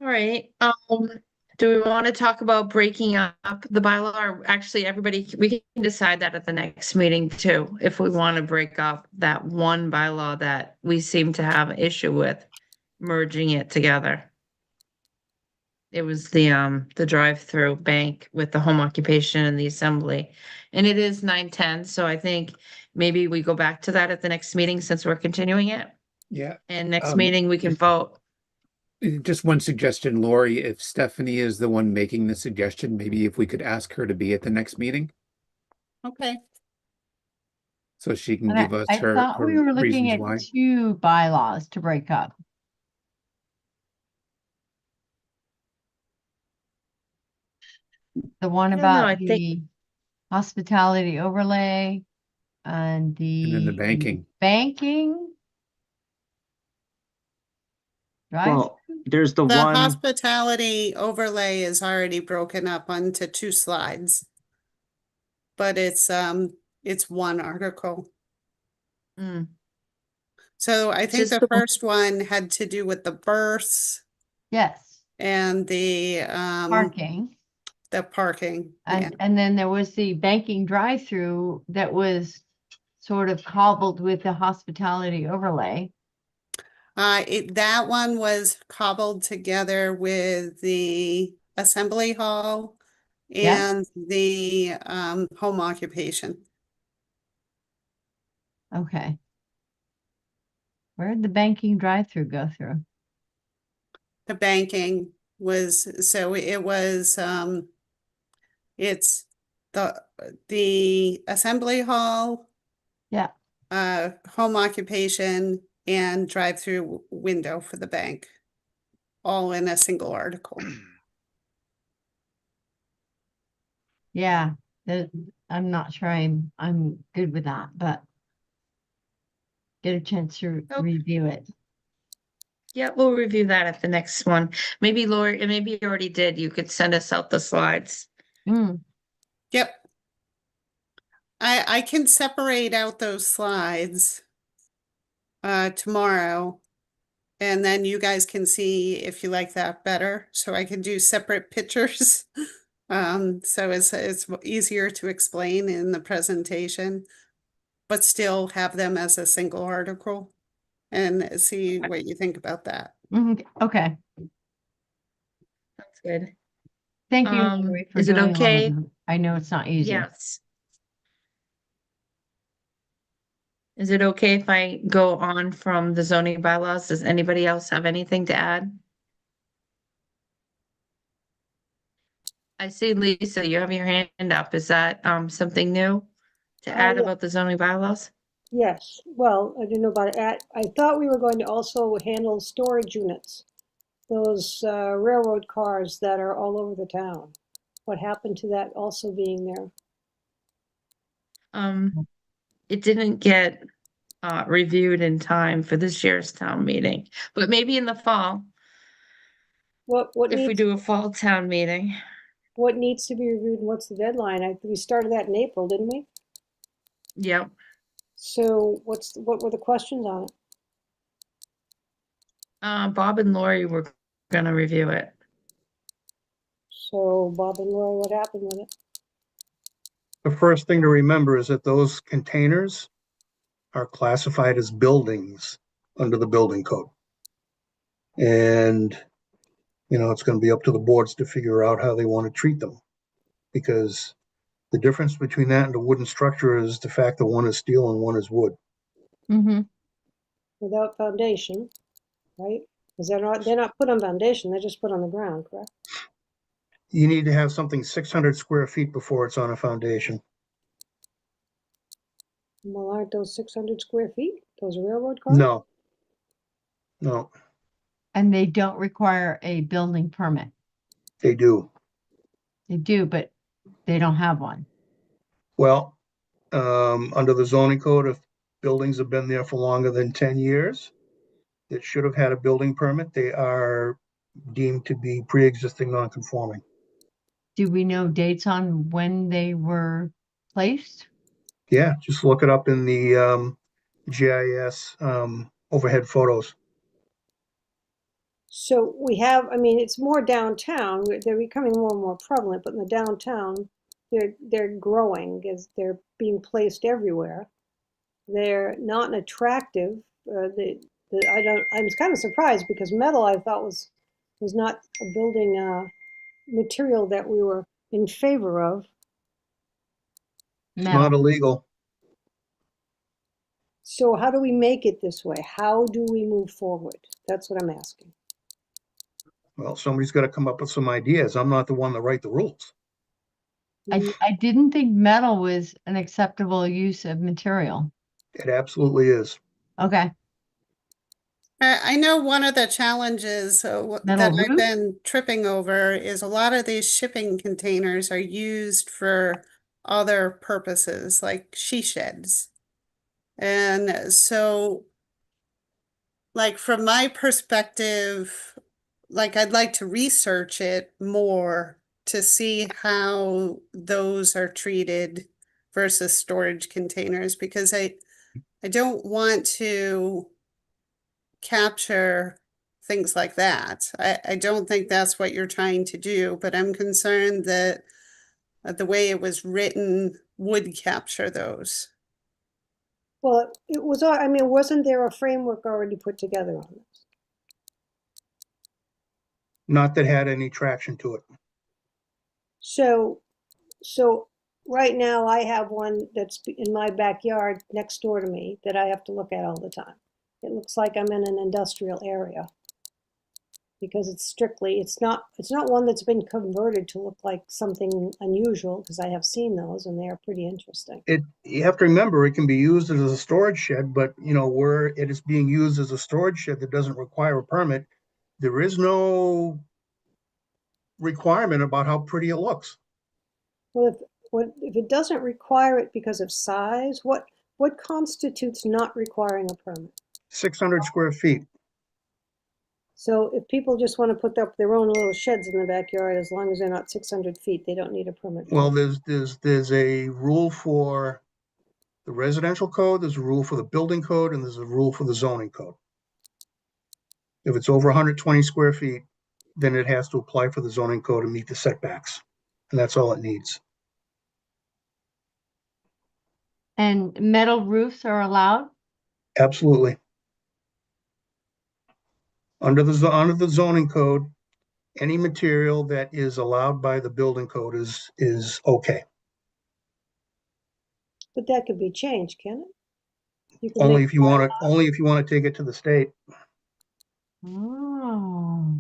[SPEAKER 2] All right. Do we want to talk about breaking up the bylaw? Or actually, everybody, we can decide that at the next meeting too, if we want to break up that one bylaw that we seem to have an issue with, merging it together. It was the drive-through bank with the home occupation and the assembly. And it is 9:10, so I think maybe we go back to that at the next meeting since we're continuing it.
[SPEAKER 6] Yeah.
[SPEAKER 2] And next
[SPEAKER 6] Um,
[SPEAKER 2] meeting, we can vote.
[SPEAKER 6] Just one suggestion, Lori, if Stephanie is the one making the suggestion, maybe if we could ask her to be at the next meeting
[SPEAKER 4] Okay.
[SPEAKER 6] so she can
[SPEAKER 10] And
[SPEAKER 6] give us
[SPEAKER 10] I
[SPEAKER 6] her,
[SPEAKER 10] thought we
[SPEAKER 6] her
[SPEAKER 10] were looking
[SPEAKER 6] reasons
[SPEAKER 10] at
[SPEAKER 6] why.
[SPEAKER 10] 2 bylaws to break up. The one
[SPEAKER 2] I don't know,
[SPEAKER 10] about
[SPEAKER 2] I think,
[SPEAKER 10] the hospitality overlay and
[SPEAKER 6] And then the
[SPEAKER 10] the
[SPEAKER 6] banking.
[SPEAKER 10] banking. Drive.
[SPEAKER 9] Well, there's the
[SPEAKER 4] The
[SPEAKER 9] one,
[SPEAKER 4] hospitality overlay is already broken up onto 2 slides. But it's one article.
[SPEAKER 2] mm,
[SPEAKER 4] So I think
[SPEAKER 2] just
[SPEAKER 4] the first one had to do with the births
[SPEAKER 10] Yes,
[SPEAKER 4] and the
[SPEAKER 10] parking.
[SPEAKER 4] parking. Yeah.
[SPEAKER 10] And then there was the banking drive-through that was sort of cobbled with the hospitality overlay.
[SPEAKER 4] That one was cobbled together with the assembly hall
[SPEAKER 10] Yeah.
[SPEAKER 4] and the home occupation.
[SPEAKER 10] Okay. Where did the banking drive-through go through?
[SPEAKER 4] The banking was, so it was it's the assembly hall,
[SPEAKER 10] Yeah.
[SPEAKER 4] home occupation, and drive-through window for the bank, all in a single article.
[SPEAKER 10] Yeah. I'm not sure I'm good with that, but get a chance to
[SPEAKER 2] Oh.
[SPEAKER 10] review it.
[SPEAKER 2] yeah, we'll review that at the next one. Maybe Lori, and maybe you already did, you could send us out the slides.
[SPEAKER 10] Mm.
[SPEAKER 4] Yep. I can separate out those slides tomorrow, and then you guys can see if you like that better. So I can do separate pictures. So it's easier to explain in the presentation, but still have them as a single article and see what you think about that.
[SPEAKER 10] Mhm. Okay.
[SPEAKER 2] That's good.
[SPEAKER 10] Thank you, Lori, for
[SPEAKER 2] Is it
[SPEAKER 10] doing all of
[SPEAKER 2] okay?
[SPEAKER 10] that. I know it's not easy.
[SPEAKER 2] Yes. Is it okay if I go on from the zoning bylaws? Does anybody else have anything to add? I see Lisa, you have your hand up. Is that something new to add
[SPEAKER 13] Yeah.
[SPEAKER 2] about the zoning bylaws?
[SPEAKER 13] Yes, well, I didn't know about it. I thought we were going to also handle storage units, those railroad cars that are all over the town. What happened to that also being there?
[SPEAKER 2] It didn't get reviewed in time for this year's town meeting, but maybe in the fall,
[SPEAKER 13] What
[SPEAKER 2] if we do a fall town meeting.
[SPEAKER 13] what needs to be reviewed and what's the deadline? We started that in April, didn't we?
[SPEAKER 2] Yep.
[SPEAKER 13] So what were the questions on it?
[SPEAKER 2] Bob and Lori were gonna review it.
[SPEAKER 13] So Bob and Laura, what happened with it?
[SPEAKER 7] The first thing to remember is that those containers are classified as buildings under the building code. And, it's going to be up to the boards to figure out how they want to treat them. Because the difference between that and a wooden structure is the fact that one is steel and one is wood.
[SPEAKER 10] Mm-hmm.
[SPEAKER 13] Without foundation, right? Because they're not put on foundation, they're just put on the ground, correct?
[SPEAKER 7] You need to have something 600 square feet before it's on a foundation.
[SPEAKER 13] Well, aren't those 600 square feet? Those railroad cars?
[SPEAKER 7] No.
[SPEAKER 10] And they don't require a building permit.
[SPEAKER 7] They do.
[SPEAKER 10] They do, but they don't have one.
[SPEAKER 7] Well, under the zoning code, if buildings have been there for longer than 10 years, that should have had a building permit, they are deemed to be pre-existing non-conforming.
[SPEAKER 10] Do we know dates on when they were placed?
[SPEAKER 7] Yeah, just look it up in the GIS overhead photos.
[SPEAKER 13] So we have, I mean, it's more downtown. They're becoming more and more prevalent, but in the downtown, they're growing as they're being placed everywhere. They're not attractive. I was kind of surprised because metal I thought was not a building material that we were in favor of.
[SPEAKER 7] It's not
[SPEAKER 10] Metal.
[SPEAKER 7] illegal.
[SPEAKER 13] So how do we make it this way? How do we move forward? That's what I'm asking.
[SPEAKER 7] Well, somebody's got to come up with some ideas. I'm not the one to write the rules.
[SPEAKER 10] I didn't think metal was an acceptable use of material.
[SPEAKER 7] It absolutely is.
[SPEAKER 10] Okay.
[SPEAKER 4] I know one of the challenges that
[SPEAKER 10] Metal
[SPEAKER 4] I've
[SPEAKER 10] roof?
[SPEAKER 4] been tripping over is a lot of these shipping containers are used for other purposes, like she sheds. And so, like, from my perspective, like, I'd like to research it more to see how those are treated versus storage containers, because I don't want to capture things like that. I don't think that's what you're trying to do, but I'm concerned that the way it was written would capture those.
[SPEAKER 13] Well, it was, I mean, wasn't there a framework already put together on this?
[SPEAKER 7] Not that had any traction to it.
[SPEAKER 13] So right now I have one that's in my backyard next door to me that I have to look at all the time. It looks like I'm in an industrial area because it's not one that's been converted to look like something unusual, because I have seen those and they are pretty interesting.
[SPEAKER 7] You have to remember it can be used as a storage shed, but where it is being used as a storage shed that doesn't require a permit, there is no requirement about how pretty it looks.
[SPEAKER 13] Well, if it doesn't require it because of size, what constitutes not requiring a permit?
[SPEAKER 7] 600 square feet.
[SPEAKER 13] So if people just want to put up their own little sheds in the backyard, as long as they're not 600 feet, they don't need a permit.
[SPEAKER 7] Well, there's a rule for the residential code, there's a rule for the building code, and there's a rule for the zoning code. If it's over 120 square feet, then it has to apply for the zoning code and meet the setbacks. And that's all it needs.
[SPEAKER 10] And metal roofs are allowed?
[SPEAKER 7] Absolutely. Under the zoning code, any material that is allowed by the building code is okay.
[SPEAKER 13] But that could be changed, can it? You can
[SPEAKER 7] Only
[SPEAKER 13] make
[SPEAKER 7] if you want to take it to the state.
[SPEAKER 10] Oh.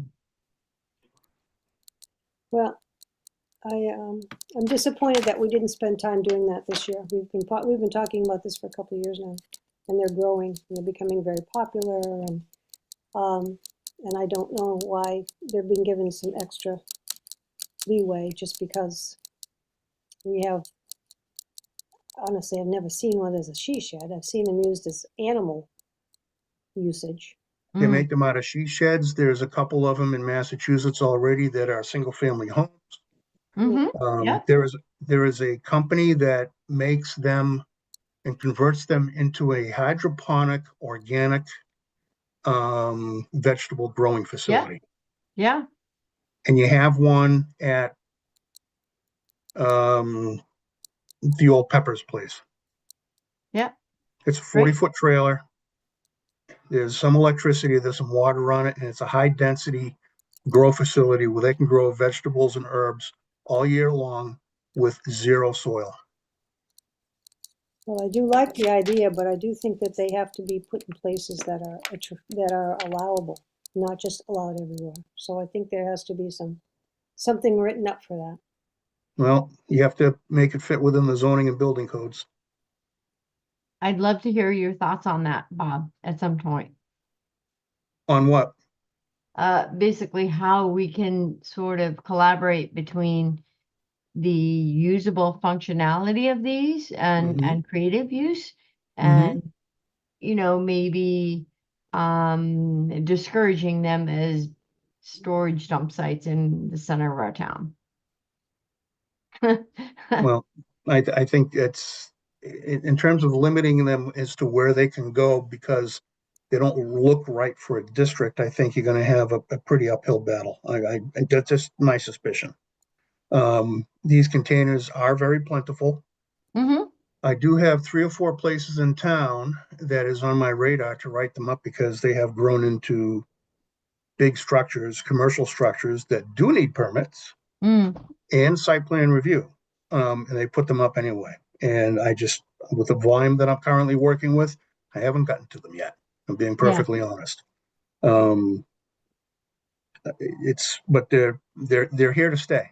[SPEAKER 13] Well, I'm disappointed that we didn't spend time doing that this year. We've been talking about this for a couple of years now, and they're growing and they're becoming very popular, and I don't know why they're being given some extra leeway just because we have. Honestly, I've never seen one as a she shed. I've seen them used as animal usage.
[SPEAKER 7] They make them out of she sheds. There's a couple of them in Massachusetts already that are single family homes.
[SPEAKER 10] Yep.
[SPEAKER 7] There is a company that makes them and converts them into a hydroponic organic vegetable growing facility.
[SPEAKER 10] Yeah.
[SPEAKER 7] And you have one at the old Pepper's place.
[SPEAKER 10] Yeah.
[SPEAKER 7] It's a 40-foot trailer. There's some electricity, there's some water on it, and it's a high density grow facility where they can grow vegetables and herbs all year long with zero soil.
[SPEAKER 13] Well, I do like the idea, but I do think that they have to be put in places that are allowable, not just allowed everywhere. So I think there has to be something written up for that.
[SPEAKER 7] Well, you have to make it fit within the zoning and building codes.
[SPEAKER 10] I'd love to hear your thoughts on that, Bob, at some point.
[SPEAKER 7] On what?
[SPEAKER 10] Basically how we can sort of collaborate between the usable functionality of these and creative use, and maybe discouraging them as storage dump sites in the center of our town.
[SPEAKER 7] Well, I think that's in terms of limiting them as to where they can go because they don't look right for a district. I think you're going to have a pretty uphill battle. That's just my suspicion. These containers are very plentiful.
[SPEAKER 10] Mm-hmm.
[SPEAKER 7] I do have 3 or 4 places in town that is on my radar to write them up because they have grown into big structures, commercial structures that do need permits and site plan review. And they put them up anyway. And I just, with the volume that I'm currently working with, I haven't gotten to them yet. I'm being perfectly honest. But they're here to stay.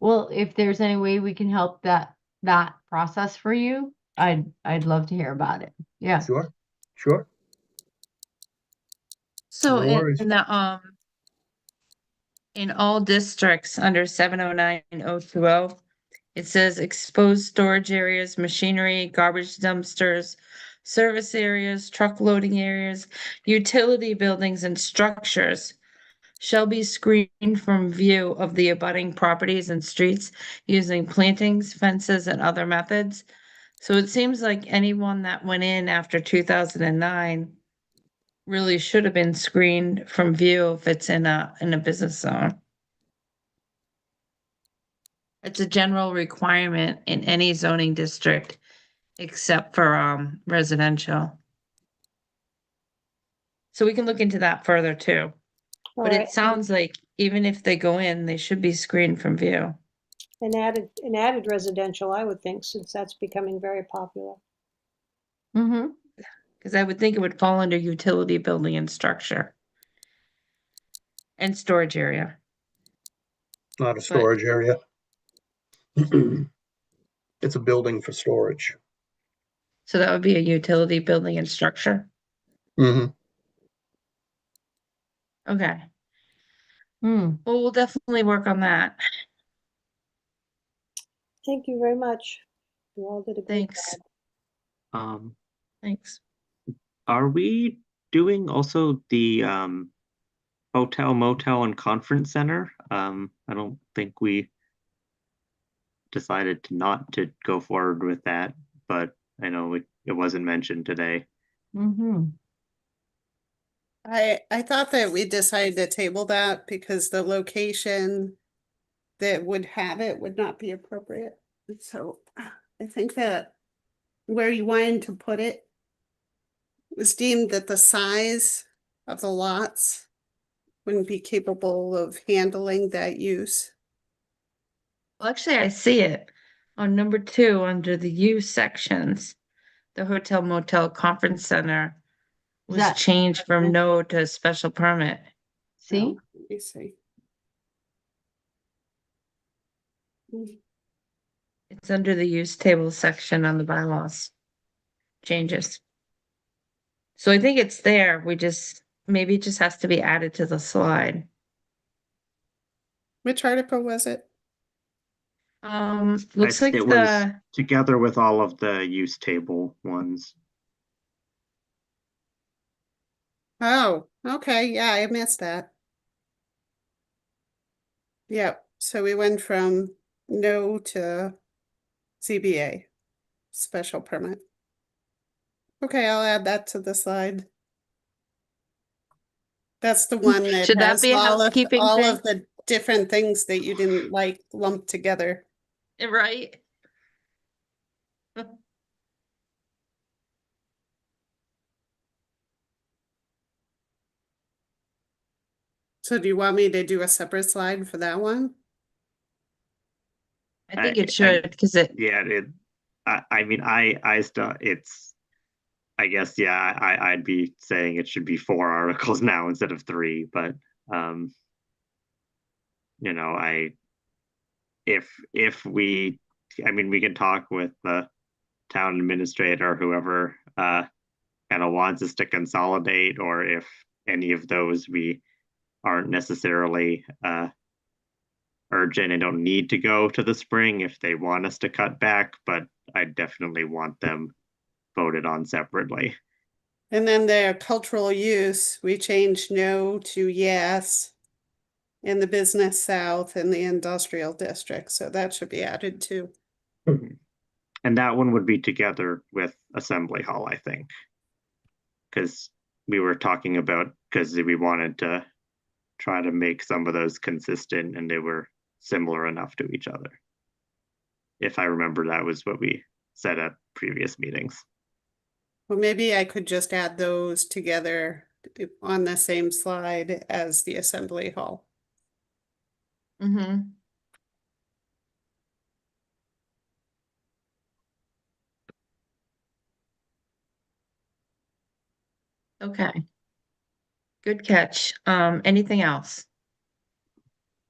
[SPEAKER 10] Well, if there's any way we can help that process for you, I'd love to hear about it. Yeah.
[SPEAKER 7] Sure.
[SPEAKER 2] So
[SPEAKER 7] No worries.
[SPEAKER 2] in all districts under 709-020, it says exposed storage areas, machinery, garbage dumpsters, service areas, truck loading areas, utility buildings and structures shall be screened from view of the abutting properties and streets using plantings, fences, and other methods. So it seems like anyone that went in after 2009 really should have been screened from view if it's in a business zone. It's a general requirement in any zoning district except for residential. So we can look into that further too.
[SPEAKER 13] All
[SPEAKER 2] But
[SPEAKER 13] right.
[SPEAKER 2] it sounds like even if they go in, they should be screened from view.
[SPEAKER 13] An added residential, I would think, since that's becoming very popular.
[SPEAKER 10] Mm-hmm.
[SPEAKER 2] Because I would think it would fall under utility building and structure. And storage area.
[SPEAKER 7] Not a storage area. It's a building for storage.
[SPEAKER 2] So that would be a utility building and structure.
[SPEAKER 7] Mm-hmm.
[SPEAKER 2] Okay. Well, we'll definitely work on that.
[SPEAKER 13] Thank you very much. You all did a great
[SPEAKER 9] Um,
[SPEAKER 2] Thanks.
[SPEAKER 9] Are we doing also the hotel, motel, and conference center? I don't think we decided not to go forward with that, but I know it wasn't mentioned today.
[SPEAKER 10] Mm-hmm.
[SPEAKER 4] I thought that we decided to table that because the location that would have it would not be appropriate. So I think that where you wanted to put it was deemed that the size of the lots wouldn't be capable of handling that use.
[SPEAKER 2] Well, actually, I see it on number 2 under the use sections. The hotel, motel, conference center was changed from no to special permit.
[SPEAKER 10] See?
[SPEAKER 4] Let me see.
[SPEAKER 2] It's under the use table section on the bylaws. Changes. So I think it's there. Maybe it just has to be added to the slide.
[SPEAKER 4] Which article was it?
[SPEAKER 2] Looks like
[SPEAKER 9] it was together with all of the use table ones.
[SPEAKER 4] Oh, okay. Yeah, I missed that. Yep. So we went from no to ZBA, special permit. Okay, I'll add that to the slide. That's the one that
[SPEAKER 2] Should that
[SPEAKER 4] has
[SPEAKER 2] be a
[SPEAKER 4] all
[SPEAKER 2] housekeeping
[SPEAKER 4] of
[SPEAKER 2] thing?
[SPEAKER 4] the different things that you didn't like lumped together.
[SPEAKER 2] Right?
[SPEAKER 4] So do you want me to do a separate slide for that one?
[SPEAKER 2] I think it should because it.
[SPEAKER 9] Yeah, I mean, I still, I guess, yeah, I'd be saying it should be 4 articles now instead of 3, but, you know, if we, I mean, we can talk with the town administrator or whoever kind of wants us to consolidate, or if any of those we aren't necessarily urgent and don't need to go to the spring if they want us to cut back, but I definitely want them voted on separately.
[SPEAKER 4] And then the cultural use, we changed no to yes in the business south and the industrial district. So that should be added too.
[SPEAKER 9] And that one would be together with Assembly Hall, I think. Because we were talking about, because we wanted to try to make some of those consistent and they were similar enough to each other. If I remember, that was what we said at previous meetings.
[SPEAKER 4] Well, maybe I could just add those together on the same slide as the assembly hall.
[SPEAKER 2] Mm-hmm. Okay. Good catch. Anything else?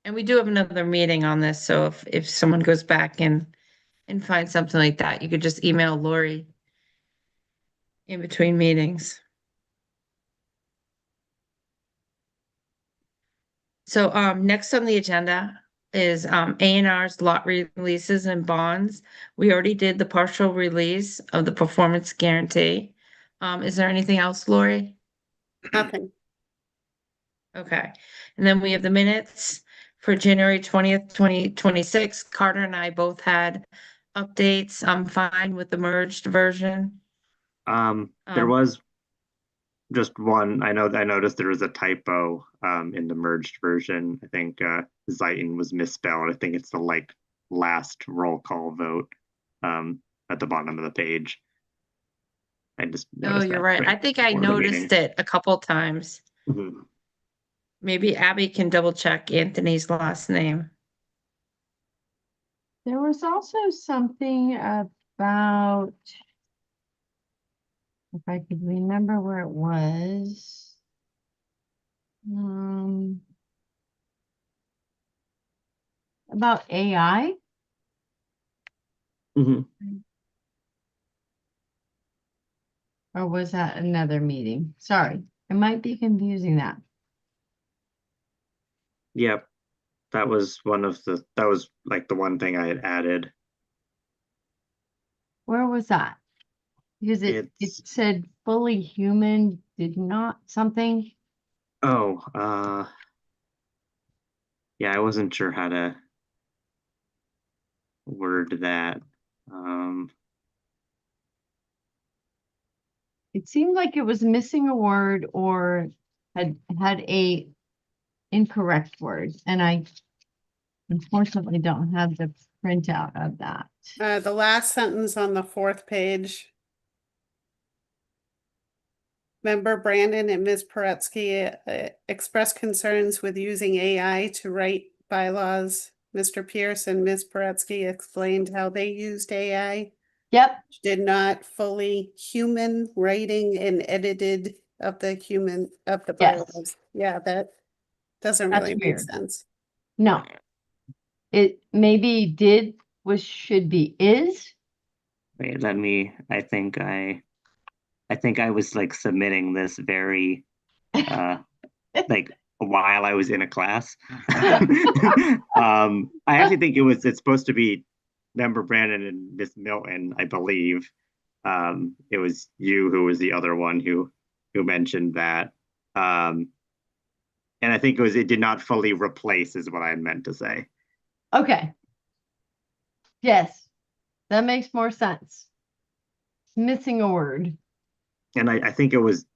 [SPEAKER 2] And we do have another meeting on this, so if someone goes back and finds something like that, you could just email Lori in between meetings. So next on the agenda is A&R's lot releases and bonds. We already did the partial release of the performance guarantee. Is there anything else, Lori?
[SPEAKER 4] Nothing.
[SPEAKER 2] Okay. And then we have the minutes for January 20th, 2026. Carter and I both had updates. I'm fine with the merged version.
[SPEAKER 9] There was just one. I noticed there was a typo in the merged version. I think Zeiton was misspelled. I think it's the like last roll call vote at the bottom of the page. I just noticed
[SPEAKER 2] you're
[SPEAKER 9] that
[SPEAKER 2] right. I think I
[SPEAKER 9] before the
[SPEAKER 2] noticed
[SPEAKER 9] meeting.
[SPEAKER 2] it a couple times.
[SPEAKER 9] Mhm.
[SPEAKER 2] Maybe Abby can double check Anthony's last name.
[SPEAKER 10] There was also something about, if I could remember where it was. About AI.
[SPEAKER 9] Mhm.
[SPEAKER 10] Or was that another meeting? Sorry, I might be confusing that.
[SPEAKER 9] Yep, that was that was like the one thing I had added.
[SPEAKER 10] Where was that? Because it said fully human did not something.
[SPEAKER 9] Oh, yeah, I wasn't sure how to word that.
[SPEAKER 10] It seemed like it was missing a word or had a incorrect word, and I unfortunately don't have the printout of that.
[SPEAKER 4] The last sentence on the fourth page. Member Brandon and Ms. Paretsky expressed concerns with using AI to write bylaws. Mr. Pierce and Ms. Paretsky explained how they used AI.
[SPEAKER 10] Yep.
[SPEAKER 4] Did not fully human writing and edited of the bylaws. Yeah, that doesn't
[SPEAKER 10] That's
[SPEAKER 4] really make
[SPEAKER 10] weird.
[SPEAKER 4] sense.
[SPEAKER 10] No. It maybe did was should be is.
[SPEAKER 9] Wait, I think I was like submitting this very like while I was in a class. I actually think it's supposed to be Member Brandon and Miss Milton, I believe. It was you who was the other one who mentioned that. And I think it did not fully replace is what I meant to say.
[SPEAKER 10] Okay. Yes, that makes more sense. Missing a word.
[SPEAKER 9] And I think it was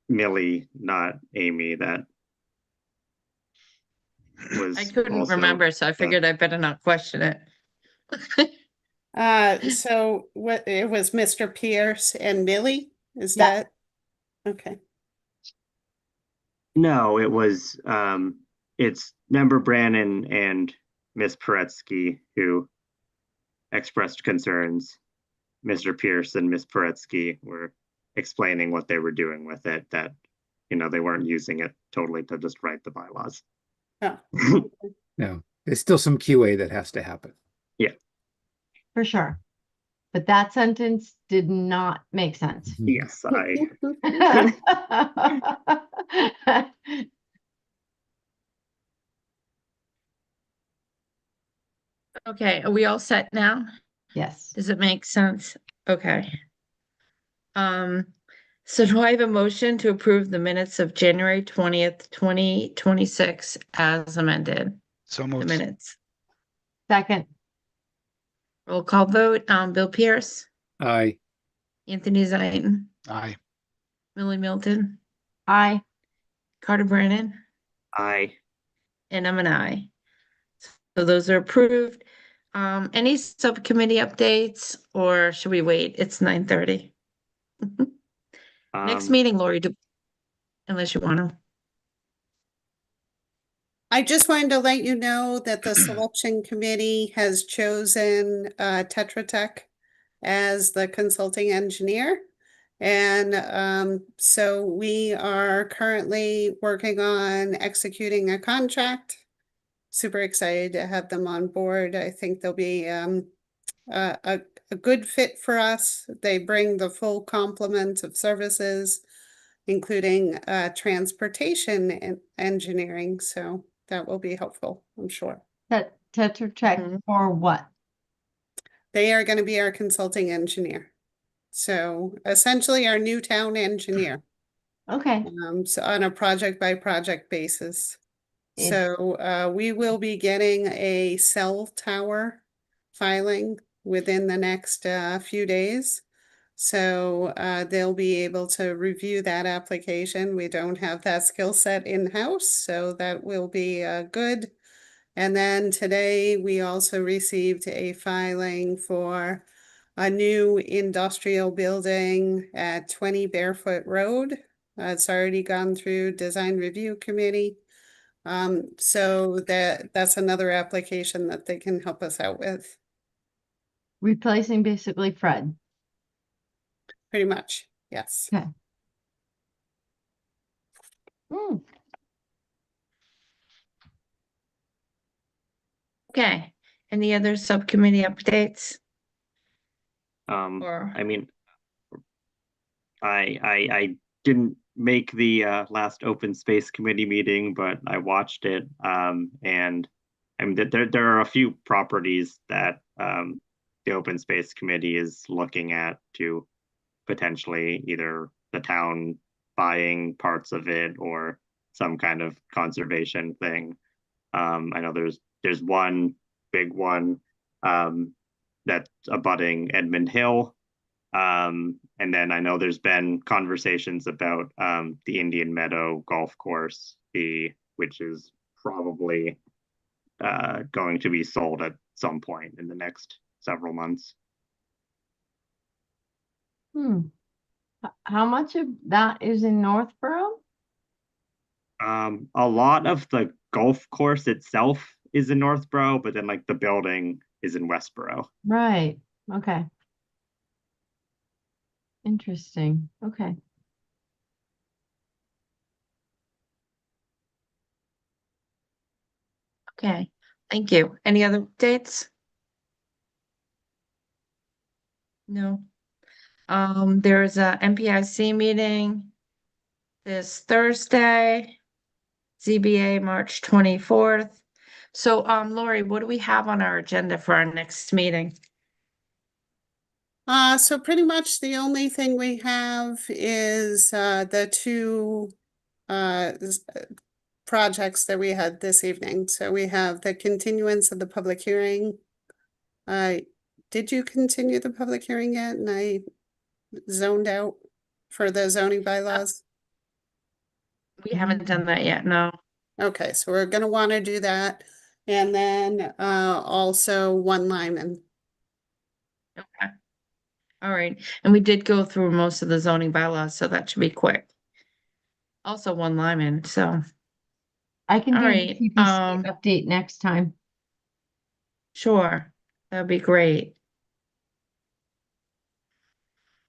[SPEAKER 9] Millie, not Amy, that was
[SPEAKER 2] I couldn't
[SPEAKER 9] also,
[SPEAKER 2] remember, so I figured I better not question it.
[SPEAKER 4] So what it was Mr. Pierce and Millie? Is
[SPEAKER 10] Yeah.
[SPEAKER 4] that okay?
[SPEAKER 9] No, it was it's Member Brannon and Miss Paretsky who expressed concerns. Mr. Pierce and Miss Paretsky were explaining what they were doing with it, that they weren't using it totally to just write the bylaws.
[SPEAKER 4] Oh.
[SPEAKER 6] No, there's still some QA that has to happen.
[SPEAKER 9] Yeah.
[SPEAKER 10] For sure. But that sentence did not make sense.
[SPEAKER 9] Yes,
[SPEAKER 2] Okay, are we all set now?
[SPEAKER 10] Yes.
[SPEAKER 2] Does it make sense? Okay. So do I have a motion to approve the minutes of January 20th, 2026 as amended?
[SPEAKER 12] So
[SPEAKER 2] The
[SPEAKER 12] moved.
[SPEAKER 2] minutes.
[SPEAKER 10] Second.
[SPEAKER 2] Roll call vote. Bill Pierce,
[SPEAKER 6] Aye.
[SPEAKER 2] Anthony Zaitin,
[SPEAKER 12] Aye.
[SPEAKER 2] Millie Milton,
[SPEAKER 10] Aye.
[SPEAKER 2] Carter Brandon,
[SPEAKER 9] Aye.
[SPEAKER 2] and I'm an aye. So those are approved. Any subcommittee updates, or should we wait? It's 9:30. Next meeting, Lori, unless you want to.
[SPEAKER 4] I just wanted to let you know that the selection committee has chosen Tetra Tech as the consulting engineer. And so we are currently working on executing a contract. Super excited to have them on board. I think they'll be a good fit for us. They bring the full complement of services, including transportation and engineering. So that will be helpful, I'm sure.
[SPEAKER 10] Tetra Tech for what?
[SPEAKER 4] They are going to be our consulting engineer. So essentially our new town engineer.
[SPEAKER 10] Okay.
[SPEAKER 4] So on a project by project basis. So we will be getting a cell tower filing within the next few days. So they'll be able to review that application. We don't have that skill set in-house, so that will be good. And then today we also received a filing for a new industrial building at 20 Barefoot Road. It's already gone through design review committee. So that's another application that they can help us out with.
[SPEAKER 10] Replacing basically Fred.
[SPEAKER 4] Pretty much, yes.
[SPEAKER 10] Okay. Mm.
[SPEAKER 2] Okay. Any other subcommittee updates? Or
[SPEAKER 9] I mean, I didn't make the last open space committee meeting, but I watched it. And I mean, there are a few properties that the open space committee is looking at to potentially either the town buying parts of it or some kind of conservation thing. I know there's one big one that's abutting Edmund Hill. And then I know there's been conversations about the Indian Meadow golf course, which is probably going to be sold at some point in the next several months.
[SPEAKER 10] How much of that is in Northborough?
[SPEAKER 9] A lot of the golf course itself is in Northborough, but then like the building is in Westborough.
[SPEAKER 10] Right. Okay. Interesting. Okay.
[SPEAKER 2] okay, thank you. Any other updates? No. There's a MPIC meeting this Thursday, ZBA March 24th. So, Lori, what do we have on our agenda for our next meeting?
[SPEAKER 4] So pretty much the only thing we have is the two projects that we had this evening. So we have the continuance of the public hearing. Did you continue the public hearing yet? And I zoned out for the zoning bylaws.
[SPEAKER 2] We haven't done that yet, no.
[SPEAKER 4] Okay, so we're gonna want to do that. And then also one Lyman.
[SPEAKER 2] Okay. All right, and we did go through most of the zoning bylaws, so that should be quick. Also one Lyman, so.
[SPEAKER 10] I can
[SPEAKER 2] All
[SPEAKER 10] do
[SPEAKER 2] right,
[SPEAKER 10] the TPC update next time.
[SPEAKER 2] Sure, that'd be great.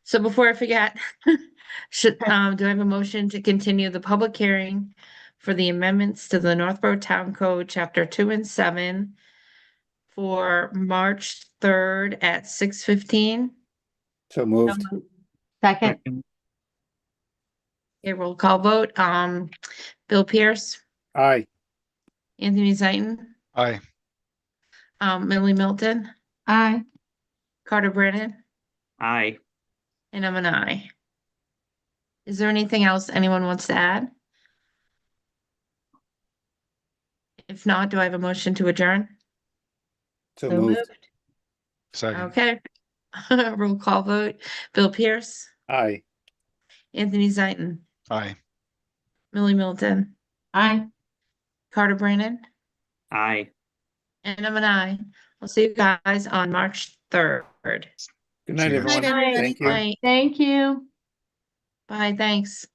[SPEAKER 2] So before I forget, do I have a motion to continue the public hearing for the amendments to the Northborough Town Code, Chapter 2 and 7 for March 3rd at 6:15?
[SPEAKER 6] So moved.
[SPEAKER 10] Second.
[SPEAKER 2] Okay, roll call vote. Bill Pierce,
[SPEAKER 6] Aye.
[SPEAKER 2] Anthony Zaitin,
[SPEAKER 12] Aye.
[SPEAKER 2] Millie Milton,
[SPEAKER 10] Aye.
[SPEAKER 2] Carter Brennan,
[SPEAKER 9] Aye.
[SPEAKER 2] and I'm an aye. Is there anything else anyone wants to add? If not, do I have a motion to adjourn?
[SPEAKER 6] So
[SPEAKER 10] So
[SPEAKER 6] moved.
[SPEAKER 10] moved.
[SPEAKER 12] Second.
[SPEAKER 2] Okay. Roll call vote. Bill Pierce,
[SPEAKER 6] Aye.
[SPEAKER 2] Anthony Zaitin,
[SPEAKER 12] Aye.
[SPEAKER 2] Millie Middleton,
[SPEAKER 10] Aye.
[SPEAKER 2] Carter Brandon,
[SPEAKER 9] Aye.
[SPEAKER 2] and I'm an aye. I'll see you guys on March 3rd.
[SPEAKER 6] Good night,
[SPEAKER 12] See ya.
[SPEAKER 6] everyone.
[SPEAKER 4] Night, everybody.
[SPEAKER 6] Thank you.
[SPEAKER 2] Bye.
[SPEAKER 10] Thank you.
[SPEAKER 2] Bye, thanks.